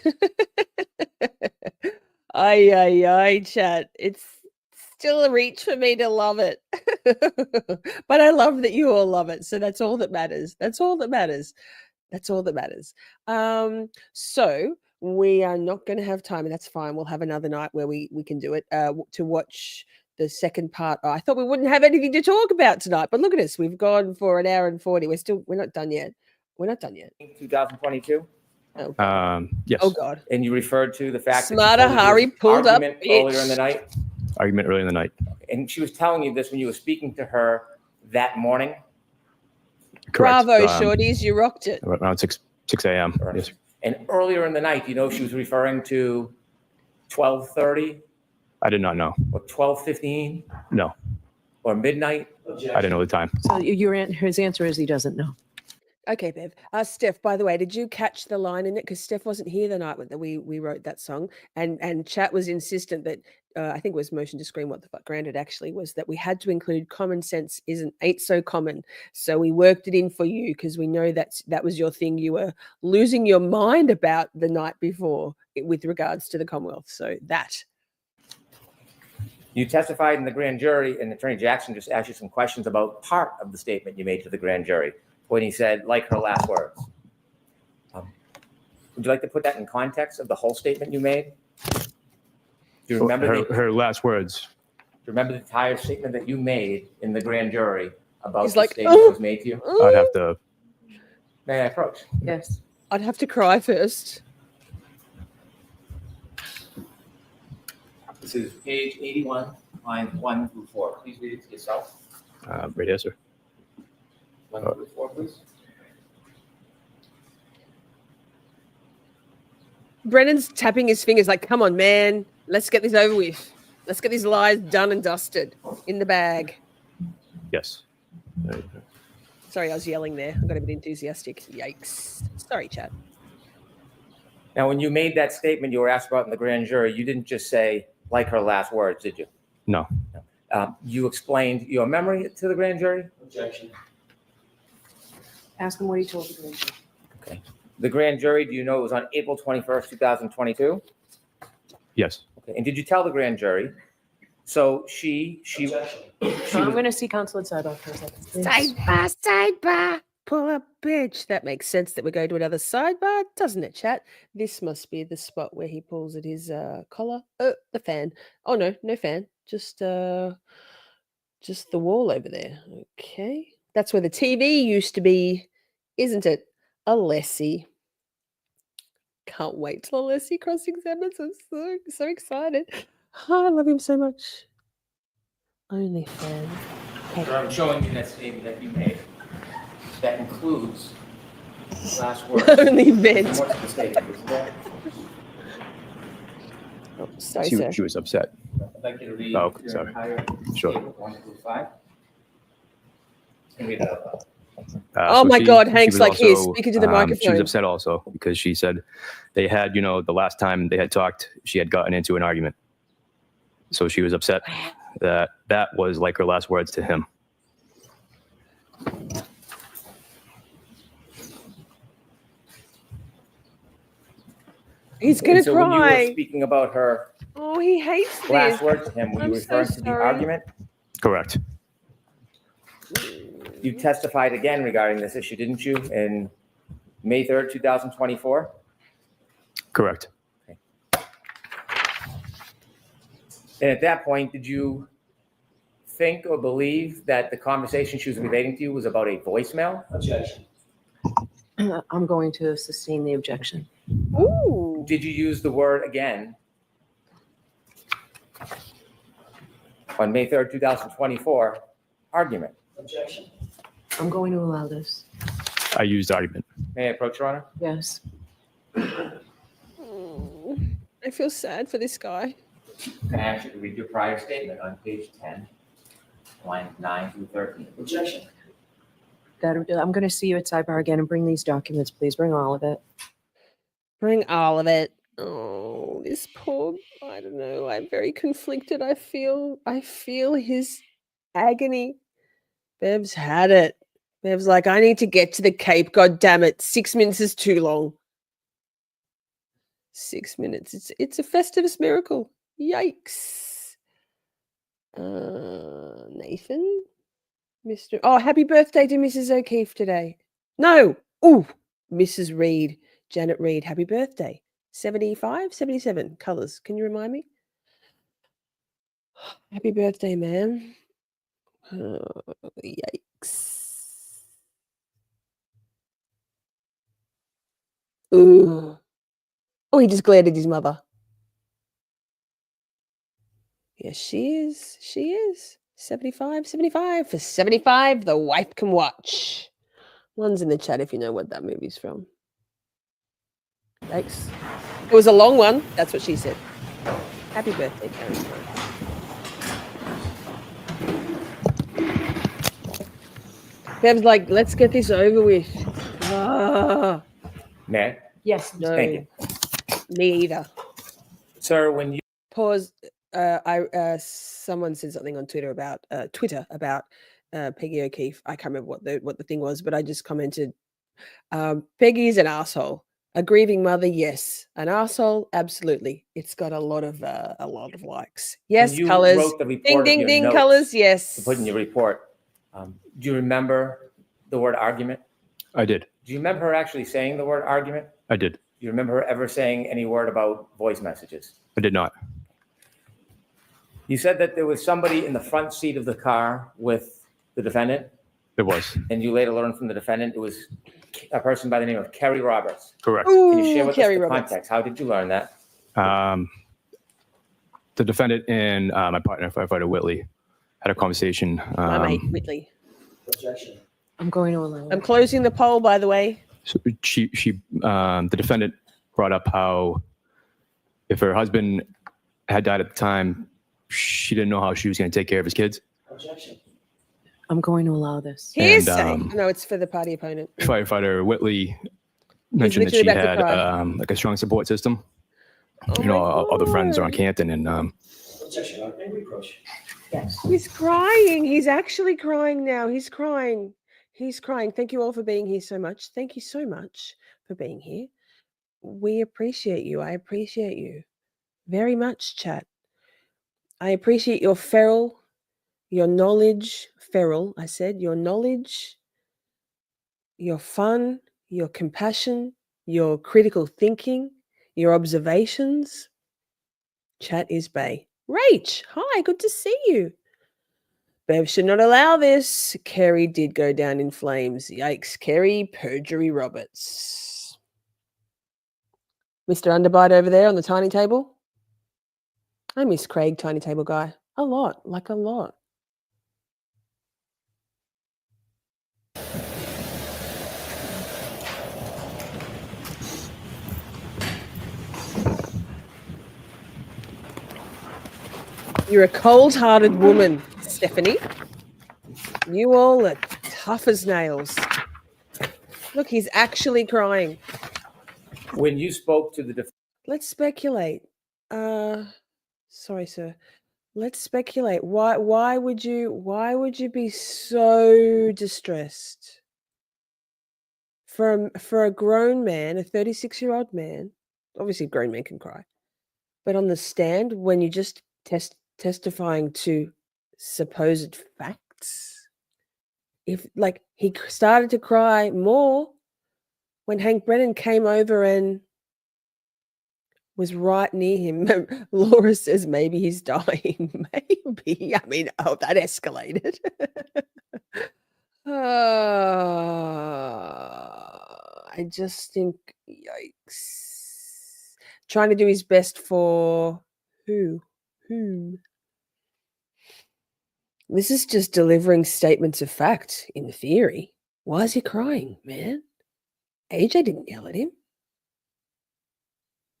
Speaker 2: Ay, chat. It's still a reach for me to love it. But I love that you all love it. So that's all that matters. That's all that matters. That's all that matters. So we are not going to have time, and that's fine. We'll have another night where we can do it to watch the second part. Oh, I thought we wouldn't have anything to talk about tonight, but look at us. We've gone for an hour and 40. We're not done yet. We're not done yet.
Speaker 8: 2022.
Speaker 20: Yes.
Speaker 2: Oh God.
Speaker 8: And you referred to the fact
Speaker 2: Smarter
Speaker 8: that
Speaker 2: Harry pulled up,
Speaker 8: argument earlier in the
Speaker 2: bitch.
Speaker 8: night.
Speaker 20: Argument earlier in the night.
Speaker 8: And she was telling you this when you were speaking to her that morning.
Speaker 20: Correct.
Speaker 2: Bravo, Shorties. You rocked it.
Speaker 20: Around 6 a.m. Yes.
Speaker 8: And earlier in the night, you know, she was referring to 12:30
Speaker 20: I did not know.
Speaker 8: or 12:15
Speaker 20: No,
Speaker 8: or midnight.
Speaker 20: I didn't know the time.
Speaker 16: So his answer is he doesn't know.
Speaker 2: Okay, Bev. Steph, by the way, did you catch the line in it? Because Steph wasn't here the night that we wrote that song, and chat was insistent that I think it was motion to screen what the fuck granted actually was that we had to include common sense ain't so common. So we worked it in for you because we know that was your thing. You were losing your mind about the night before with regards to the Commonwealth. So that.
Speaker 8: You testified in the grand jury, and Attorney Jackson just asked you some questions about part of the statement you made to the grand jury when he said, like her last words. Would you like to put that in context of the whole statement you made? Do you remember
Speaker 20: her last words?
Speaker 8: Do you remember the entire statement that you made in the grand jury about
Speaker 2: He's
Speaker 8: the
Speaker 2: like,
Speaker 8: statement that was made to you?
Speaker 20: I'd have to.
Speaker 8: May I approach?
Speaker 16: Yes.
Speaker 2: I'd have to cry first.
Speaker 8: This is page 81, lines 1 through 4. Please read it to yourself.
Speaker 20: Right here, sir.
Speaker 8: 1 through 4, please.
Speaker 2: Brennan's tapping his fingers like, come on, man. Let's get this over with. Let's get these lies done and dusted in the bag.
Speaker 20: Yes.
Speaker 2: Sorry, I was yelling there. I got a bit enthusiastic. Yikes. Sorry, chat.
Speaker 8: Now, when you made that statement you were asked about in the grand jury, you didn't just say, like her last words, did you?
Speaker 20: No.
Speaker 8: You explained your memory to the grand jury?
Speaker 14: Objection.
Speaker 16: Ask him what he told the grand jury.
Speaker 8: Okay. The grand jury, do you know it was on April 21st, 2022?
Speaker 20: Yes.
Speaker 8: Okay. And did you tell the grand jury? So she
Speaker 16: I'm going to see counsel at sidebar for a second. Please.
Speaker 2: Sidebar. Pull up, bitch. That makes sense that we're going to another sidebar, doesn't it, chat? This must be the spot where he pulls at his collar. Oh, the fan. Oh, no fan. Just the wall over there. Okay. That's where the TV used to be, isn't it? Alessi. Can't wait till Alessi cross-examines. I'm so excited. Oh, I love him so much. Only fan.
Speaker 8: So I'm showing you that statement that you made. That includes last words.
Speaker 2: Only vent.
Speaker 8: What's the statement? Isn't there?
Speaker 2: Oh, sorry, sir.
Speaker 20: She was upset.
Speaker 8: I'd like you to read
Speaker 20: Oh,
Speaker 8: your
Speaker 20: sorry.
Speaker 8: entire
Speaker 20: Sure.
Speaker 8: statement, 1 through 5. And read it out loud.
Speaker 2: Oh my God, Hank's like, here, speaking to the
Speaker 20: She
Speaker 2: microphone.
Speaker 20: was upset also because she said they had, the last time they had talked, she had gotten into an argument. So she was upset that was like her last words to him.
Speaker 2: He's gonna
Speaker 8: So
Speaker 2: cry.
Speaker 8: when you were speaking about her
Speaker 2: Oh, he hates this.
Speaker 8: last words to him, were you
Speaker 2: I'm so
Speaker 8: referring to the
Speaker 2: sorry.
Speaker 8: argument?
Speaker 20: Correct.
Speaker 8: You testified again regarding this issue, didn't you, in May 3rd, 2024?
Speaker 20: Correct.
Speaker 8: And at that point, did you think or believe that the conversation she was relating to you was about a voicemail?
Speaker 14: Objection.
Speaker 16: I'm going to sustain the objection.
Speaker 2: Ooh.
Speaker 8: Did you use the word again on May 3rd, 2024, argument?
Speaker 14: Objection.
Speaker 16: I'm going to allow this.
Speaker 20: I used argument.
Speaker 8: May I approach, Your Honor?
Speaker 16: Yes.
Speaker 2: Oh, I feel sad for this guy.
Speaker 8: Can I ask you to read your prior statement on page 10, lines 9 through 13?
Speaker 14: Objection.
Speaker 16: I'm going to see you at sidebar again and bring these documents. Please bring all of it.
Speaker 2: Bring all of it. Oh, this poor, I don't know. I'm very conflicted. I feel his agony. Bev's had it. Bev's like, I need to get to the Cape. God damn it. 6 minutes is too long. 6 minutes. It's a Festivus miracle. Yikes. Nathan? Mr. Oh, happy birthday to Mrs. O'Keefe today. No. Oh, Mrs. Reed. Janet Reed. Happy birthday. 75, 77 colours. Can you remind me? Happy birthday, ma'am. Yikes. Ooh. Oh, he just glared at his mother. Yes, she is. She is. 75, 75. For 75, the wife can watch. One's in the chat if you know what that movie's from. Thanks. It was a long one. That's what she said. Happy birthday, Karen. Bev's like, let's get this over with.
Speaker 19: Matt?
Speaker 16: Yes.
Speaker 2: No.
Speaker 19: Thank you.
Speaker 2: Me either.
Speaker 19: Sir, when you
Speaker 2: Pause. Someone said something on Twitter about Peggy O'Keefe. I can't remember what the thing was, but I just commented, Peggy's an asshole. A grieving mother, yes. An asshole, absolutely. It's got a lot of likes. Yes,
Speaker 19: when you
Speaker 2: colors.
Speaker 19: wrote the
Speaker 2: Ding,
Speaker 19: report
Speaker 2: ding,
Speaker 19: of your
Speaker 2: ding,
Speaker 19: notes
Speaker 2: colors. Yes.
Speaker 19: to put in your report, do you remember the word argument?
Speaker 20: I did.
Speaker 19: Do you remember her actually saying the word argument?
Speaker 20: I did.
Speaker 19: Do you remember her ever saying any word about voice messages?
Speaker 20: I did not.
Speaker 19: You said that there was somebody in the front seat of the car with the defendant.
Speaker 20: There was.
Speaker 19: And you later learned from the defendant it was a person by the name of Kerry Roberts.
Speaker 20: Correct.
Speaker 19: Can you share with us
Speaker 2: Kerry
Speaker 19: the
Speaker 2: Roberts.
Speaker 19: context? How did you learn that?
Speaker 20: The defendant and my partner, firefighter Whitley, had a conversation.
Speaker 2: My mate, Whitley.
Speaker 14: Objection.
Speaker 16: I'm going to allow.
Speaker 2: I'm closing the poll, by the way.
Speaker 20: So the defendant brought up how if her husband had died at the time, she didn't know how she was going to take care of his kids.
Speaker 14: Objection.
Speaker 16: I'm going to allow this.
Speaker 2: Hearsay. No, it's for the party opponent.
Speaker 20: Firefighter Whitley mentioned that she
Speaker 2: literally about to
Speaker 20: had like a strong support system.
Speaker 2: Oh
Speaker 20: you know, all the friends are on Canton, and
Speaker 14: Objection. And reproach. Yes.
Speaker 2: He's crying. He's actually crying now. He's crying. He's crying. Thank you all for being here so much. Thank you so much for being here. We appreciate you. I appreciate you very much, chat. I appreciate your feral, your knowledge, feral, I said, your knowledge, your fun, your compassion, your critical thinking, your observations. Chat is bae. Rach, hi, good to see you. Bev should not allow this. Kerry did go down in flames. Yikes, Kerry, perjury Roberts. Mr. Underbite over there on the tiny table. I miss Craig, tiny table guy. A lot, like a lot. You're a cold-hearted woman, Stephanie. You all are tough as nails. Look, he's actually crying.
Speaker 19: When you spoke to the
Speaker 2: Let's speculate. Sorry, sir. Let's speculate. Why would you be so distressed? For a grown man, a 36-year-old man, obviously grown men can cry, but on the stand when you just testifying to supposed facts, if like he started to cry more when Hank Brennan came over and was right near him. Laura says maybe he's dying. Maybe. I mean, oh, that escalated. I just think, yikes. Trying to do his best for who? Whom? This is just delivering statements of fact in theory. Why is he crying, man? AJ didn't yell at him.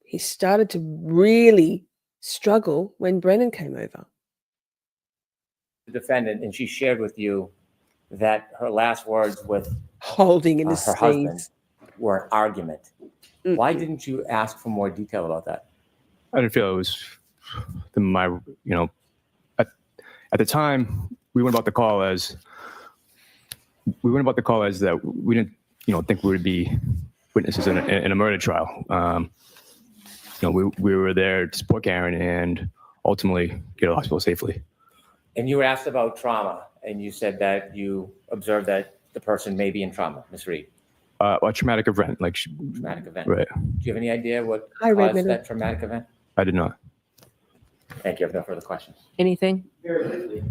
Speaker 2: He started to really struggle when Brennan came over.
Speaker 19: The defendant, and she shared with you that her last words with
Speaker 2: holding in his
Speaker 19: her husband were an argument. Why didn't you ask for more detail about that?
Speaker 20: I didn't feel it was at the time we went about the call as we went about the call as that we didn't, think we would be witnesses in a murder trial. We were there to support Karen and ultimately get to the hospital safely.
Speaker 19: And you were asked about trauma, and you said that you observed that the person may be in trauma, Ms. Reed.
Speaker 20: A traumatic event,
Speaker 19: Traumatic event.
Speaker 20: Right.
Speaker 19: Do you have any idea what
Speaker 2: Hi,
Speaker 19: caused
Speaker 2: Redmond.
Speaker 19: that traumatic event?
Speaker 20: I did not.
Speaker 19: Thank you. I have no further questions.
Speaker 16: Anything?
Speaker 14: Very quickly,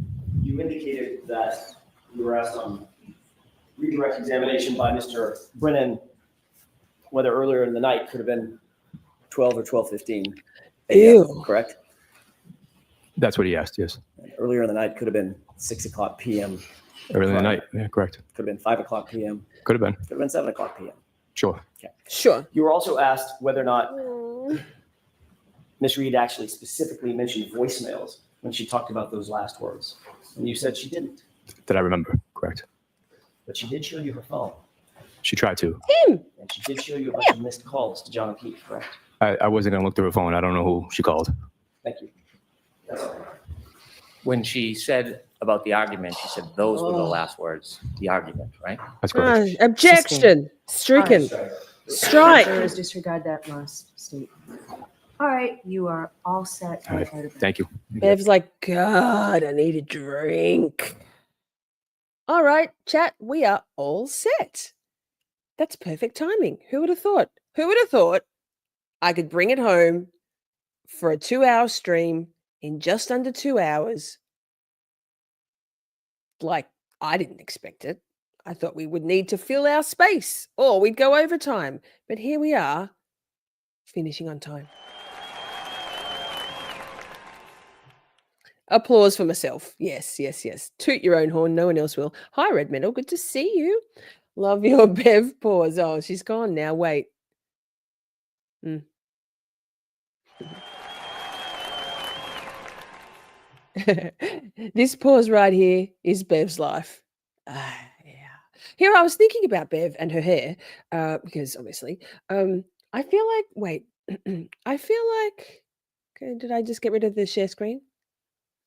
Speaker 14: you indicated that you were asked on redirect examination by Mr. Brennan whether earlier in the night could have been 12 or 12:15 a.m., correct?
Speaker 20: That's what he asked, yes.
Speaker 14: Earlier in the night could have been 6 o'clock p.m.
Speaker 20: Early in the night, yeah, correct.
Speaker 14: Could have been 5 o'clock p.m.
Speaker 20: Could have been.
Speaker 14: Could have been 7 o'clock p.m.
Speaker 20: Sure.
Speaker 14: Okay.
Speaker 2: Sure.
Speaker 14: You were also asked whether or not Ms. Reed actually specifically mentioned voicemails when she talked about those last words. And you said she didn't.
Speaker 20: That I remember, correct.
Speaker 14: But she did show you her phone.
Speaker 20: She tried to.
Speaker 14: And she did show you a bunch of missed calls to John O'Keefe, correct?
Speaker 20: I wasn't going to look through her phone. I don't know who she called.
Speaker 14: Thank you. That's all.
Speaker 19: When she said about the argument, she said those were the last words, the argument, right?
Speaker 20: That's correct.
Speaker 2: Objection. Stricken. Strike.
Speaker 16: Jurors, disregard that last statement. All right, you are all set.
Speaker 20: All right. Thank you.
Speaker 2: Bev's like, God, I need a drink. All right, chat, we are all set. That's perfect timing. Who would have thought? Who would have thought I could bring it home for a 2-hour stream in just under 2 hours? Like, I didn't expect it. I thought we would need to fill our space or we'd go overtime. But here we are, finishing on time. Applause for myself. Yes, yes, yes. Toot your own horn. No one else will. Hi, Red Medal. Good to see you. Love your Bev pause. Oh, she's gone now. Wait. This pause right here is Bev's life. Yeah. Here I was thinking about Bev and her hair because obviously I feel like, wait, I feel like, okay, did I just get rid of the share screen?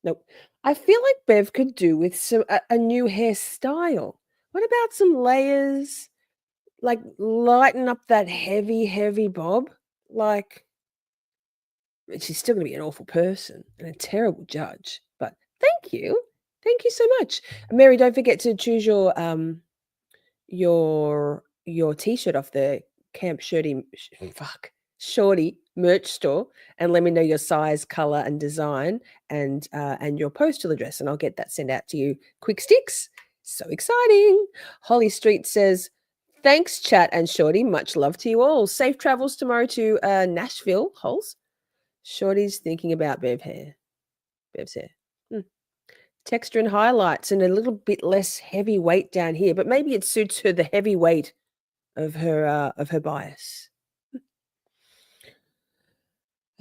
Speaker 2: Nope. I feel like Bev could do with a new hairstyle. What about some layers? Like lighten up that heavy bob? Like, she's still going to be an awful person and a terrible judge. But thank you. Thank you so much. Mary, don't forget to choose your t-shirt off the Camp Shorty merch store and let me know your size, color, and design and your postal address, and I'll get that sent out to you. Quick sticks. So exciting. Holly Street says, thanks, chat and Shorty. Much love to you all. Safe travels tomorrow to Nashville, Holes. Shorty's thinking about Bev's hair. Texture and highlights and a little bit less heavy weight down here, but maybe it suits her, the heavy weight of her bias.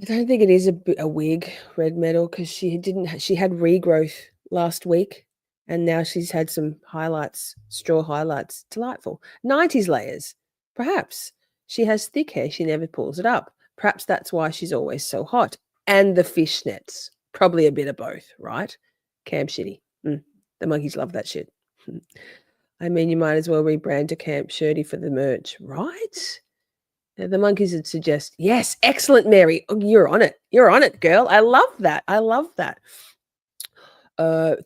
Speaker 2: I don't think it is a wig, Red Medal, because she had regrowth last week and now she's had some highlights, straw highlights. Delightful. 90s layers. Perhaps she has thick hair. She never pulls it up. Perhaps that's why she's always so hot. And the fishnets. Probably a bit of both, right? Camp Shitty. The monkeys love that shit. I mean, you might as well rebrand to Camp Shirty for the merch, right? The monkeys would suggest, yes, excellent, Mary. Oh, you're on it. You're on it, girl. I love that. I love that.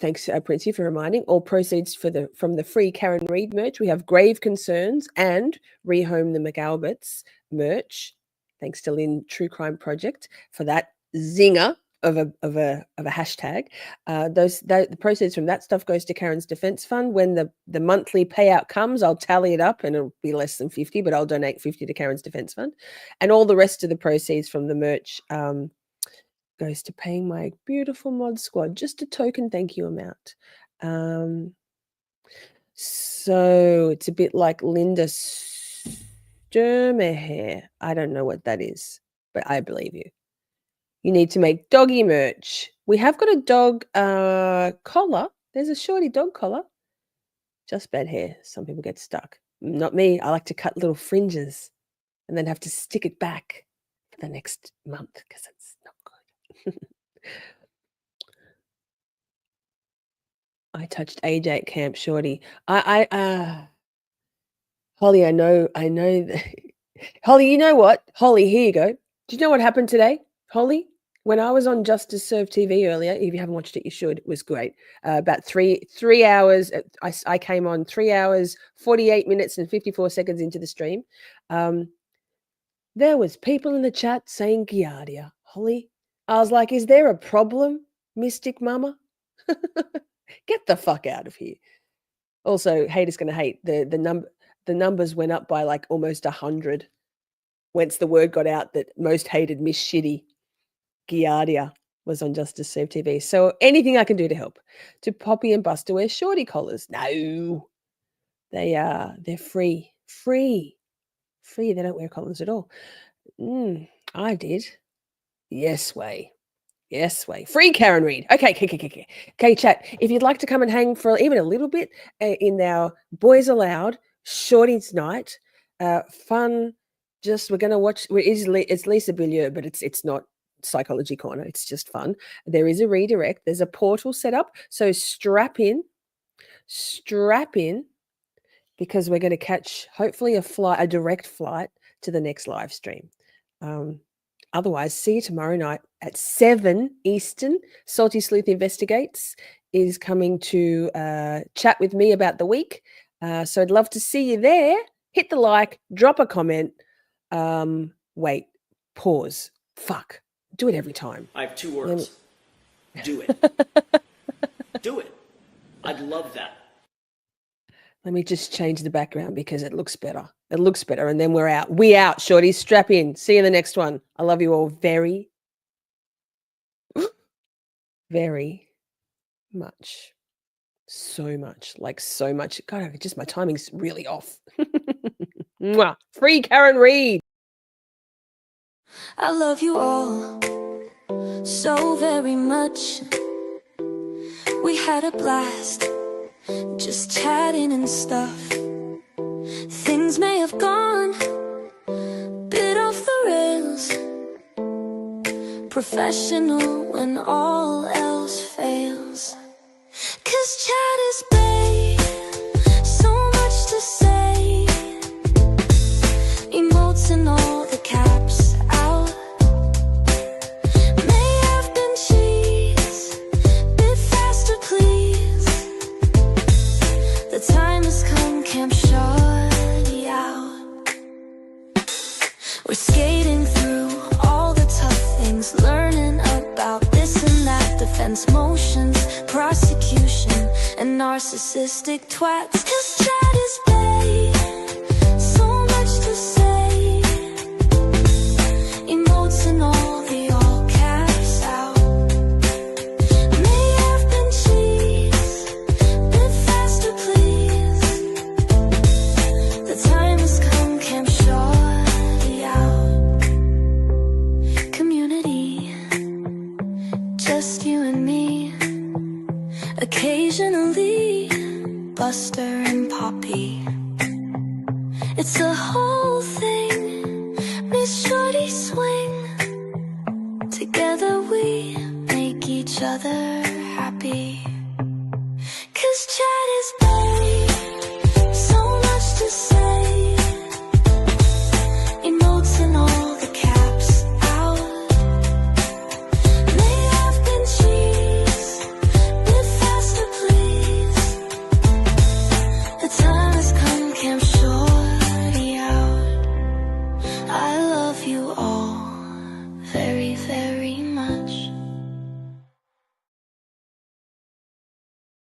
Speaker 2: Thanks, Princey, for reminding. All proceeds from the free Karen Reed merch. We have Grave Concerns and Rehome the McAlberts merch. Thanks to Lynn True Crime Project for that zinger of a hashtag. The proceeds from that stuff goes to Karen's Defense Fund. When the monthly payout comes, I'll tally it up and it'll be less than 50, but I'll donate 50 to Karen's Defense Fund. And all the rest of the proceeds from the merch goes to paying my beautiful mod squad. Just a token thank you amount. So it's a bit like Linda Sturmer hair. I don't know what that is, but I believe you. You need to make doggy merch. We have got a dog collar. There's a Shorty dog collar. Just bad hair. Some people get stuck. Not me. I like to cut little fringes and then have to stick it back for the next month because it's not good. I touched AJ at Camp Shorty. Holly, I know. Holly, you know what? Holly, here you go. Do you know what happened today, Holly? When I was on Justice Serve TV earlier, if you haven't watched it, you should. It was great. About three hours. I came on 3 hours, 48 minutes, and 54 seconds into the stream. There was people in the chat saying Giardia. Holly, I was like, is there a problem, Mystic Mama? Get the fuck out of here. Also, haters gonna hate. The numbers went up by like almost 100. Once the word got out that most hated Miss Shitty Giardia was on Justice Serve TV. So anything I can do to help. To Poppy and Buster wear shorty collars. No. They're free. Free. They don't wear collars at all. I did. Yes way. Free Karen Reid. Okay, chat. If you'd like to come and hang for even a little bit in our Boys Aloud Shorties night, fun. Just we're going to watch. It's Lisa Billier, but it's not Psychology Corner. It's just fun. There is a redirect. There's a portal set up. So strap in, because we're going to catch hopefully a direct flight to the next live stream. Otherwise, see you tomorrow night at 7 Eastern. Salty Sleuth Investigates is coming to chat with me about the week. So I'd love to see you there. Hit the like, drop a comment. Wait, pause. Fuck. Do it every time.
Speaker 14: I have 2 words. Do it. Do it. I'd love that.
Speaker 2: Let me just change the background because it looks better. And then we're out. We out, Shorties. Strap in. See you in the next one. I love you all very, very much. So much. Like so much. God, just my timing's really off. Mwah. Free Karen Reid.
Speaker 1: I love you all so very much. We had a blast just chatting and stuff. Things may have gone bit off the rails. Professional when all else fails. 'Cause chat is babe, so much to say. Emotes and all the caps out. May have been cheese, bit faster please. The time has come, Camp Shorty out. We're skating through all the tough things, learning about this and that, defense motions, prosecution, and narcissistic twats. 'Cause chat is babe, so much to say. Emotes and all the all caps out. May have been cheese, bit faster please. The time has come, Camp Shorty out. Community, just you and me. Occasionally, Buster and Poppy. It's a whole thing, Miss Shorty swing. Together we make each other happy. 'Cause chat is